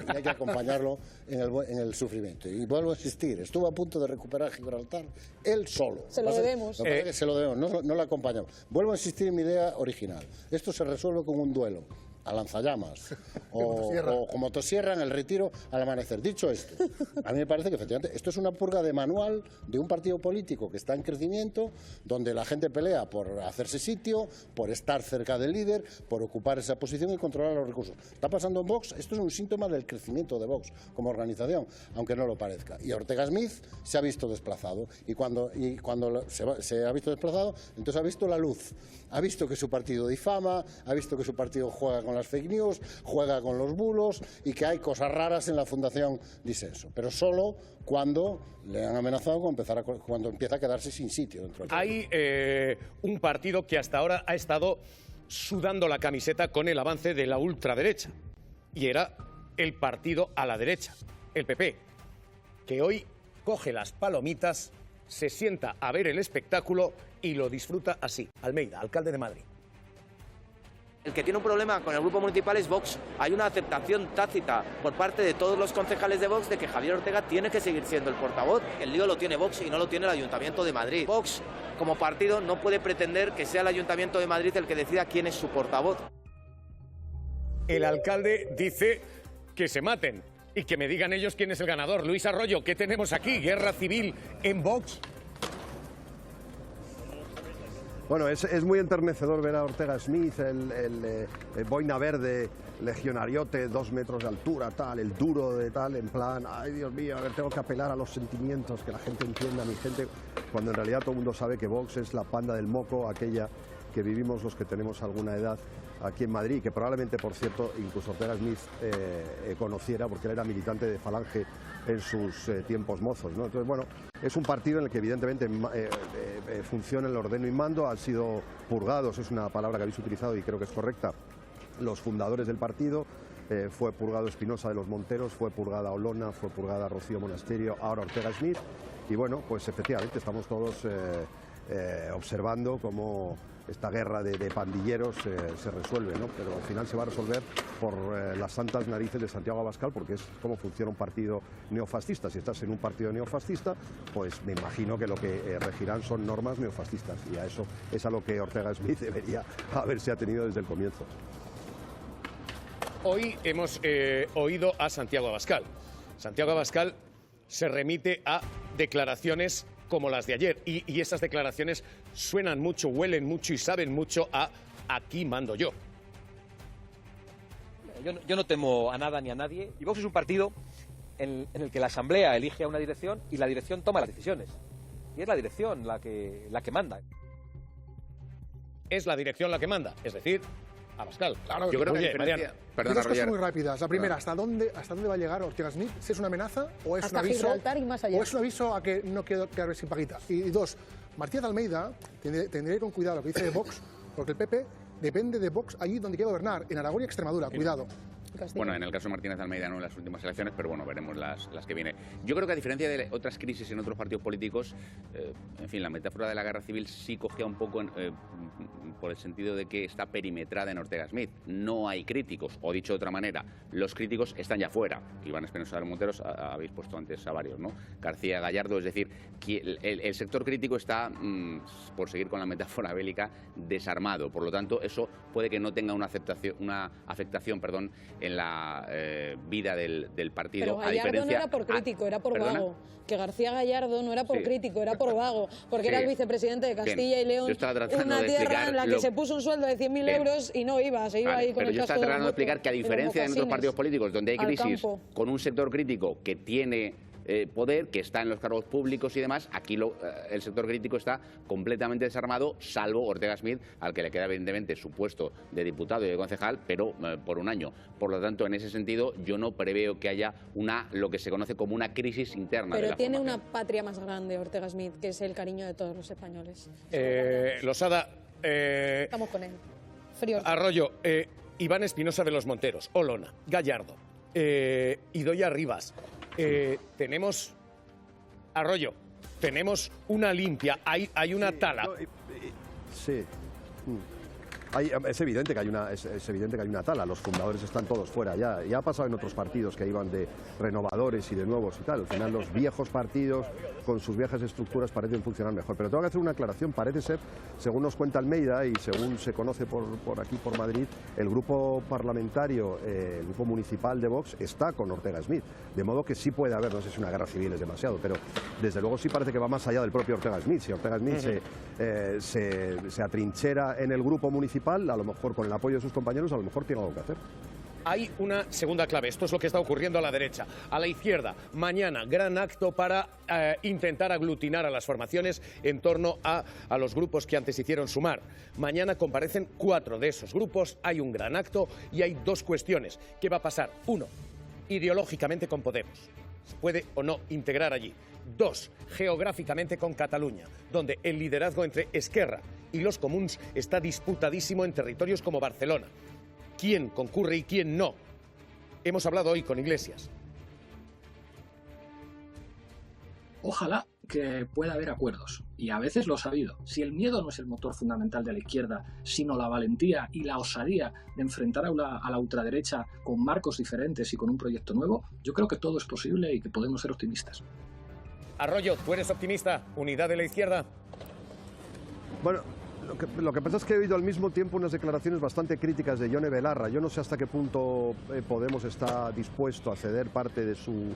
y hay que acompañarlo en el sufrimiento. Y vuelvo a insistir, estuvo a punto de recuperar Gibraltar él solo. Se lo debemos. Se lo debemos, no lo acompañamos. Vuelvo a insistir en mi idea original. Esto se resuelve con un duelo a lanzallamas o como motosierra en el Retiro al amanecer. Dicho esto, a mí me parece que efectivamente esto es una purga de manual de un partido político que está en crecimiento, donde la gente pelea por hacerse sitio, por estar cerca del líder, por ocupar esa posición y controlar los recursos. Está pasando en Vox, esto es un síntoma del crecimiento de Vox como organización, aunque no lo parezca. Y Ortega Smith se ha visto desplazado y cuando se ha visto desplazado, entonces ha visto la luz, ha visto que su partido difama, ha visto que su partido juega con las fake news, juega con los bulos y que hay cosas raras en la Fundación Disenso, pero solo cuando le han amenazado cuando empieza a quedarse sin sitio dentro del Hay un partido que hasta ahora ha estado sudando la camiseta con el avance de la ultraderecha y era el partido a la derecha, el PP, que hoy coge las palomitas, se sienta a ver el espectáculo y lo disfruta así. Almeida, alcalde de Madrid. El que tiene un problema con el grupo municipal es Vox. Hay una aceptación tácita por parte de todos los concejales de Vox de que Javier Ortega tiene que seguir siendo el portavoz. El lío lo tiene Vox y no lo tiene el Ayuntamiento de Madrid. Vox, como partido, no puede pretender que sea el Ayuntamiento de Madrid el que decida quién es su portavoz. El alcalde dice que se maten y que me digan ellos quién es el ganador. Luis Arroyo, ¿qué tenemos aquí? ¿Guerra civil en Vox? Bueno, es muy enternecedor ver a Ortega Smith, el boina verde, legionariote, 2 metros de altura, tal, el duro de tal, en plan, ay Dios mío, a ver, tengo que apelar a los sentimientos, que la gente entienda, mi gente, cuando en realidad todo el mundo sabe que Vox es la panda del moco, aquella que vivimos los que tenemos alguna edad aquí en Madrid, que probablemente, por cierto, incluso Ortega Smith conociera, porque él era militante de Falange en sus tiempos mozos, ¿no? Entonces, bueno, es un partido en el que evidentemente funciona el ordeno y mando, han sido purgados, es una palabra que habéis utilizado y creo que es correcta, los fundadores del partido. Fue purgado Espinosa de los Monteros, fue purgada Olona, fue purgada Rocío Monasterio, ahora Ortega Smith, y bueno, pues efectivamente estamos todos observando cómo esta guerra de pandilleros se resuelve, ¿no? Pero al final se va a resolver por las santas narices de Santiago Abascal, porque es como funciona un partido neofascista. Si estás en un partido neofascista, pues me imagino que lo que regirán son normas neofascistas, y a eso es a lo que Ortega Smith debería haberse atenido desde el comienzo. Hoy hemos oído a Santiago Abascal. Santiago Abascal se remite a declaraciones como las de ayer. Y esas declaraciones suenan mucho, huelen mucho y saben mucho a aquí mando yo. Yo no temo a nada ni a nadie. Y Vox es un partido en el que la Asamblea elige a una dirección y la dirección toma las decisiones. Y es la dirección la que manda. Es la dirección la que manda, es decir, Abascal. Claro, yo creo que oye, Mariano. Dos cosas muy rápidas. La primera, ¿hasta dónde va a llegar Ortega Smith? ¿Si es una amenaza o es un aviso? Gibraltar y más allá. ¿O es un aviso a que no quiero quedar sin paguita? Y dos, Martínez Almeida tendría con cuidado lo que dice de Vox, porque el PP depende de Vox allí donde quiere gobernar, en Aragón y Extremadura. Cuidado. Bueno, en el caso de Martínez Almeida no en las últimas elecciones, pero bueno, veremos las que vienen. Yo creo que a diferencia de otras crisis en otros partidos políticos, en fin, la metáfora de la guerra civil sí cogía un poco por el sentido de que está perimetrada en Ortega Smith. No hay críticos, o dicho de otra manera, los críticos están ya fuera. Iván Espinosa de Monteros habéis puesto antes a varios, ¿no? García Gallardo, es decir, el sector crítico está, por seguir con la metáfora bélica, desarmado. Por lo tanto, eso puede que no tenga una afectación en la vida del partido. Pero Gallardo no era por crítico, era por vago. Que García Gallardo no era por crítico, era por vago, porque era el vicepresidente de Castilla y León, una tierra en la que se puso un sueldo de 100.000 euros y no iba, se iba ahí con el casco. Pero yo estaba tratando de explicar que a diferencia de otros partidos políticos donde hay crisis con un sector crítico que tiene poder, que está en los cargos públicos y demás, aquí el sector crítico está completamente desarmado, salvo Ortega Smith, al que le queda evidentemente su puesto de diputado y de concejal, pero por un año. Por lo tanto, en ese sentido, yo no preveo que haya lo que se conoce como una crisis interna. Pero tiene una patria más grande, Ortega Smith, que es el cariño de todos los españoles. Losada. Estamos con él. Frío. Arroyo, Iván Espinosa de los Monteros, Olona, Gallardo, Idoia Rivas. Tenemos Arroyo, tenemos una limpia, hay una tala. Sí. Es evidente que hay una tala, los fundadores están todos fuera ya. Ya ha pasado en otros partidos que iban de renovadores y de nuevos y tal. Al final los viejos partidos con sus viejas estructuras parecen funcionar mejor. Pero tengo que hacer una aclaración, parece ser, según nos cuenta Almeida y según se conoce por aquí, por Madrid, el grupo parlamentario, el grupo municipal de Vox está con Ortega Smith. De modo que sí puede haber, no sé si una guerra civil es demasiado, pero desde luego sí parece que va más allá del propio Ortega Smith. Si Ortega Smith se atrinchera en el grupo municipal, a lo mejor con el apoyo de sus compañeros, a lo mejor tiene algo que hacer. Hay una segunda clave, esto es lo que está ocurriendo a la derecha. A la izquierda, mañana, gran acto para intentar aglutinar a las formaciones en torno a los grupos que antes hicieron Sumar. Mañana comparecen 4 de esos grupos, hay un gran acto y hay 2 cuestiones. ¿Qué va a pasar? 1, ideológicamente con Podemos. ¿Se puede o no integrar allí? 2, geográficamente con Cataluña, donde el liderazgo entre Esquerra y los Comuns está disputadísimo en territorios como Barcelona. ¿Quién concurre y quién no? Hemos hablado hoy con Iglesias. Ojalá que pueda haber acuerdos, y a veces los ha habido. Si el miedo no es el motor fundamental de la izquierda, sino la valentía y la osadía de enfrentar a la ultraderecha con marcos diferentes y con un proyecto nuevo, yo creo que todo es posible y que podemos ser optimistas. Arroyo, ¿tú eres optimista? ¿Unidad de la izquierda? Bueno, lo que pasa es que he oído al mismo tiempo unas declaraciones bastante críticas de Yone Belarra. Yo no sé hasta qué punto Podemos está dispuesto a ceder parte de su,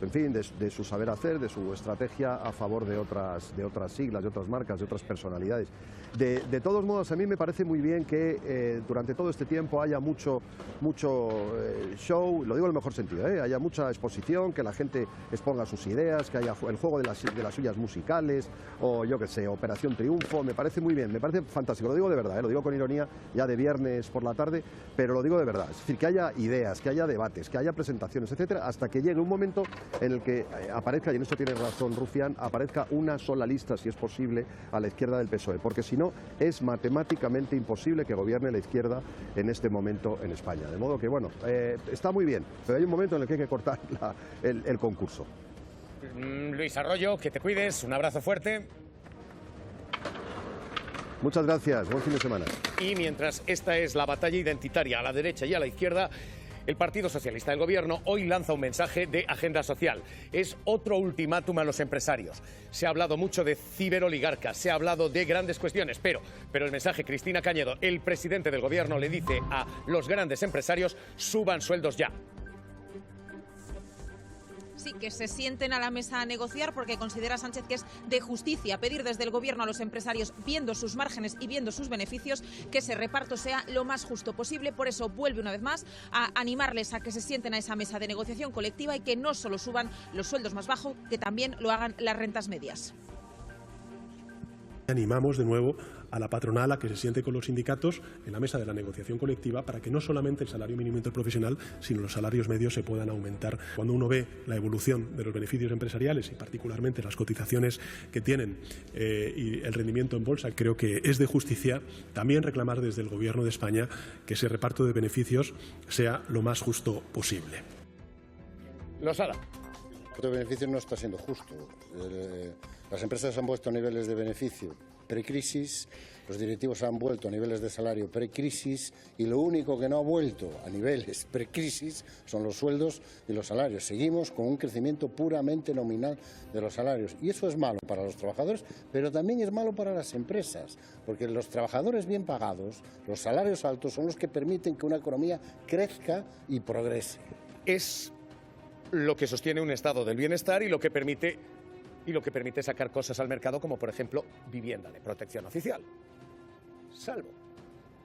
en fin, de su saber hacer, de su estrategia a favor de otras siglas, de otras marcas, de otras personalidades. De todos modos, a mí me parece muy bien que durante todo este tiempo haya mucho show, lo digo en el mejor sentido, haya mucha exposición, que la gente exponga sus ideas, que haya el juego de las suyas musicales, o yo qué sé, Operación Triunfo. Me parece muy bien, me parece fantástico, lo digo de verdad, lo digo con ironía ya de viernes por la tarde, pero lo digo de verdad. Es decir, que haya ideas, que haya debates, que haya presentaciones, etcétera, hasta que llegue un momento en el que aparezca, y en esto tiene razón Rufián, aparezca una sola lista, si es posible, a la izquierda del PSOE, porque si no, es matemáticamente imposible que gobierne la izquierda en este momento en España. De modo que, bueno, está muy bien, pero hay un momento en el que hay que cortar el concurso. Luis Arroyo, que te cuides, un abrazo fuerte. Muchas gracias, buen fin de semana. Y mientras esta es la batalla identitaria a la derecha y a la izquierda, el Partido Socialista del Gobierno hoy lanza un mensaje de agenda social. Es otro ultimátum a los empresarios. Se ha hablado mucho de ciberoligarcas, se ha hablado de grandes cuestiones, pero el mensaje, Cristina Cañedo, el presidente del Gobierno, le dice a los grandes empresarios: suban sueldos ya. Sí, que se sienten a la mesa a negociar, porque considera Sánchez que es de justicia pedir desde el Gobierno a los empresarios, viendo sus márgenes y viendo sus beneficios, que ese reparto sea lo más justo posible. Por eso vuelve una vez más a animarles a que se sienten a esa mesa de negociación colectiva y que no solo suban los sueldos más bajos, que también lo hagan las rentas medias. Animamos de nuevo a la patronal a que se siente con los sindicatos en la mesa de la negociación colectiva para que no solamente el salario mínimo interprofesional, sino los salarios medios se puedan aumentar. Cuando uno ve la evolución de los beneficios empresariales y particularmente las cotizaciones que tienen y el rendimiento en bolsa, creo que es de justicia también reclamar desde el Gobierno de España que ese reparto de beneficios sea lo más justo posible. Losada. El beneficio no está siendo justo. Las empresas han vuelto a niveles de beneficio precrisis, los directivos han vuelto a niveles de salario precrisis y lo único que no ha vuelto a niveles precrisis son los sueldos y los salarios. Seguimos con un crecimiento puramente nominal de los salarios y eso es malo para los trabajadores, pero también es malo para las empresas, porque los trabajadores bien pagados, los salarios altos son los que permiten que una economía crezca y progrese. Es lo que sostiene un estado del bienestar y lo que permite sacar cosas al mercado, como por ejemplo vivienda de protección oficial.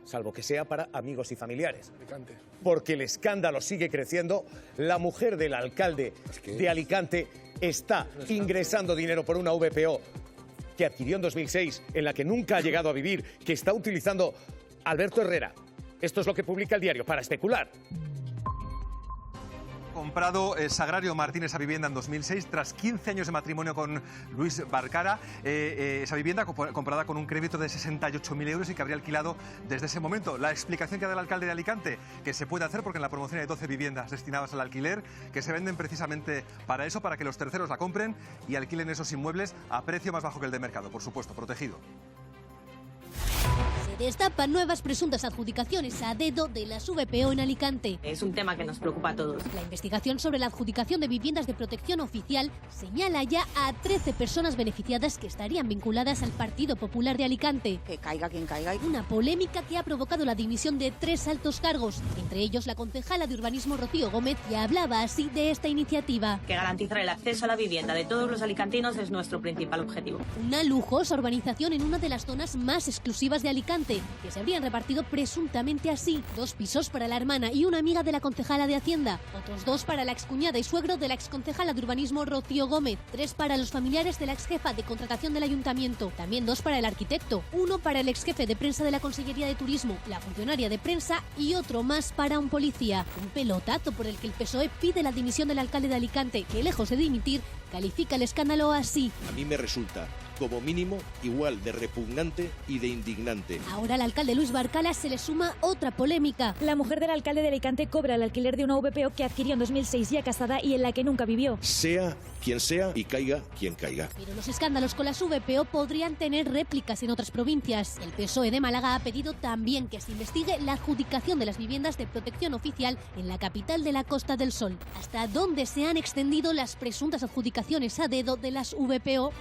Salvo que sea para amigos y familiares. Alicante. Porque el escándalo sigue creciendo. La mujer del alcalde de Alicante está ingresando dinero por una VPO que adquirió en 2006, en la que nunca ha llegado a vivir, que está utilizando Alberto Herrera. Esto es lo que publica el diario, para especular. Comprado Sagrario Martínez esa vivienda en 2006 tras 15 años de matrimonio con Luis Barcara. Esa vivienda comprada con un crédito de 68.000 euros y que habría alquilado desde ese momento. La explicación que da el alcalde de Alicante, que se puede hacer porque en la promoción hay 12 viviendas destinadas al alquiler que se venden precisamente para eso, para que los terceros la compren y alquilen esos inmuebles a precio más bajo que el de mercado, por supuesto, protegido. Se destapan nuevas presuntas adjudicaciones a dedo de las VPO en Alicante. Es un tema que nos preocupa a todos. La investigación sobre la adjudicación de viviendas de protección oficial señala ya a 13 personas beneficiadas que estarían vinculadas al Partido Popular de Alicante. Que caiga quien caiga. Una polémica que ha provocado la dimisión de 3 altos cargos, entre ellos la concejala de urbanismo Rocío Gómez, que hablaba así de esta iniciativa. Que garantizar el acceso a la vivienda de todos los alicantinos es nuestro principal objetivo. Una lujosa urbanización en una de las zonas más exclusivas de Alicante, que se habrían repartido presuntamente así: 2 pisos para la hermana y una amiga de la concejala de Hacienda, otros 2 para la excuñada y suegro de la exconcejala de urbanismo Rocío Gómez, 3 para los familiares de la exjefa de contratación del ayuntamiento, también 2 para el arquitecto, 1 para el exjefe de prensa de la Consellería de Turismo, la funcionaria de prensa y otro más para un policía. Un pelotazo por el que el PSOE pide la dimisión del alcalde de Alicante, que lejos de dimitir, califica el escándalo así. A mí me resulta, como mínimo, igual de repugnante y de indignante. Ahora al alcalde Luis Barcala se le suma otra polémica. La mujer del alcalde de Alicante cobra el alquiler de una VPO que adquirió en 2006 ya casada y en la que nunca vivió. Sea quien sea y caiga quien caiga. Pero los escándalos con las VPO podrían tener réplicas en otras provincias. El PSOE de Málaga ha pedido también que se investigue la adjudicación de las viviendas de protección oficial en la capital de la Costa del Sol. ¿Hasta dónde se han extendido las presuntas adjudicaciones a dedo de las VPO?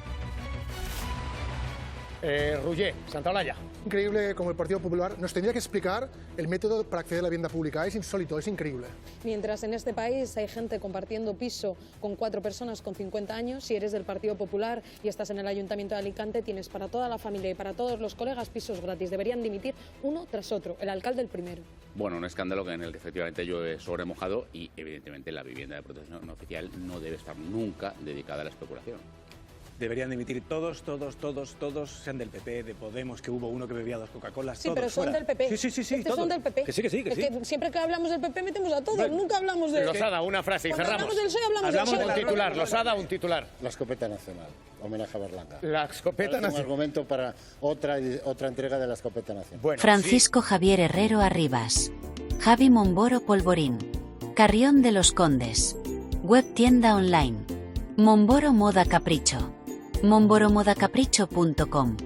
Roger, Santaolalla. Increíble como el Partido Popular nos tendría que explicar el método para acceder a la vivienda pública. Es insólito, es increíble. Mientras en este país hay gente compartiendo piso con 4 personas con 50 años, si eres del Partido Popular y estás en el Ayuntamiento de Alicante, tienes para toda la familia y para todos los colegas pisos gratis. Deberían dimitir uno tras otro, el alcalde el primero. Bueno, un escándalo en el que efectivamente yo he sobremojado y evidentemente la vivienda de protección oficial no debe estar nunca dedicada a la especulación. Deberían dimitir todos, sean del PP, de Podemos, que hubo uno que bebía 2 Coca-Colas, Sí, todos, pero son fuera. del PP. Sí, Estos todos. son del PP. Que sí. Es que siempre que hablamos del PP metemos a todos, nunca hablamos de... Losada, una frase y Cuando cerramos. hablamos del PSOE, hablamos del PSOE. un titular, Losada, un titular. La escopeta nacional, homenaje a Berlanga. La escopeta nacional. Un nacional. argumento para otra entrega de la escopeta nacional. Bueno, Francisco Javier Herrero Arribas. Javi Momboro Polvorín. Carrión de los Condes. Web tienda online. Momboro Moda Capricho. momboromodacapricho.com.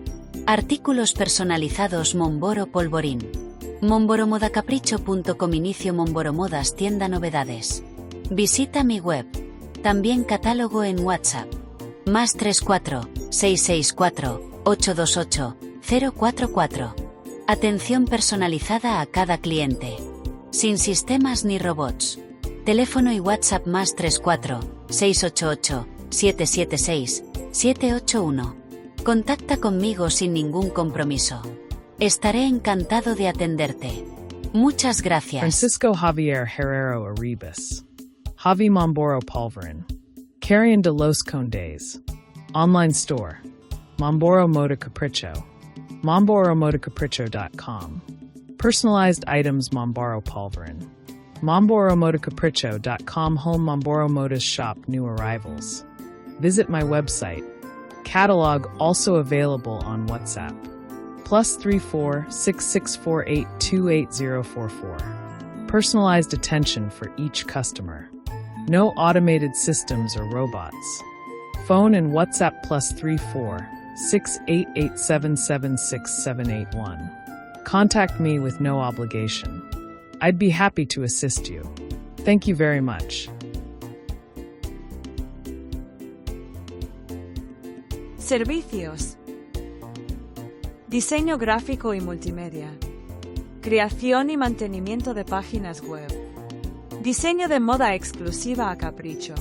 Artículos personalizados Momboro Polvorín. momboromodacapricho.com. Inicio Momboro Modas tienda novedades. Visita mi web. También catálogo en WhatsApp. +34 664 828 044. Atención personalizada a cada cliente. Sin sistemas ni robots. Teléfono y WhatsApp +34 688 776 781. Contacta conmigo sin ningún compromiso. Estaré encantado de atenderte. Muchas gracias. Francisco Javier Herrero Arribas. Javi Momboro Polvorin. Carrion de los Condes. Online store. Momboro Moda Capriccio. MomboroModaCapriccio.com. Personalized items Momboro Polvorin. MomboroModaCapriccio.com. Home Momboro Modas shop new arrivals. Visit my website. Catalog also available on WhatsApp. +34 6648 28044. Personalized attention for each customer. No automated systems or robots. Phone and WhatsApp +34 688776781. Contact me with no obligation. I'd be happy to assist you. Thank you very much. Servicios. Diseño gráfico y multimedia. Creación y mantenimiento de páginas web. Diseño de moda exclusiva a capricho.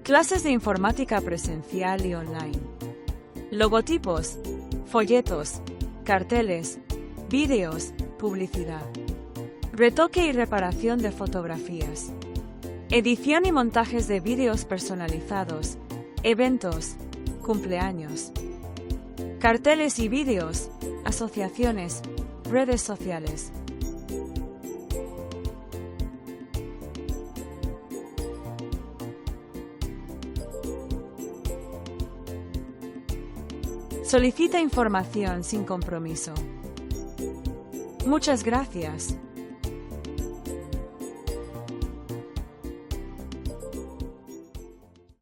Clases de informática presencial y online. Logotipos, folletos, carteles, vídeos, publicidad. Retoque y reparación de fotografías. Edición y montajes de vídeos personalizados, eventos, cumpleaños. Carteles y vídeos, asociaciones, redes sociales. Solicita información sin compromiso. Muchas gracias.